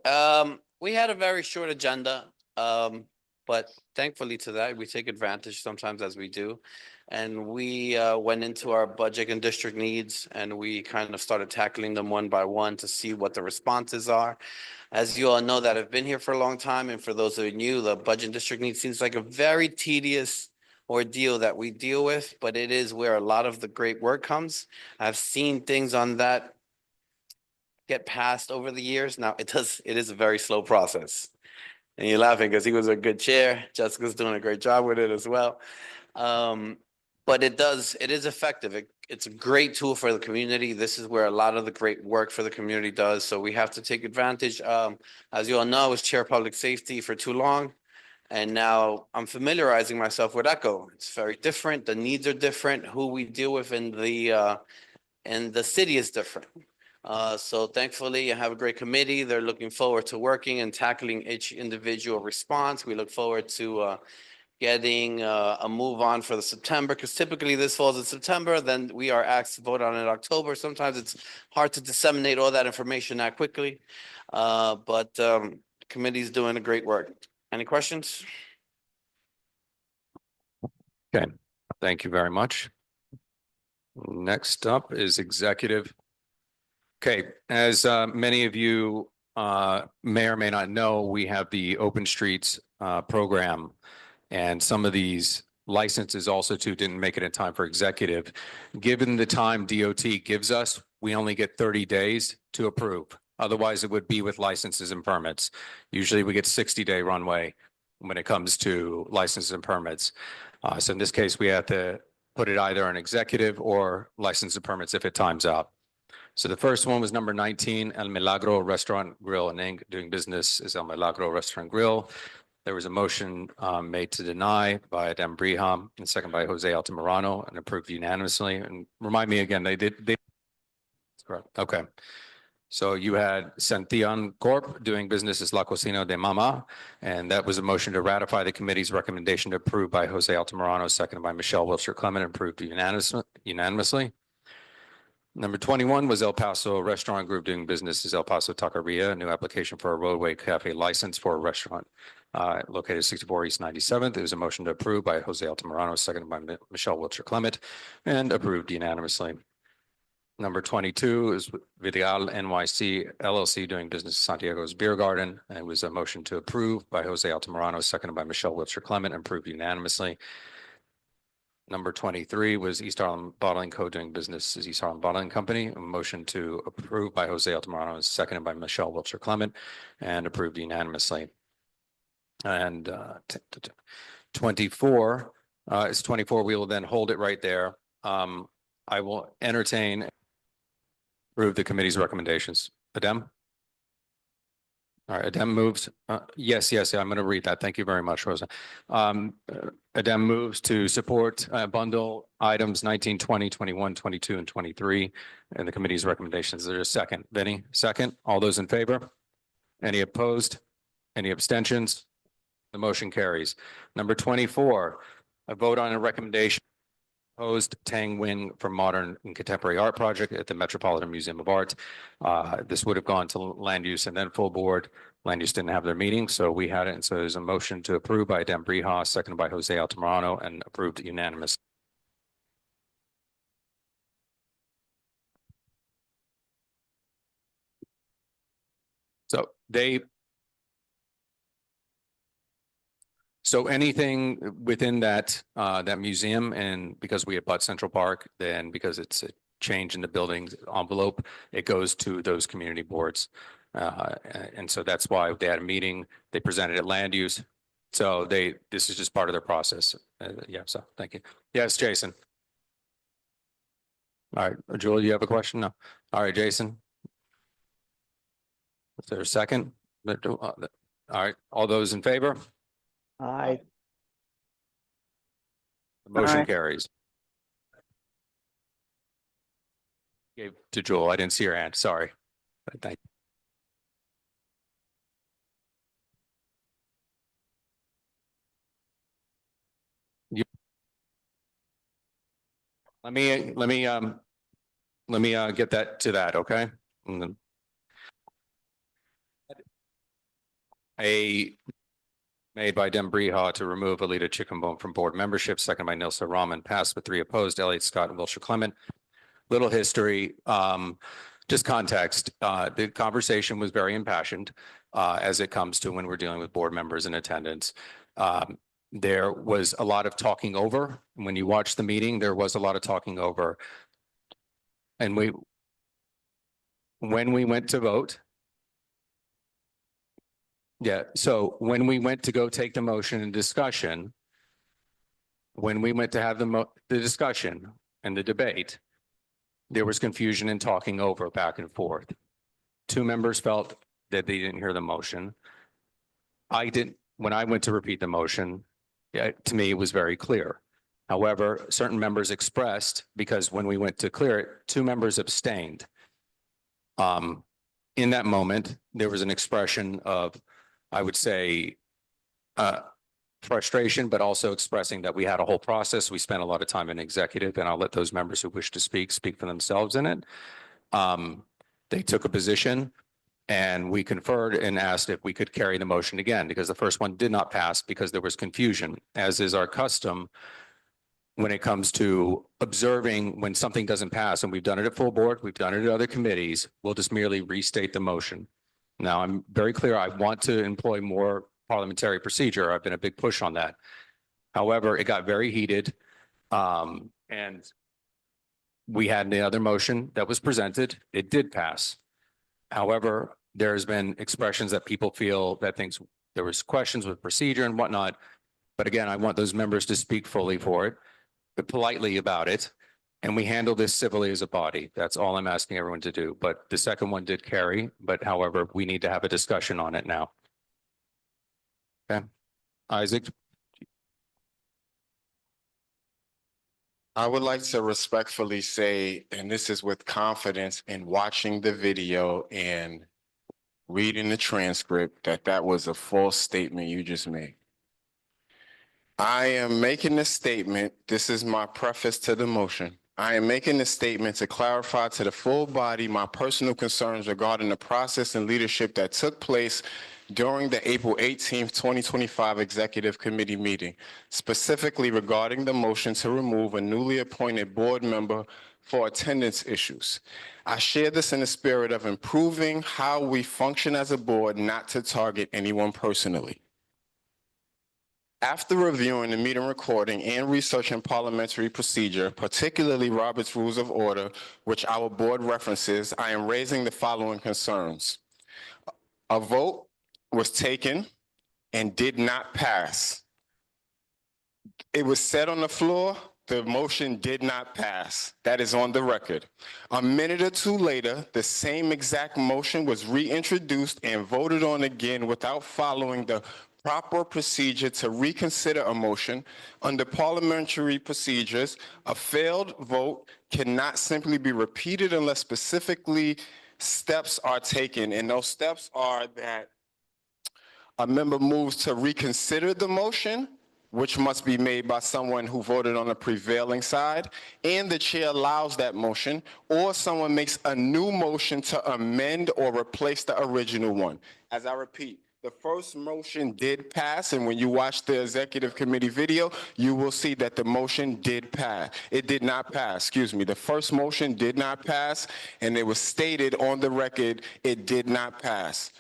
we had a very short agenda, but thankfully to that, we take advantage sometimes as we do. And we went into our budget and district needs, and we kind of started tackling them one by one to see what the responses are. As you all know that have been here for a long time, and for those of you new, the budget and district needs seems like a very tedious ordeal that we deal with, but it is where a lot of the great work comes. I've seen things on that get passed over the years. Now it is a very slow process. And you're laughing because he was a good chair. Jessica's doing a great job with it as well. But it is effective. It's a great tool for the community. This is where a lot of the great work for the community does. So we have to take advantage. As you all know, I was chair of public safety for too long. And now I'm familiarizing myself with ECHO. It's very different. The needs are different. Who we deal with in the city is different. So thankfully I have a great committee. They're looking forward to working and tackling each individual response. We look forward to getting a move on for the September, because typically this falls in September, then we are asked to vote on it in October. Sometimes it's hard to disseminate all that information that quickly. But the committee's doing a great work. Any questions? Okay, thank you very much. Next up is executive. Okay, as many of you may or may not know, we have the Open Streets program, and some of these licenses also too didn't make it in time for executive. Given the time DOT gives us, we only get 30 days to approve. Otherwise, it would be with licenses and permits. Usually we get 60-day runway. when it comes to licenses and permits. So in this case, we have to put it either on executive or license and permits if it times out. So the first one was number 19, El Milagro Restaurant Grill and Inc. Doing business as El Milagro Restaurant Grill. There was a motion made to deny by Adam Briham and second by Jose Altamirano and approved unanimously. And remind me again, they. Correct. Okay. So you had Santillan Corp. Doing business as La Cocina de Mama. And that was a motion to ratify the committee's recommendation to approve by Jose Altamirano, seconded by Michelle Wilshire Clement, approved unanimously. Number 21 was El Paso Restaurant Group doing business as El Paso Taqueria, new application for a roadway cafe license for a restaurant located 64 East 97th. There was a motion to approve by Jose Altamirano, seconded by Michelle Wilshire Clement, and approved unanimously. Number 22 is Vidal NYC LLC doing business at Santiago's Beer Garden. And it was a motion to approve by Jose Altamirano, seconded by Michelle Wilshire Clement, and approved unanimously. Number 23 was East Harlem Bottling Co. doing business as East Harlem Bottling Company. A motion to approve by Jose Altamirano, seconded by Michelle Wilshire Clement, and approved unanimously. And 24 is 24. We will then hold it right there. I will entertain, approve the committee's recommendations. Adem? All right, Adem moves. Yes, I'm going to read that. Thank you very much, Rosa. Adem moves to support bundle items 19, 20, 21, 22, and 23, and the committee's recommendations. There's a second. Vinny, second. All those in favor? Any opposed? Any abstentions? The motion carries. Number 24, a vote on a recommendation proposed Tang Wing for Modern and Contemporary Art Project at the Metropolitan Museum of Art. This would have gone to land use and then full board. Land use didn't have their meeting, so we had it. And so there's a motion to approve by Adem Brihas, seconded by Jose Altamirano, and approved unanimous. So so anything within that that museum, and because we abut Central Park, then because it's a change in the building's envelope, it goes to those community boards. And so that's why they had a meeting, they presented at land use. So this is just part of their process. Yeah, so thank you. Yes, Jason. All right, Julie, you have a question? No. All right, Jason. Is there a second? All right, all those in favor? Aye. The motion Aye. carries. Gave to Joel. I didn't see your hand. Sorry. But thank you. Let me get that to that, okay? And then made by Dem Briha to remove Alita Chickenbone from board membership, second by Nilsa Rahman, passed with 3 opposed, Elliot Scott and Wilshire Clement. Little history, just context. The conversation was very impassioned as it comes to when we're dealing with board members in attendance. There was a lot of talking over. When you watch the meeting, there was a lot of talking over. And when we went to vote, yeah, so when we went to go take the motion and discussion, when we went to have the discussion and the debate, there was confusion and talking over back and forth. 2 members felt that they didn't hear the motion. I didn't. When I went to repeat the motion, to me, it was very clear. However, certain members expressed, because when we went to clear it, 2 members abstained. In that moment, there was an expression of, I would say, frustration, but also expressing that we had a whole process. We spent a lot of time in executive, and I'll let those members who wish to speak for themselves in it. They took a position, and we conferred and asked if we could carry the motion again, because the first one did not pass because there was confusion, as is our custom when it comes to observing when something doesn't pass. And we've done it at full board, we've done it at other committees. We'll just merely restate the motion. Now, I'm very clear. I want to employ more parliamentary procedure. I've been a big push on that. However, it got very heated. And we had the other motion that was presented. It did pass. However, there's been expressions that people feel that things there was questions with procedure and whatnot. But again, I want those members to speak fully for it, but politely about it. And we handle this civilly as a body. That's all I'm asking everyone to do. But the second one did carry, but however, we need to have a discussion on it now. Okay, Isaac? I would like to respectfully say, and this is with confidence in watching the video and reading the transcript, that that was a false statement you just made. I am making this statement. This is my preface to the motion. I am making this statement to clarify to the full body my personal concerns regarding the process and leadership that took place during the April 18th, 2025 Executive Committee meeting, specifically regarding the motion to remove a newly appointed board member for attendance issues. I share this in the spirit of improving how we function as a board, not to target anyone personally. After reviewing the meeting recording and researching parliamentary procedure, particularly Robert's Rules of Order, which our board references, I am raising the following concerns. A vote was taken and did not pass. It was said on the floor, the motion did not pass. That is on the record. A minute or two later, the same exact motion was reintroduced and voted on again without following the proper procedure to reconsider a motion. Under parliamentary procedures, a failed vote cannot simply be repeated unless specifically steps are taken. And those steps are that a member moves to reconsider the motion, which must be made by someone who voted on the prevailing side, and the chair allows that motion, or someone makes a new motion to amend or replace the original one. As I repeat, the first motion did pass, and when you watch the executive committee video, you will see that the motion did pass. It did not pass, excuse me. The first motion did not pass, and it was stated on the record it did not pass.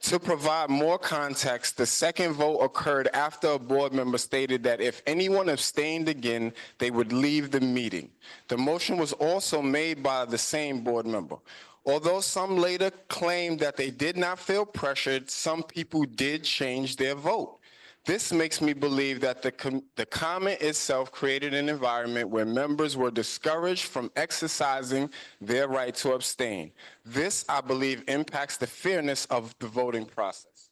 To provide more context, the second vote occurred after a board member stated that if anyone abstained again, they would leave the meeting. The motion was also made by the same board member. Although some later claimed that they did not feel pressured, some people did change their vote. This makes me believe that the comment itself created an environment where members were discouraged from exercising their right to abstain. This, I believe, impacts the fairness of the voting process.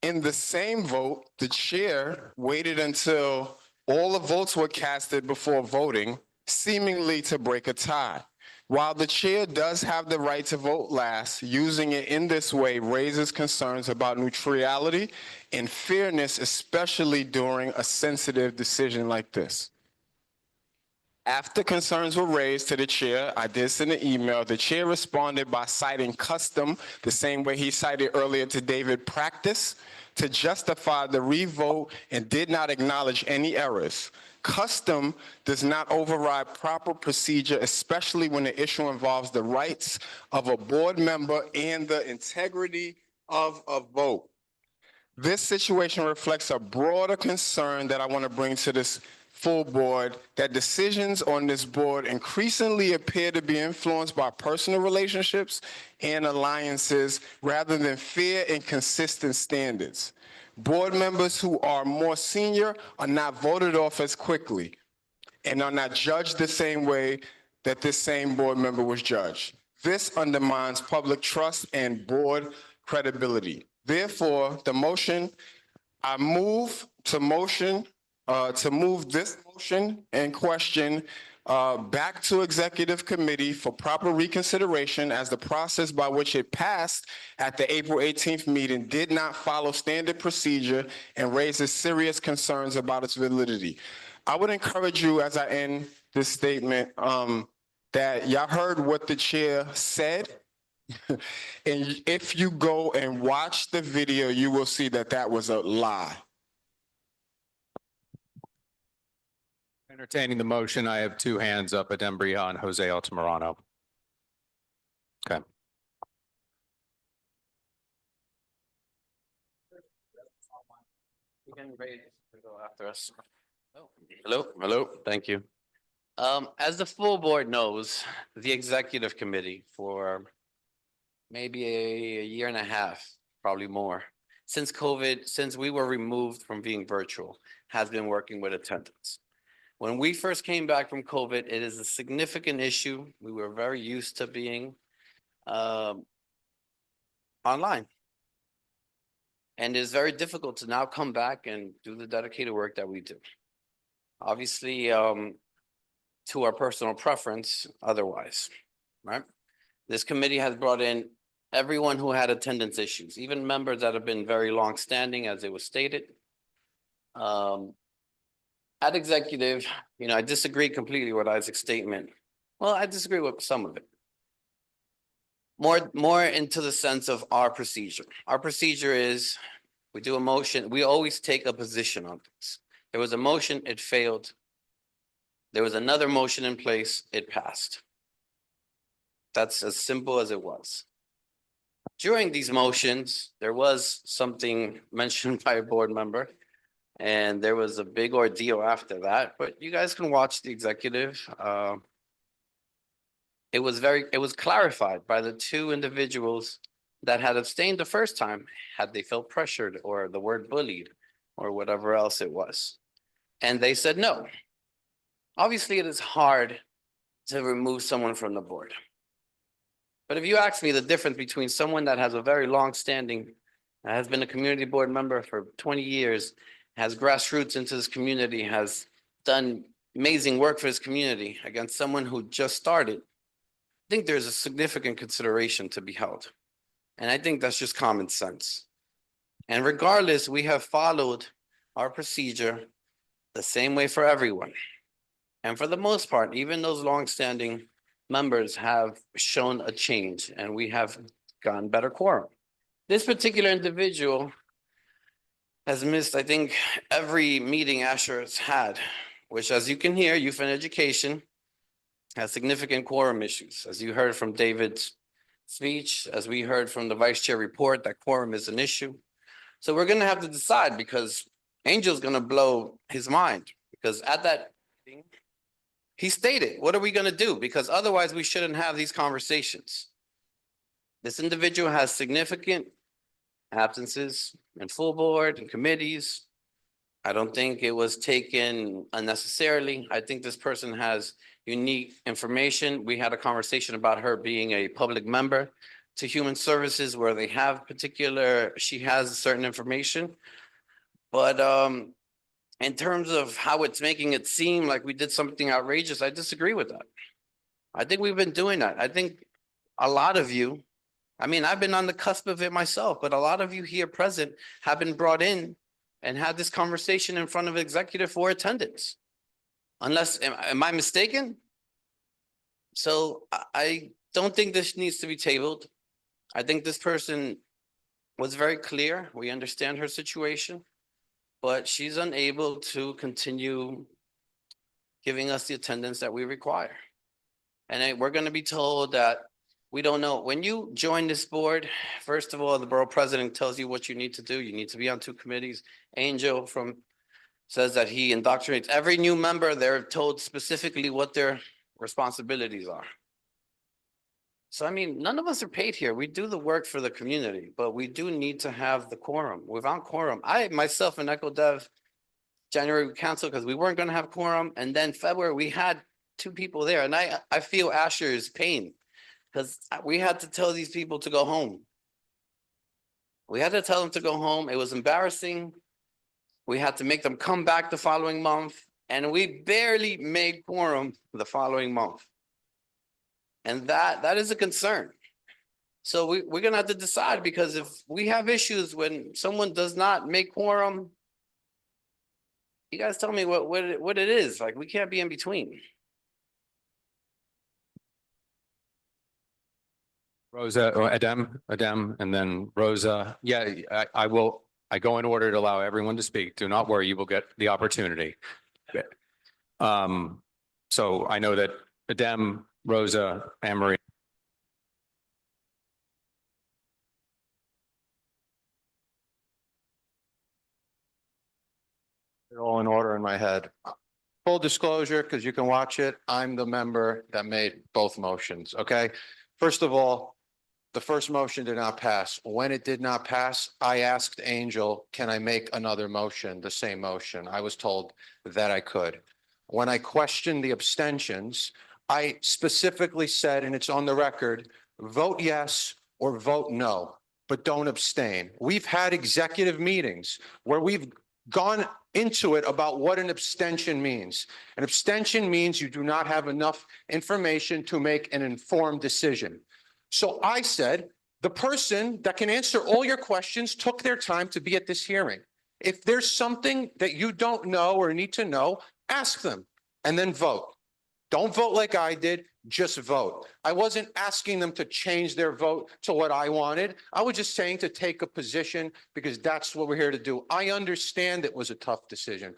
In the same vote, the chair waited until all the votes were casted before voting, seemingly to break a tie. While the chair does have the right to vote last, using it in this way raises concerns about neutrality and fairness, especially during a sensitive decision like this. After concerns were raised to the chair, I did send an email. The chair responded by citing custom, the same way he cited earlier to David, practice, to justify the revote and did not acknowledge any errors. Custom does not override proper procedure, especially when the issue involves the rights of a board member and the integrity of a vote. This situation reflects a broader concern that I want to bring to this full board, that decisions on this board increasingly appear to be influenced by personal relationships and alliances rather than fair and consistent standards. Board members who are more senior are not voted off as quickly and are not judged the same way that this same board member was judged. This undermines public trust and board credibility. Therefore, the motion, I move to move this motion and question back to executive committee for proper reconsideration, as the process by which it passed at the April 18th meeting did not follow standard procedure and raises serious concerns about its validity. I would encourage you, as I end this statement, that y'all heard what the chair said. And if you go and watch the video, you will see that that was a lie. Entertaining the motion, I have two hands up, Adembria and Jose Altamirano. Okay. You can raise to go after us. Hello, thank you. As the full board knows, the executive committee for maybe a year and a half probably more. Since COVID, since we were removed from being virtual, has been working with attendance. When we first came back from COVID, it is a significant issue. We were very used to being online. And it's very difficult to now come back and do the dedicated work that we do. Obviously, to our personal preference, otherwise, right? This committee has brought in everyone who had attendance issues, even members that have been very long-standing, as it was stated. At executive, I disagree completely with Isaac's statement. Well, I disagree with some of it. More into the sense of our procedure. Our procedure is, we do a motion, we always take a position on this. There was a motion, it failed. There was another motion in place, it passed. That's as simple as it was. During these motions, there was something mentioned by a board member, and there was a big ordeal after that, but you guys can watch the executive. It was clarified by the two individuals that had abstained the first time, had they felt pressured or the word bullied or whatever else it was. And they said no. Obviously, it is hard to remove someone from the board. But if you ask me the difference between someone that has a very long-standing, has been a community board member for 20 years, has grassroots into this community, has done amazing work for his community, against someone who just started, I think there's a significant consideration to be held. And I think that's just common sense. And regardless, we have followed our procedure the same way for everyone. And for the most part, even those longstanding members have shown a change, and we have gotten better quorum. This particular individual has missed, I think, every meeting Asher has had, which, as you can hear, Youth and Education has significant quorum issues. As you heard from David's speech, as we heard from the vice chair report, that quorum is an issue. So we're gonna have to decide, because Angel's gonna blow his mind, because at that meeting, he stated, what are we gonna do? Because otherwise we shouldn't have these conversations. This individual has significant absences in full board and committees. I don't think it was taken unnecessarily. I think this person has unique information. We had a conversation about her being a public member to Human Services, where they have she has certain information. But in terms of how it's making it seem like we did something outrageous, I disagree with that. I think we've been doing that. I think a lot of you, I've been on the cusp of it myself, but a lot of you here present have been brought in and had this conversation in front of executive for attendance. Unless, am I mistaken? So I don't think this needs to be tabled. I think this person was very clear. We understand her situation, but she's unable to continue giving us the attendance that we require. And we're going to be told that we don't know. When you join this board, first of all, the borough president tells you what you need to do. You need to be on 2 committees. Angel says that he indoctrinates every new member. They're told specifically what their responsibilities are. So, none of us are paid here. We do the work for the community, but we do need to have the quorum. Without quorum, I myself and Echo Dev, January we canceled because we weren't going to have quorum. And then February, we had 2 people there. And I feel Asher's pain, because we had to tell these people to go home. We had to tell them to go home. It was embarrassing. We had to make them come back the following month, and we barely made quorum the following month. And that is a concern. So we're gonna have to decide, because if we have issues when someone does not make quorum, you guys tell me what it is. Like, we can't be in between. Rosa, or Adem, and then Rosa. Yeah, I go in order to allow everyone to speak. Do not worry, you will get the opportunity. So I know that Adem, Rosa, Anne Marie. They're all in order in my head. Full disclosure, because you can watch it, I'm the member that made both motions, okay? First of all, The first motion did not pass. When it did not pass, I asked Angel, can I make another motion, the same motion? I was told that I could. When I questioned the abstentions, I specifically said, and it's on the record, vote yes or vote no, but don't abstain. We've had executive meetings where we've gone into it about what an abstention means. An abstention means you do not have enough information to make an informed decision. So I said, the person that can answer all your questions took their time to be at this hearing. If there's something that you don't know or need to know, ask them and then vote. Don't vote like I did, just vote. I wasn't asking them to change their vote to what I wanted. I was just saying to take a position because that's what we're here to do. I understand it was a tough decision.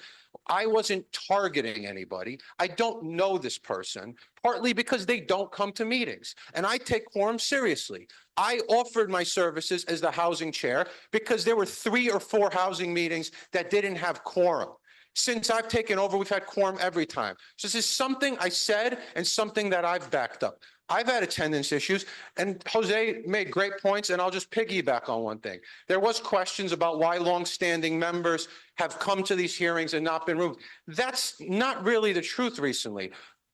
I wasn't targeting anybody. I don't know this person, partly because they don't come to meetings, and I take quorum seriously. I offered my services as the housing chair because there were 3 or 4 housing meetings that didn't have quorum. Since I've taken over, we've had quorum every time. So this is something I said and something that I've backed up. I've had attendance issues, and Jose made great points, and I'll just piggyback on one thing. There was questions about why longstanding members have come to these hearings and not been removed. That's not really the truth recently.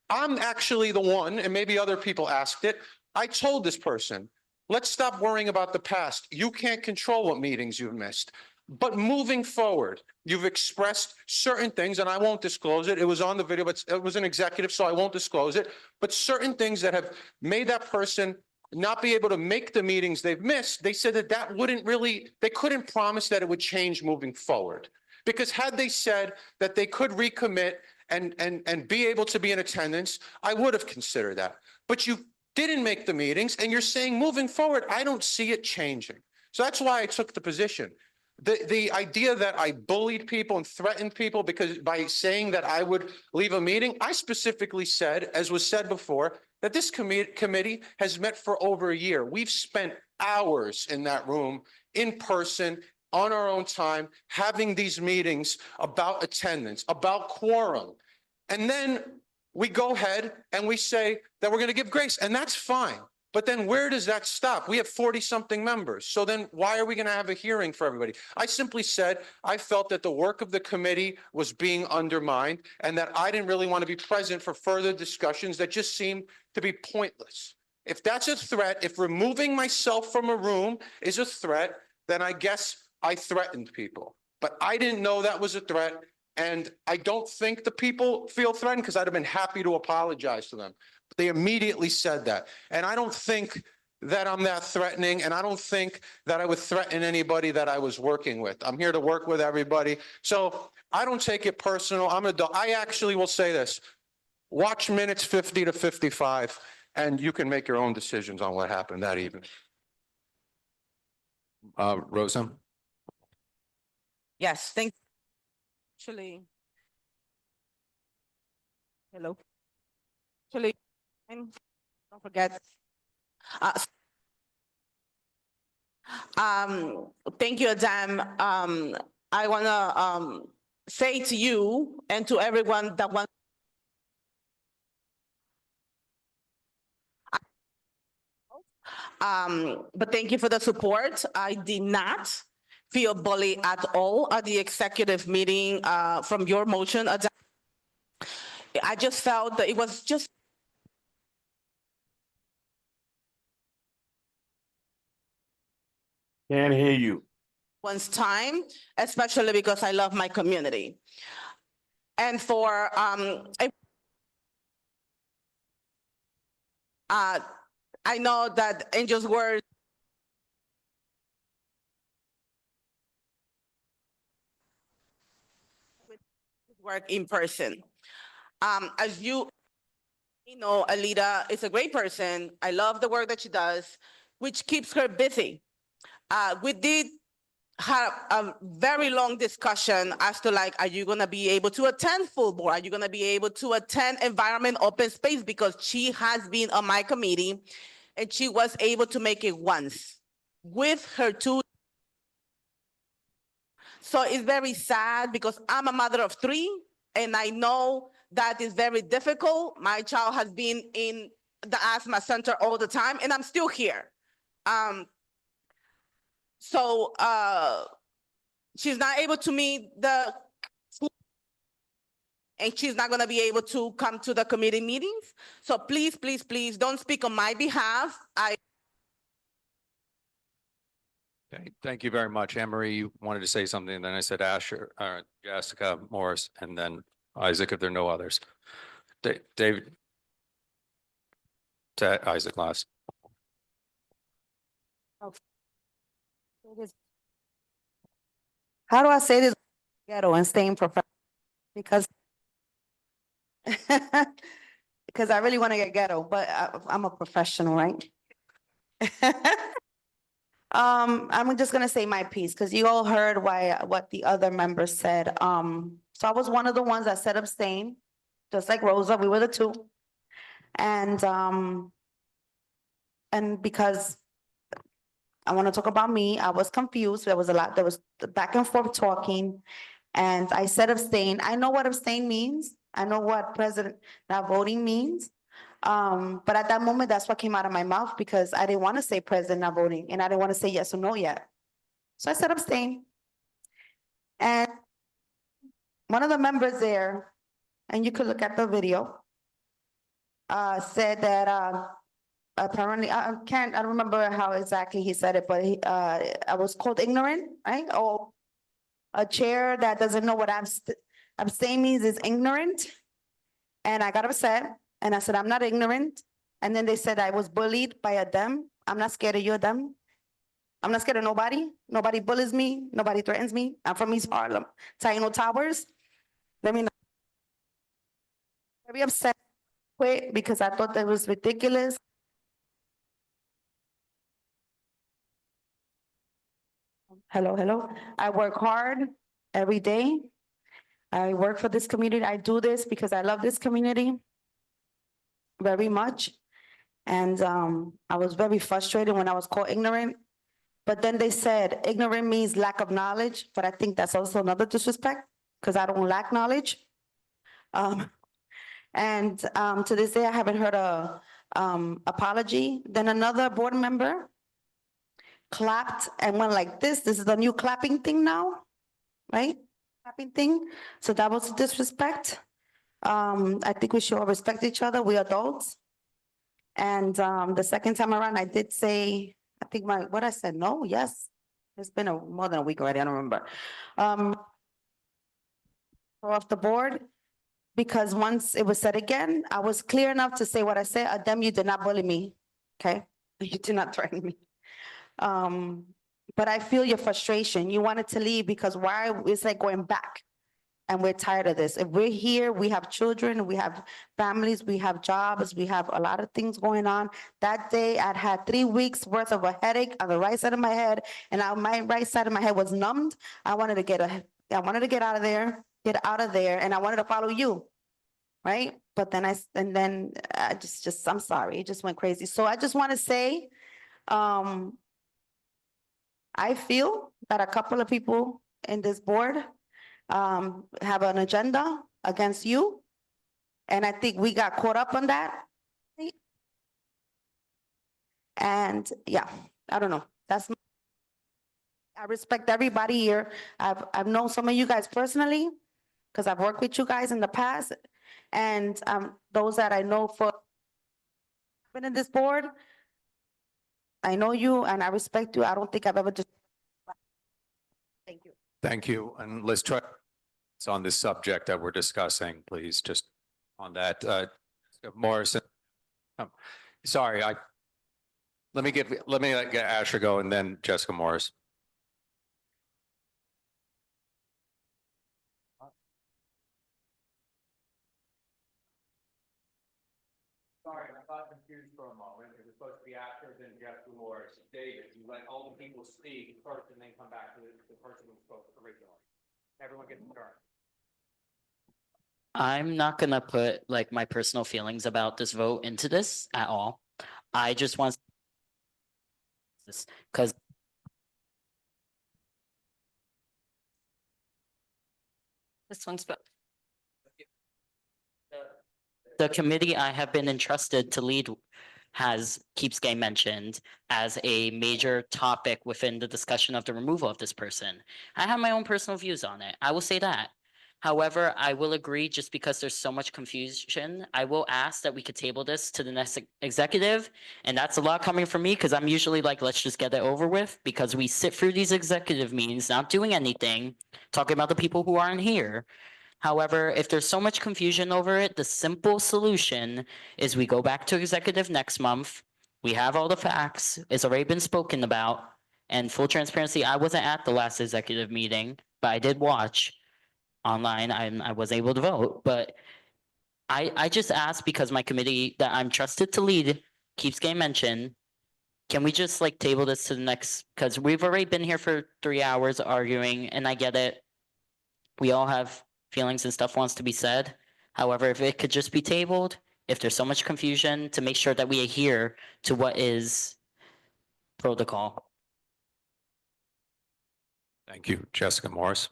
I'm actually the one, and maybe other people asked it, I told this person, let's stop worrying about the past. You can't control what meetings you've missed. But moving forward, you've expressed certain things, and I won't disclose it. It was on the video, but it was an executive, so I won't disclose it. But certain things that have made that person not be able to make the meetings they've missed, they said that that wouldn't really, they couldn't promise that it would change moving forward. Because had they said that they could recommit and be able to be in attendance, I would have considered that. But you didn't make the meetings, and you're saying moving forward, I don't see it changing. So that's why I took the position. The idea that I bullied people and threatened people because by saying that I would leave a meeting, I specifically said, as was said before, that this committee has met for over a year. We've spent hours in that room, in person, on our own time, having these meetings about attendance, about quorum. And then we go ahead and we say that we're going to give grace, and that's fine. But then where does that stop? We have 40-something members. So then why are we going to have a hearing for everybody? I simply said I felt that the work of the committee was being undermined and that I didn't really want to be present for further discussions that just seemed to be pointless. If that's a threat, if removing myself from a room is a threat, then I guess I threatened people. But I didn't know that was a threat. And I don't think the people feel threatened because I'd have been happy to apologize to them. But they immediately said that. And I don't think that I'm that threatening, and I don't think that I would threaten anybody that I was working with. I'm here to work with everybody. So I don't take it personal. I actually will say this. Watch minutes 50 to 55, and you can make your own decisions on what happened that evening. Rosa? Yes, thank. Actually. Hello. Actually, don't forget. Thank you, Adam. I wanna say to you and to everyone that wants. But thank you for the support. I did not feel bullied at all at the executive meeting from your motion. I just felt that it was just. Can't hear you. One's time, especially because I love my community. And for I know that Angel's words work in person. As you know, Alida is a great person. I love the work that she does, which keeps her busy. We did have a very long discussion as to like, are you gonna be able to attend full board? Are you gonna be able to attend environment open space? Because she has been on my committee and she was able to make it once with her 2. So it's very sad because I'm a mother of 3 and I know that is very difficult. My child has been in the asthma center all the time and I'm still here. So, she's not able to meet the and she's not gonna be able to come to the committee meetings. So please, please, please don't speak on my behalf. Okay, thank you very much. Anne Marie, you wanted to say something, and then I said Asher, Jessica, Morris, and then Isaac, if there are no others. David. To Isaac last. How do I say this ghetto and staying professional? Because because I really want to get ghetto, but I'm a professional, right? I'm just gonna say my piece because you all heard what the other members said. So I was one of the ones that said abstain, just like Rosa, we were the two. And because I want to talk about me, I was confused. There was back and forth talking. And I said abstain. I know what abstain means. I know what president not voting means. But at that moment, that's what came out of my mouth because I didn't want to say president not voting and I didn't want to say yes or no yet. So I said abstain. And one of the members there, and you could look at the video, said that apparently, I don't remember how exactly he said it, but I was called ignorant, right? Or a chair that doesn't know what abstain means is ignorant. And I got upset and I said, I'm not ignorant. And then they said I was bullied by a them. I'm not scared of you, them. I'm not scared of nobody. Nobody bullies me. Nobody threatens me. I'm from East Harlem, Taino Towers. Let me know. Very upset quick because I thought that was ridiculous. Hello, hello. I work hard every day. I work for this community. I do this because I love this community very much. And I was very frustrated when I was called ignorant. But then they said ignorant means lack of knowledge, but I think that's also another disrespect because I don't lack knowledge. And to this day, I haven't heard a apology. Then another board member clapped and went like this. This is the new clapping thing now, right? Clapping thing. So that was disrespect. I think we should all respect each other. We adults. And the second time around, I did say, I think what I said, no, yes. It's been more than a week already, I don't remember. Off the board, because once it was said again, I was clear enough to say what I said. Adem, you did not bully me, okay? You did not threaten me. But I feel your frustration. You wanted to leave because why, it's like going back. And we're tired of this. If we're here, we have children, we have families, we have jobs, we have a lot of things going on. That day I'd had 3 weeks worth of a headache on the right side of my head and my right side of my head was numbed. I wanted to get out of there, and I wanted to follow you, right? But then I just, I'm sorry, it just went crazy. So I just want to say, I feel that a couple of people in this board have an agenda against you. And I think we got caught up on that. And yeah, I don't know. I respect everybody here. I've known some of you guys personally because I've worked with you guys in the past. And those that I know for been in this board, I know you and I respect you. I don't think I've ever just. Thank you. Thank you. And let's try. It's on this subject that we're discussing, please, just on that. Morrison. Sorry, let me get Asher go and then Jessica Morris. Sorry, I got confused for a moment. It was supposed to be Asher, then Jessica Morris. David, you let all the people speak first and then come back to the person who spoke originally. Everyone gets a turn. I'm not gonna put like my personal feelings about this vote into this at all. I just want this because This one's but the committee I have been entrusted to lead keeps getting mentioned as a major topic within the discussion of the removal of this person. I have my own personal views on it. I will say that. However, I will agree, just because there's so much confusion, I will ask that we could table this to the next executive. And that's a lot coming from me, because I'm usually like, let's just get it over with, because we sit through these executive meetings not doing anything, talking about the people who aren't here. However, if there's so much confusion over it, the simple solution is we go back to executive next month. We have all the facts. It's already been spoken about. And full transparency, I wasn't at the last executive meeting, but I did watch online. I was able to vote, but I just asked, because my committee that I'm trusted to lead keeps getting mentioned. Can we just like table this to the next, because we've already been here for 3 hours arguing, and I get it. We all have feelings and stuff wants to be said. However, if it could just be tabled, if there's so much confusion, to make sure that we adhere to what is protocol. Thank you. Jessica Morris.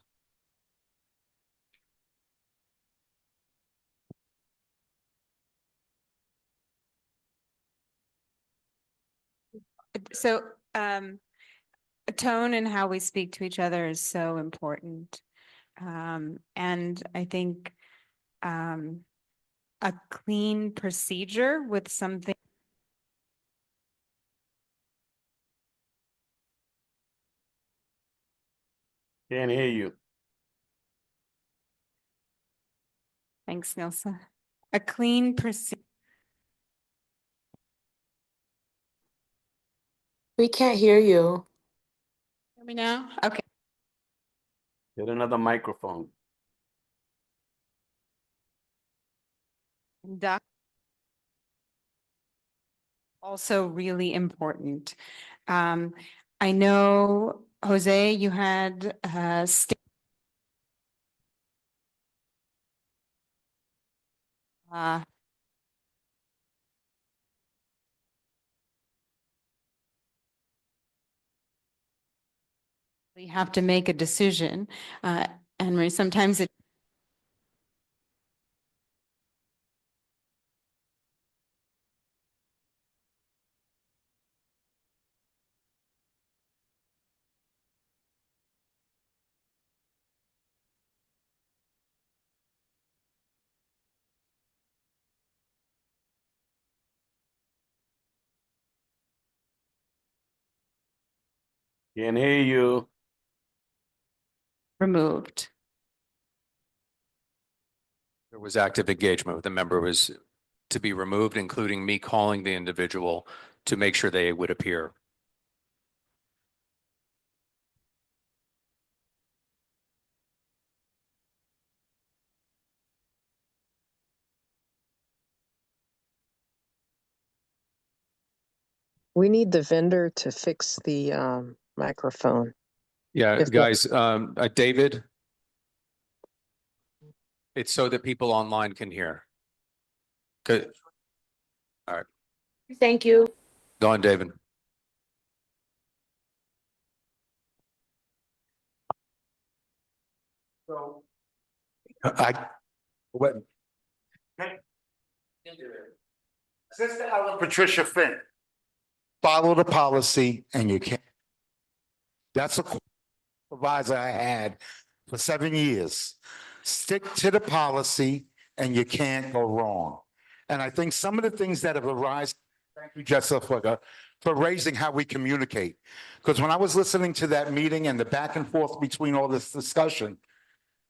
So, a tone and how we speak to each other is so important. And I think, a clean procedure with something. Can't hear you. Thanks, Nilsa. A clean procedure. We can't hear you. Hear me now? Okay. Get another microphone. Also really important. I know, Jose, you had we have to make a decision, and sometimes it. Can't hear you. Removed. There was active engagement with the member was to be removed, including me calling the individual to make sure they would appear. We need the vendor to fix the microphone. Yeah, If guys, David. It's so that people online can hear. Good. All right. Thank you. Go on, David. So Sister Ellen Patricia Finn, follow the policy and you can't. That's a supervisor I had for 7 years. Stick to the policy and you can't go wrong. And I think some of the things that have arisen, thank you, Jessica, for raising how we communicate. Because when I was listening to that meeting and the back and forth between all this discussion,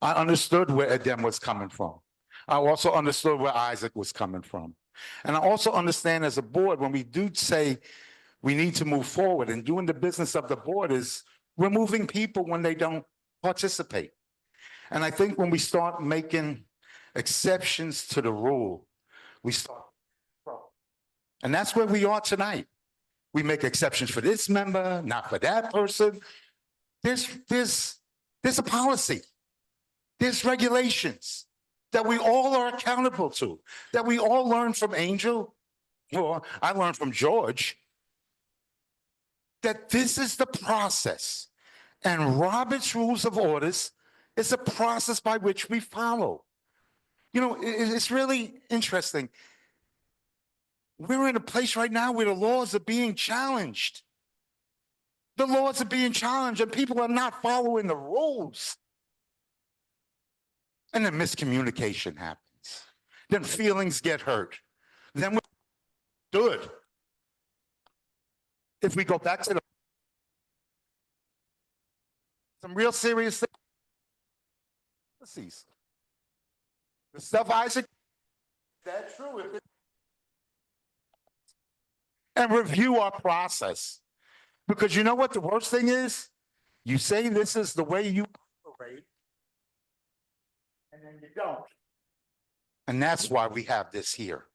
I understood where Adem was coming from. I also understood where Isaac was coming from. And I also understand as a board, when we do say we need to move forward, and doing the business of the board is removing people when they don't participate. And I think when we start making exceptions to the rule, we start. And that's where we are tonight. We make exceptions for this member, not for that person. There's a policy. There's regulations that we all are accountable to, that we all learn from Angel, or I learned from George, that this is the process. And Robert's Rules of Orders is a process by which we follow. You know, it's really interesting. We're in a place right now where the laws are being challenged. The laws are being challenged and people are not following the rules. And then miscommunication happens. Then feelings get hurt. Then we're good. If we go back to some real serious things. The stuff Isaac, that's true. And review our process. Because you know what the worst thing is? You say this is the way you operate, and then you don't. And that's why we have this here.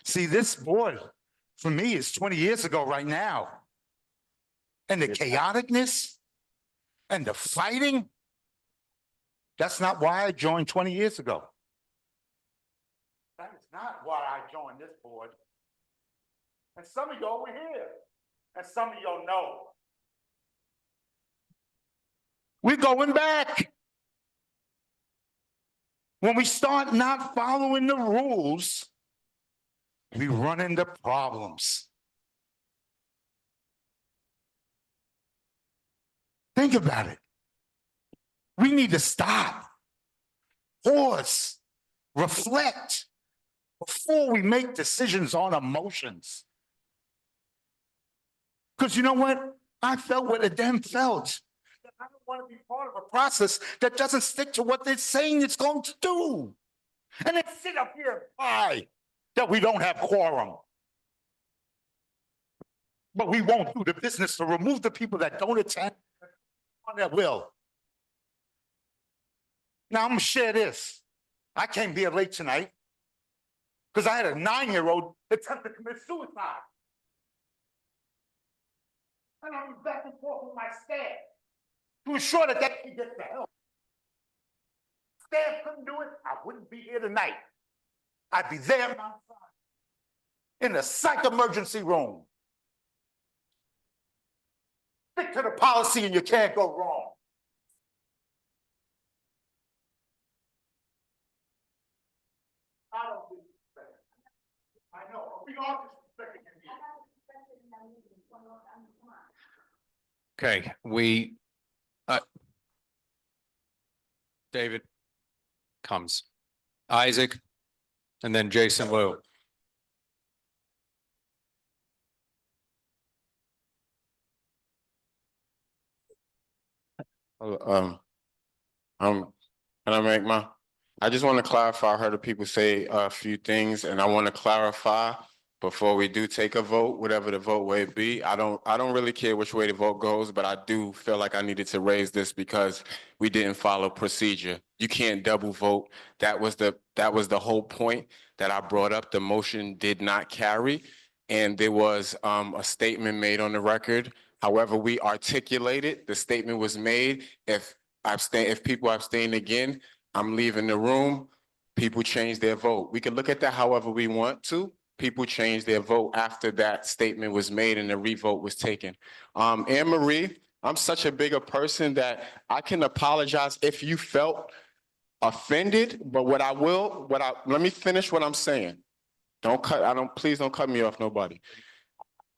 See, this board, for me, is 20 years ago right now. And the chaoticness and the fighting, that's not why I joined 20 years ago. That is not why I joined this board. And some of y'all were here, and some of y'all know. We're going back. When we start not following the rules, we run into problems. Think about it. We need to stop, pause, reflect before we make decisions on emotions. Because you know what? I felt what Adem felt. I don't want to be part of a process that doesn't stick to what they're saying it's going to do. And then sit up here and cry that we don't have quorum. But we won't do the business to remove the people that don't attend on their will. Now I'm gonna share this. I can't be late tonight because I had a 9-year-old attempt to commit suicide. And I was back and forth with my staff to ensure that that kid gets the help. Staff couldn't do it, I wouldn't be here tonight. I'd be there in the psych emergency room. Stick to the policy and you can't go wrong. I don't disrespect. I know, we all disrespecting you. Okay, David comes, Isaac, and then Jason Wu. I just want to clarify, I heard the people say a few things, and I want to clarify before we do take a vote, whatever the vote may be. I don't really care which way the vote goes, but I do feel like I needed to raise this because we didn't follow procedure. You can't double vote. That was the whole point that I brought up. The motion did not carry, and there was a statement made on the record. However, we articulated, the statement was made. If people abstain again, I'm leaving the room. People change their vote. We can look at that however we want to. People change their vote after that statement was made and the revote was taken. Anne Marie, I'm such a bigger person that I can apologize if you felt offended, but let me finish what I'm saying. Please don't cut me off, nobody.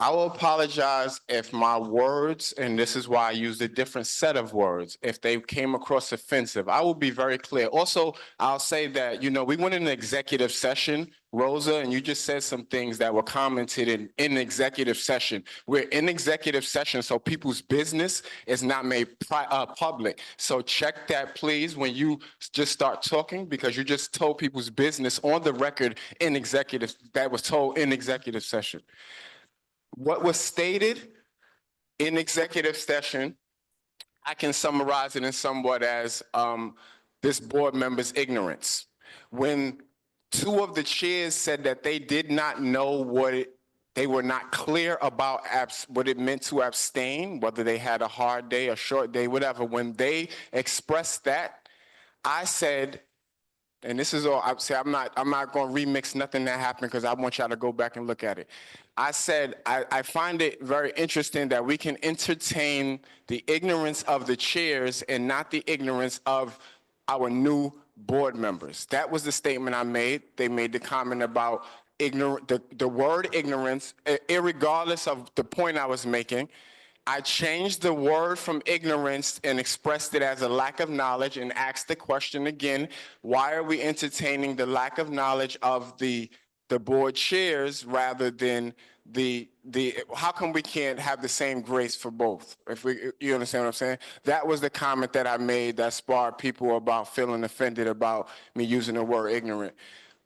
I will apologize if my words, and this is why I used a different set of words, if they came across offensive. I will be very clear. Also, I'll say that, we went in an executive session, Rosa, and you just said some things that were commented in executive session. We're in executive session, so people's business is not made public. So check that, please, when you just start talking, because you just told people's business on the record that was told in executive session. What was stated in executive session, I can summarize it in somewhat as this board member's ignorance. When 2 of the chairs said that they did not know they were not clear about what it meant to abstain, whether they had a hard day, a short day, whatever. When they expressed that, I said, and this is all I'm not going to remix nothing that happened because I want y'all to go back and look at it. I said, I find it very interesting that we can entertain the ignorance of the chairs and not the ignorance of our new board members. That was the statement I made. They made the comment about ignorant, the word ignorance, irregardless of the point I was making. I changed the word from ignorance and expressed it as a lack of knowledge and asked the question again, why are we entertaining the lack of knowledge of the board chairs rather than how come we can't have the same grace for both? If you understand what I'm saying? That was the comment that I made that sparked people about feeling offended about me using the word ignorant.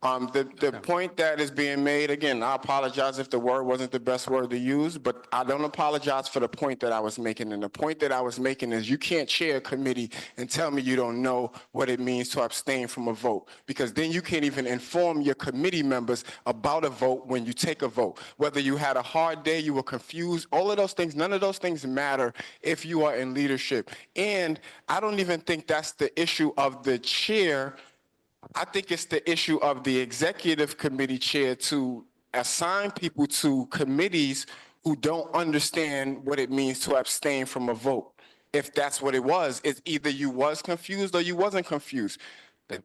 The point that is being made, again, I apologize if the word wasn't the best word to use, but I don't apologize for the point that I was making. And the point that I was making is you can't chair a committee and tell me you don't know what it means to abstain from a vote, because then you can't even inform your committee members about a vote when you take a vote. Whether you had a hard day, you were confused, all of those things, none of those things matter if you are in leadership. And I don't even think that's the issue of the chair. I think it's the issue of the executive committee chair to assign people to committees who don't understand what it means to abstain from a vote. If that's what it was, it's either you was confused or you wasn't confused.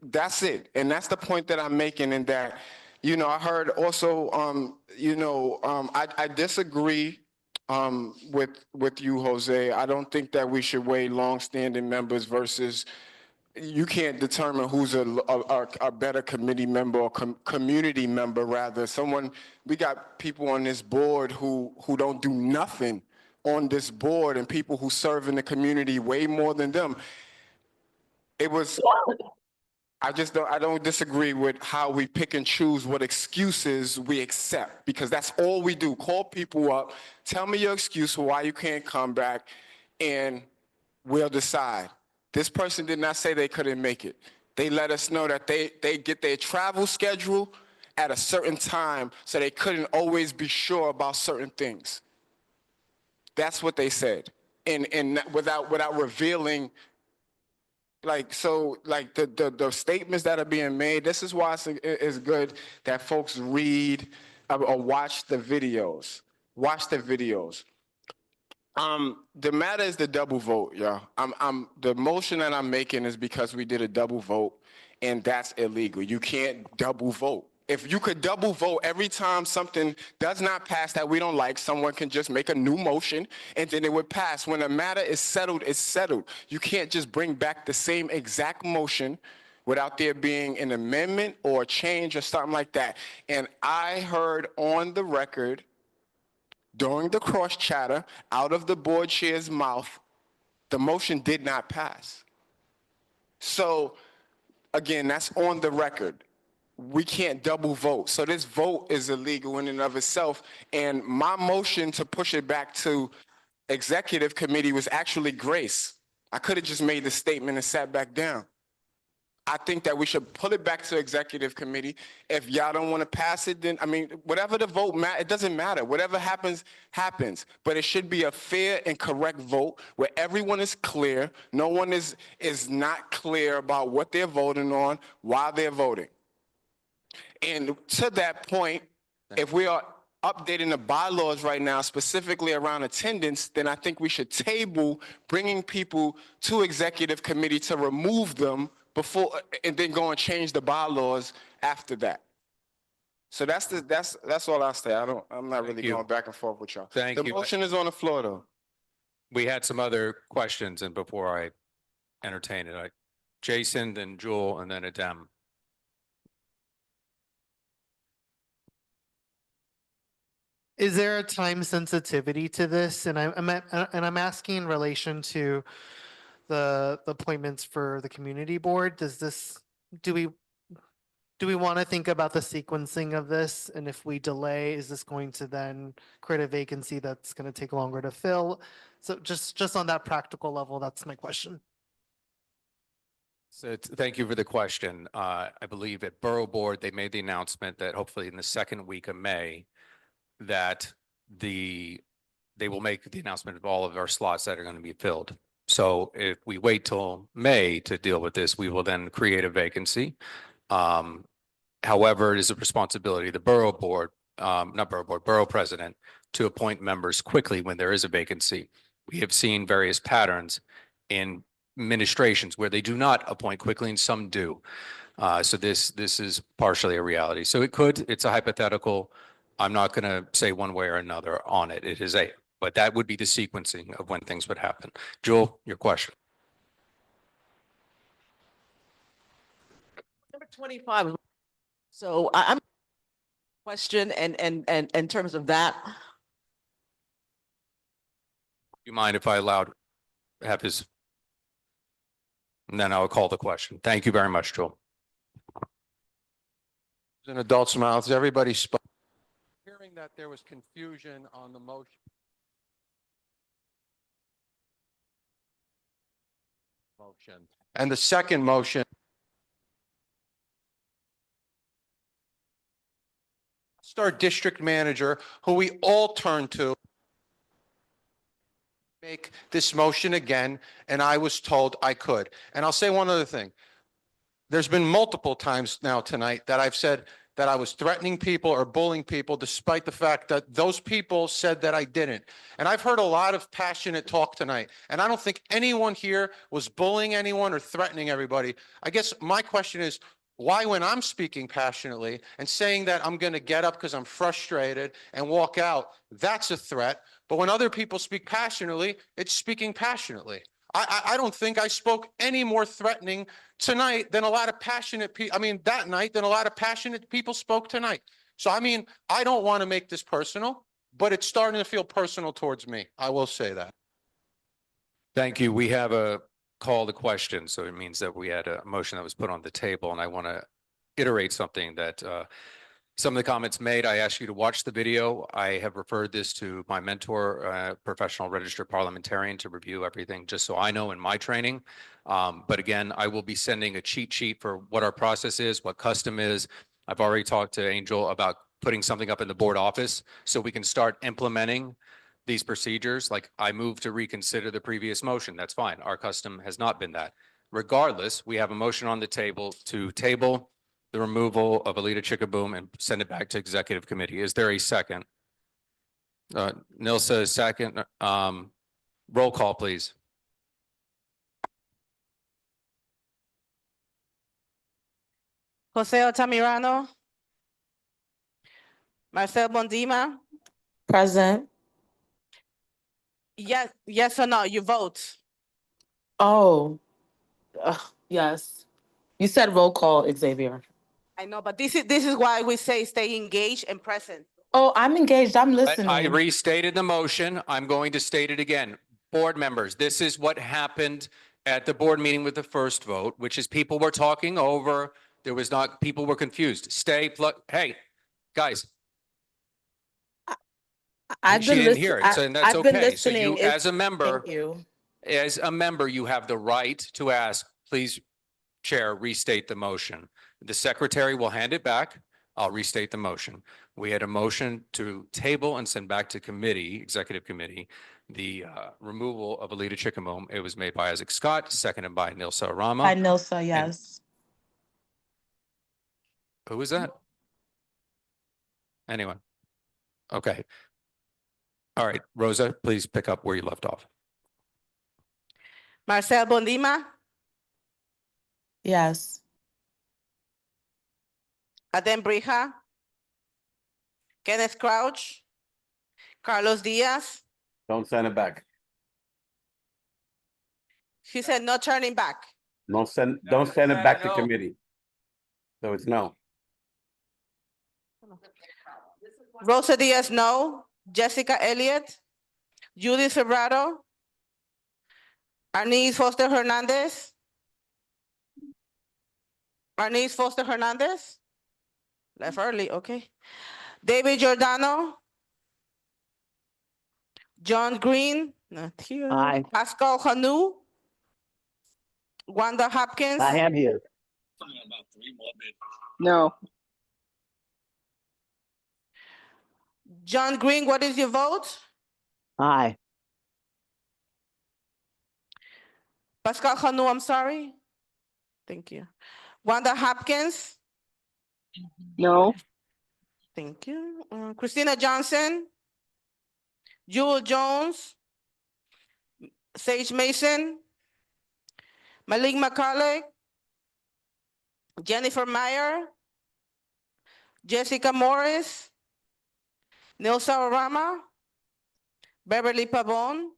That's it. And that's the point that I'm making, in that, I heard also, I disagree with you, Jose. I don't think that we should weigh longstanding members versus, you can't determine who's a better committee member or community member, rather. We got people on this board who don't do nothing on this board, and people who serve in the community way more than them. I don't disagree with how we pick and choose what excuses we accept, because that's all we do. Call people up, tell me your excuse for why you can't come back, and we'll decide. This person did not say they couldn't make it. They let us know that they get their travel schedule at a certain time, so they couldn't always be sure about certain things. That's what they said. And without revealing, the statements that are being made, this is why it's good that folks read or watch the videos. Watch the videos. The matter is the double vote, y'all. The motion that I'm making is because we did a double vote, and that's illegal. You can't double vote. If you could double vote every time something does not pass that we don't like, someone can just make a new motion and then it would pass. When a matter is settled, it's settled. You can't just bring back the same exact motion without there being an amendment or a change or something like that. And I heard on the record during the cross chatter out of the board chair's mouth, the motion did not pass. So again, that's on the record. We can't double vote. So this vote is illegal in and of itself. And my motion to push it back to executive committee was actually grace. I could have just made the statement and sat back down. I think that we should pull it back to executive committee. If y'all don't want to pass it, then, whatever the vote, it doesn't matter. Whatever happens, happens. But it should be a fair and correct vote where everyone is clear. No one is not clear about what they're voting on, why they're voting. And to that point, if we are updating the bylaws right now, specifically around attendance, then I think we should table bringing people to executive committee to remove them before, and then go and change the bylaws after that. So that's all I say. I'm not really going back and forth with y'all. Thank you. The motion is on the floor, though. We had some other questions, and before I entertain it, Jason, then Jewel, and then Adem. Is there a time sensitivity to this? And I'm asking in relation to the appointments for the community board. Do we want to think about the sequencing of this? And if we delay, is this going to then create a vacancy that's going to take longer to fill? So just on that practical level, that's my question. So thank you for the question. I believe at Borough Board, they made the announcement that hopefully in the second week of May, that they will make the announcement of all of our slots that are going to be filled. So if we wait till May to deal with this, we will then create a vacancy. However, it is a responsibility of the Borough Board, not Borough Board, Borough President, to appoint members quickly when there is a vacancy. We have seen various patterns in administrations where they do not appoint quickly and some do. So this is partially a reality. So it's a hypothetical. I'm not going to say one way or another on it. It is but that would be the sequencing of when things would happen. Jewel, your question. Number 25. So I'm question and in terms of that. You mind if I have his? And then I'll call the question. Thank you very much, Joel. In adults' mouths, everybody spoke. Hearing that there was confusion on the motion. And the second motion. Our district manager, who we all turn to, make this motion again, and I was told I could. And I'll say one other thing. There's been multiple times now tonight that I've said that I was threatening people or bullying people, despite the fact that those people said that I didn't. And I've heard a lot of passionate talk tonight, and I don't think anyone here was bullying anyone or threatening everybody. I guess my question is, why, when I'm speaking passionately and saying that I'm going to get up because I'm frustrated and walk out, that's a threat. But when other people speak passionately, it's speaking passionately. I don't think I spoke any more threatening tonight than a lot of passionate people. That night than a lot of passionate people spoke tonight. So, I don't want to make this personal, but it's starting to feel personal towards me. I will say that. Thank you. We have a call to question. So it means that we had a motion that was put on the table, and I want to iterate something that some of the comments made. I asked you to watch the video. I have referred this to my mentor, professional registered parliamentarian, to review everything, just so I know in my training. But again, I will be sending a cheat sheet for what our process is, what custom is. I've already talked to Angel about putting something up in the board office so we can start implementing these procedures. Like, I move to reconsider the previous motion. That's fine. Our custom has not been that. Regardless, we have a motion on the table to table the removal of Alita Chickaboom and send it back to executive committee. Is there a second? Nilsa, second. Roll call, please. Jose Altamirano. Marcel Bondima. Present. Yes or no, you vote. Oh, yes. You said roll call, Xavier. I know, but this is why we say stay engaged and present. Oh, I'm engaged. I'm listening. I restated the motion. I'm going to state it again. Board members, this is what happened at the board meeting with the first vote, which is people were talking over. There was not, people were confused. Hey, guys. She didn't hear it, and that's I've been okay. So listening. you, as a member, Thank you. you have the right to ask, please, Chair, restate the motion. The secretary will hand it back. I'll restate the motion. We had a motion to table and send back to committee, executive committee, the removal of Alita Chickaboom. It was made by Isaac Scott, seconded by Nilsa Arama. By Nilsa, yes. Who was that? Anyone? Okay. All right, Rosa, please pick up where you left off. Marcel Bondima. Yes. Aden Brija. Kenneth Crouch. Carlos Diaz. Don't send it back. She said no turning back. Don't send it back to committee. So it's no. Rosa Diaz, no. Jessica Elliott. Judith Ferraro. Arnice Foster Hernandez. Arnice Foster Hernandez. Left early, okay. David Giordano. John Green, not here. Aye. Pascal Hanu. Wanda Hopkins. I am here. No. John Green, what is your vote? Aye. Pascal Hanu, I'm sorry. Thank you. Wanda Hopkins. No. Thank you. Christina Johnson. Jewel Jones. Sage Mason. Malik McCullough. Jennifer Meyer, Jessica Morris, Neil Sawarama, Beverly Pavon,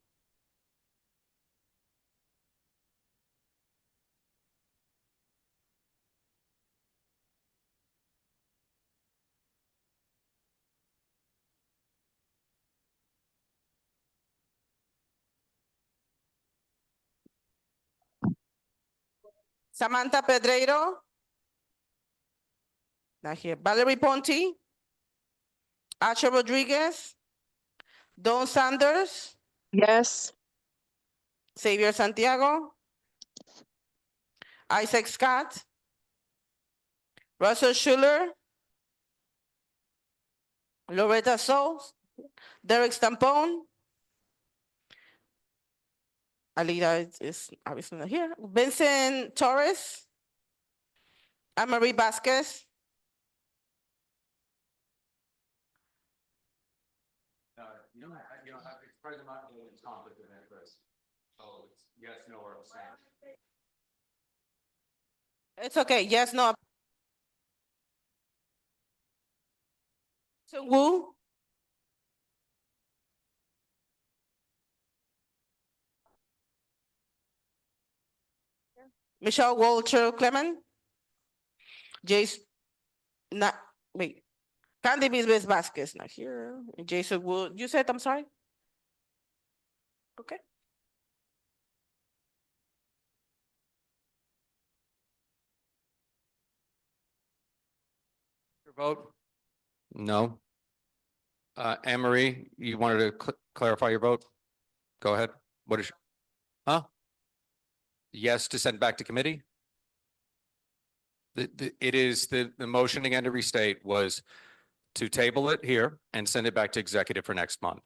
Samantha Pedreiro, not here, Valerie Ponti, Asha Rodriguez, Dawn Sanders, Yes. Xavier Santiago, Isaac Scott, Russell Schuler, Loretta Souls, Derek Stampone, Alida is obviously not here, Vincent Torres, Anne-Marie Vasquez, You don't have, it's President Martin's conflict of interest. So it's yes, no, or abstain. it's okay, yes, no. Wu, Michelle Walter Clement, Jace, not, wait, Candy Bisbes Vasquez, not here, Jason Wood, you said, I'm sorry? Okay. Your vote? No. Anne Marie, you wanted to clarify your vote? Go ahead. What is, huh? Yes to send back to committee? It is the motion again to restate was to table it here and send it back to executive for next month.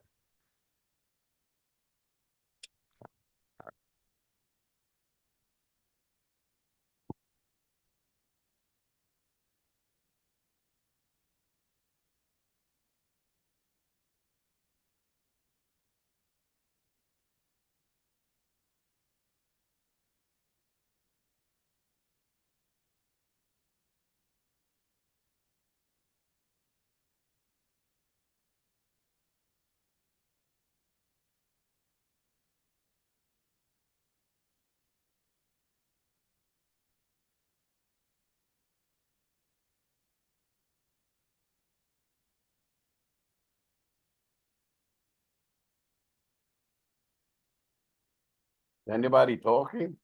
Anybody talking?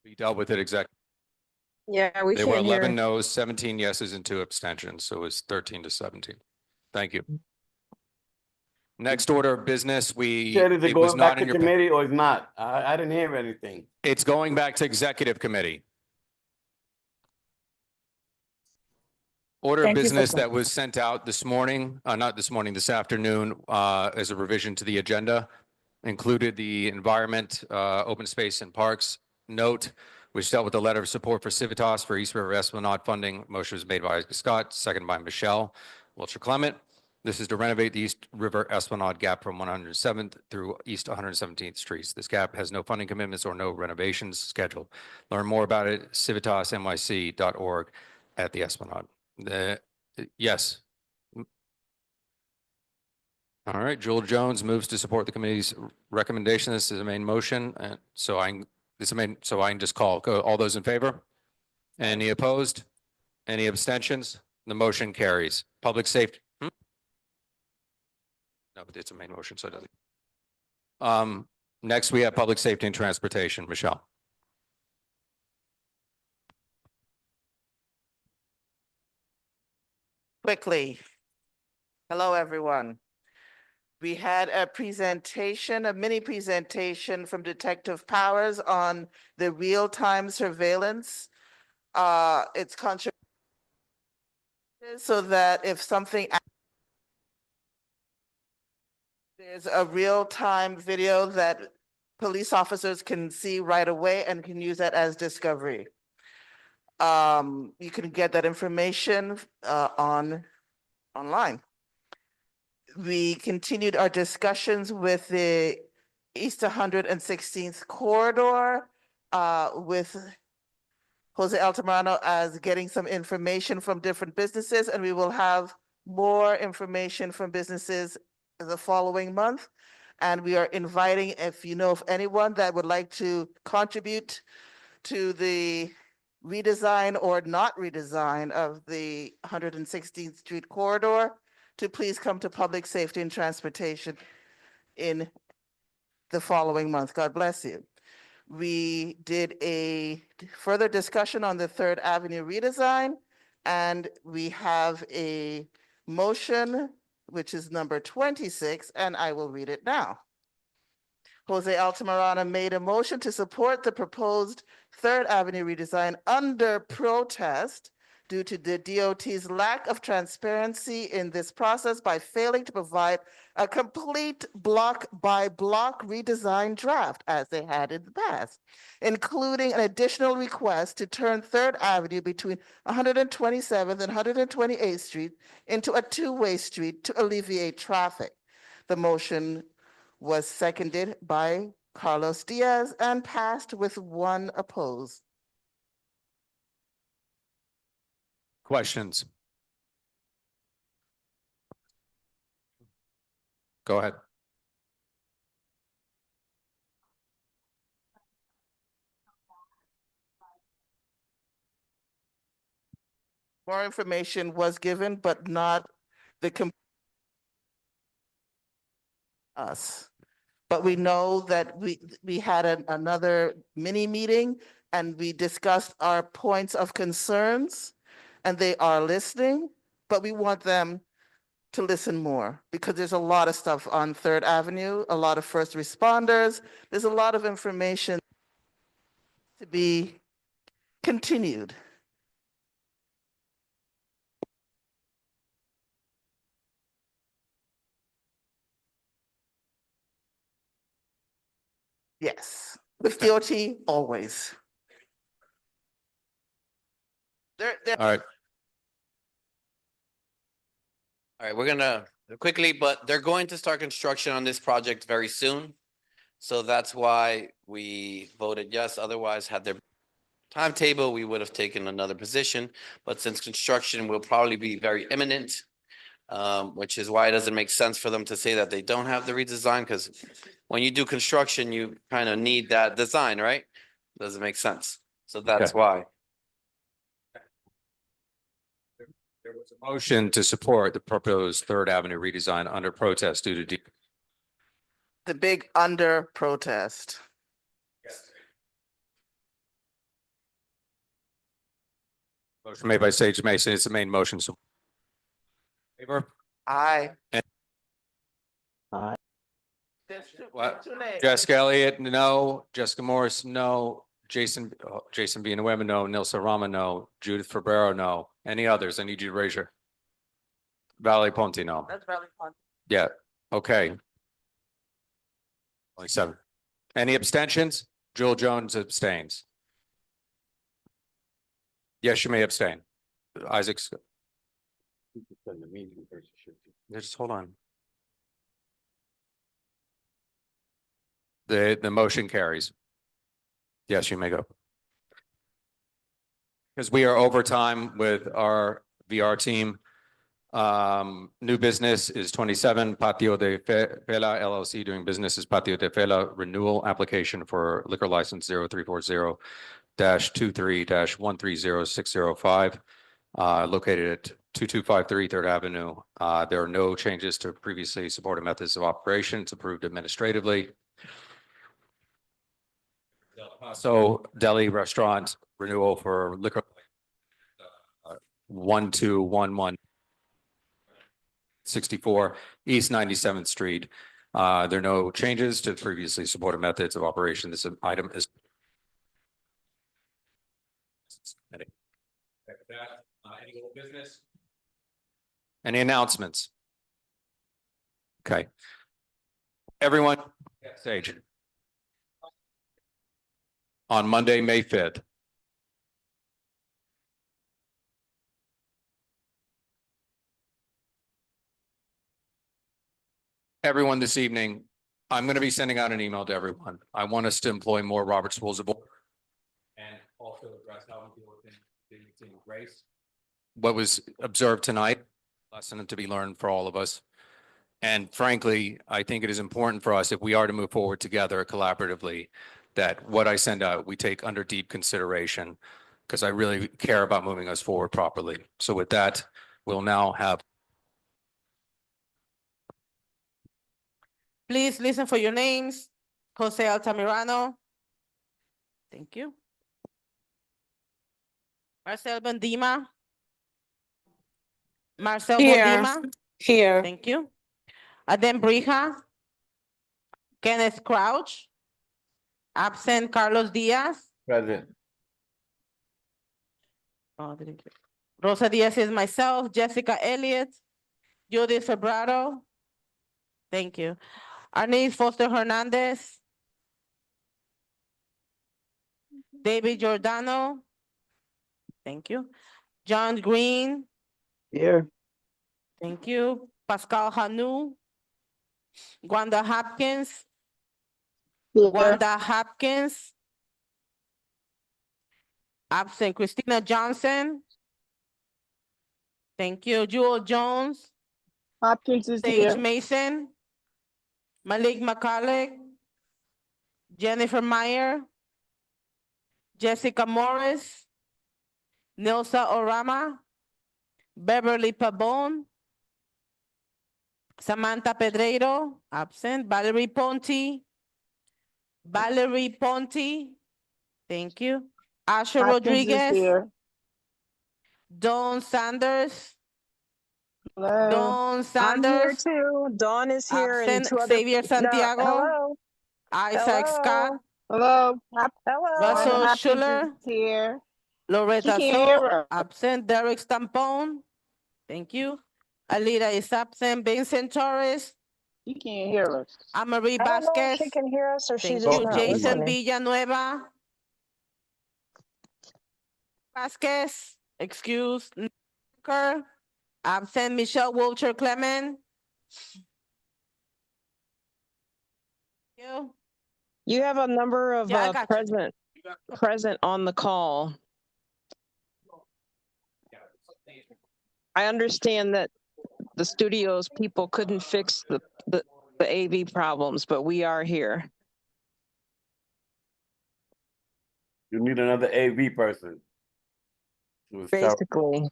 We dealt with it exactly. Yeah, we There were can't hear. 11 no's, 17 yeses and 2 abstentions. So it was 13-17. Thank you. Next order of business, Said, is it it was going back not to in your, committee or is not? I didn't hear anything. it's going back to executive committee. Order of Thank you for business that. that was sent out this morning, not this morning, this afternoon, as a revision to the agenda, included the environment, open space and parks note, which dealt with the letter of support for Civitas for East River Esplanade funding. Motion was made by Scott, second by Michelle Wilcher Clement. This is to renovate the East River Esplanade gap from 107th through East 117th Streets. This gap has no funding commitments or no renovations scheduled. Learn more about it, civitasnyc.org at the Esplanade. Yes. All right, Jewel Jones moves to support the committee's recommendation. This is a main motion, and so I can just call. All those in favor? Any opposed? Any abstentions? The motion carries. Public safety. No, but it's a main motion, so it doesn't. Next, we have public safety and transportation. Michelle. Quickly. Hello, everyone. We had a presentation, a mini presentation from Detective Powers on the real-time surveillance. It's controversial so that if something, there's a real-time video that police officers can see right away and can use that as discovery. You can get that information online. We continued our discussions with the East 116th corridor with Jose Altamirano as getting some information from different businesses, and we will have more information from businesses the following month. And we are inviting, if you know of anyone that would like to contribute to the redesign or not redesign of the 116th Street corridor, to please come to Public Safety and Transportation in the following month. God bless you. We did a further discussion on the Third Avenue redesign, and we have a motion, which is number 26, and I will read it now. Jose Altamirano made a motion to support the proposed Third Avenue redesign under protest due to the DOT's lack of transparency in this process by failing to provide a complete block-by-block redesign draft as they had in the past, including an additional request to turn Third Avenue between 127th and 128th Street into a two-way street to alleviate traffic. The motion was seconded by Carlos Diaz and passed with one opposed. Questions? Go ahead. More information was given, but not the us. But we know that we had another mini meeting and we discussed our points of concerns, and they are listening, but we want them to listen more because there's a lot of stuff on Third Avenue, a lot of first responders. There's a lot of information to be continued. Yes, with DOT, always. They're All right. All right, we're gonna quickly, but they're going to start construction on this project very soon. So that's why we voted yes. Otherwise, had their timetable, we would have taken another position. But since construction will probably be very imminent, which is why it doesn't make sense for them to say that they don't have the redesign, because when you do construction, you kind of need that design, right? Doesn't make sense. So that's Okay. why. There was a motion to support the proposed Third Avenue redesign under protest due to the big under protest. motion made by Sage Mason. It's the main motion. So favor? Aye. Aye. There's What? two names. Jessica Elliott, no. Jessica Morris, no. Jason Villanueva, no. Nilsa Rama, no. Judith Fabrero, no. Any others? I need you to raise your. Valerie Ponte, no. That's really fun. Yeah, okay. Only 7. Any abstentions? Jewel Jones abstains. Yes, you may abstain. Isaac's. Just hold on. The motion carries. Yes, you may go. Because we are over time with our VR team. New business is 27, Patio de Fela LLC doing business as Patio de Fela renewal application for liquor license 0340-23-130-605, located at 2253 Third Avenue. There are no changes to previously supported methods of operation. It's approved administratively. So Deli Restaurant renewal for liquor 1211 64 East 97th Street. There are no changes to previously supported methods of operation. This item is. Any old business? Any announcements? Okay. Everyone, Sage. On Monday, May 5th. Everyone this evening, I'm going to be sending out an email to everyone. I want us to employ more Robert's Rules of Order and also address how we deal what was observed tonight, lesson to be learned for all of us. And frankly, I think it is important for us, if we are to move forward together collaboratively, that what I send out, we take under deep consideration, because I really care about moving us forward properly. So with that, we'll now have. Please listen for your names. Jose Altamirano. Thank you. Marcel Bondima. Marcel Here. Bondima. Here. Thank you. Adem Brija. Kenneth Crouch. Absent Carlos Diaz. Present. Oh, didn't get- Rosa Diaz is myself, Jessica Elliott, Judith Febraro. Thank you. Arnise Foster Hernandez. David Giordano. Thank you. John Green. Here. Thank you. Pascal Hanu. Wanda Hopkins. Wanda Hopkins. Absent Christina Johnson. Thank you. Jewel Jones. Hopkins is Sage here. Mason. Malik McCulloch. Jennifer Meyer. Jessica Morris. Nilsa Orama. Beverly Pabon. Samantha Pedreiro, absent. Valerie Ponti. Valerie Ponti. Thank you. Asha Hopkins is Rodriguez. here. Dawn Sanders. Hello. Dawn I'm here Sanders. too. Dawn is here and Absent. two other. Xavier No, Santiago. hello. Isaac Scott. Hello. Hello. Russell Hopkins Schuler. is here. She Loretta can't hear So. her. Absent. Derek Stampone. Thank you. Alida is absent. Vincent Torres. She can't hear her. Amarie I don't know if Vasquez. she can hear us or she's Thank just you. not Jason listening. Villanueva. Vasquez, excuse. Kerr, absent. Michelle Wilcher Clement. You. You have a number of Yeah, I got you. present on the call. I understand that the studio's people couldn't fix the AV problems, but we are here. You need another AV person. Basically.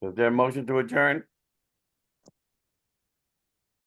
Is there a motion to adjourn?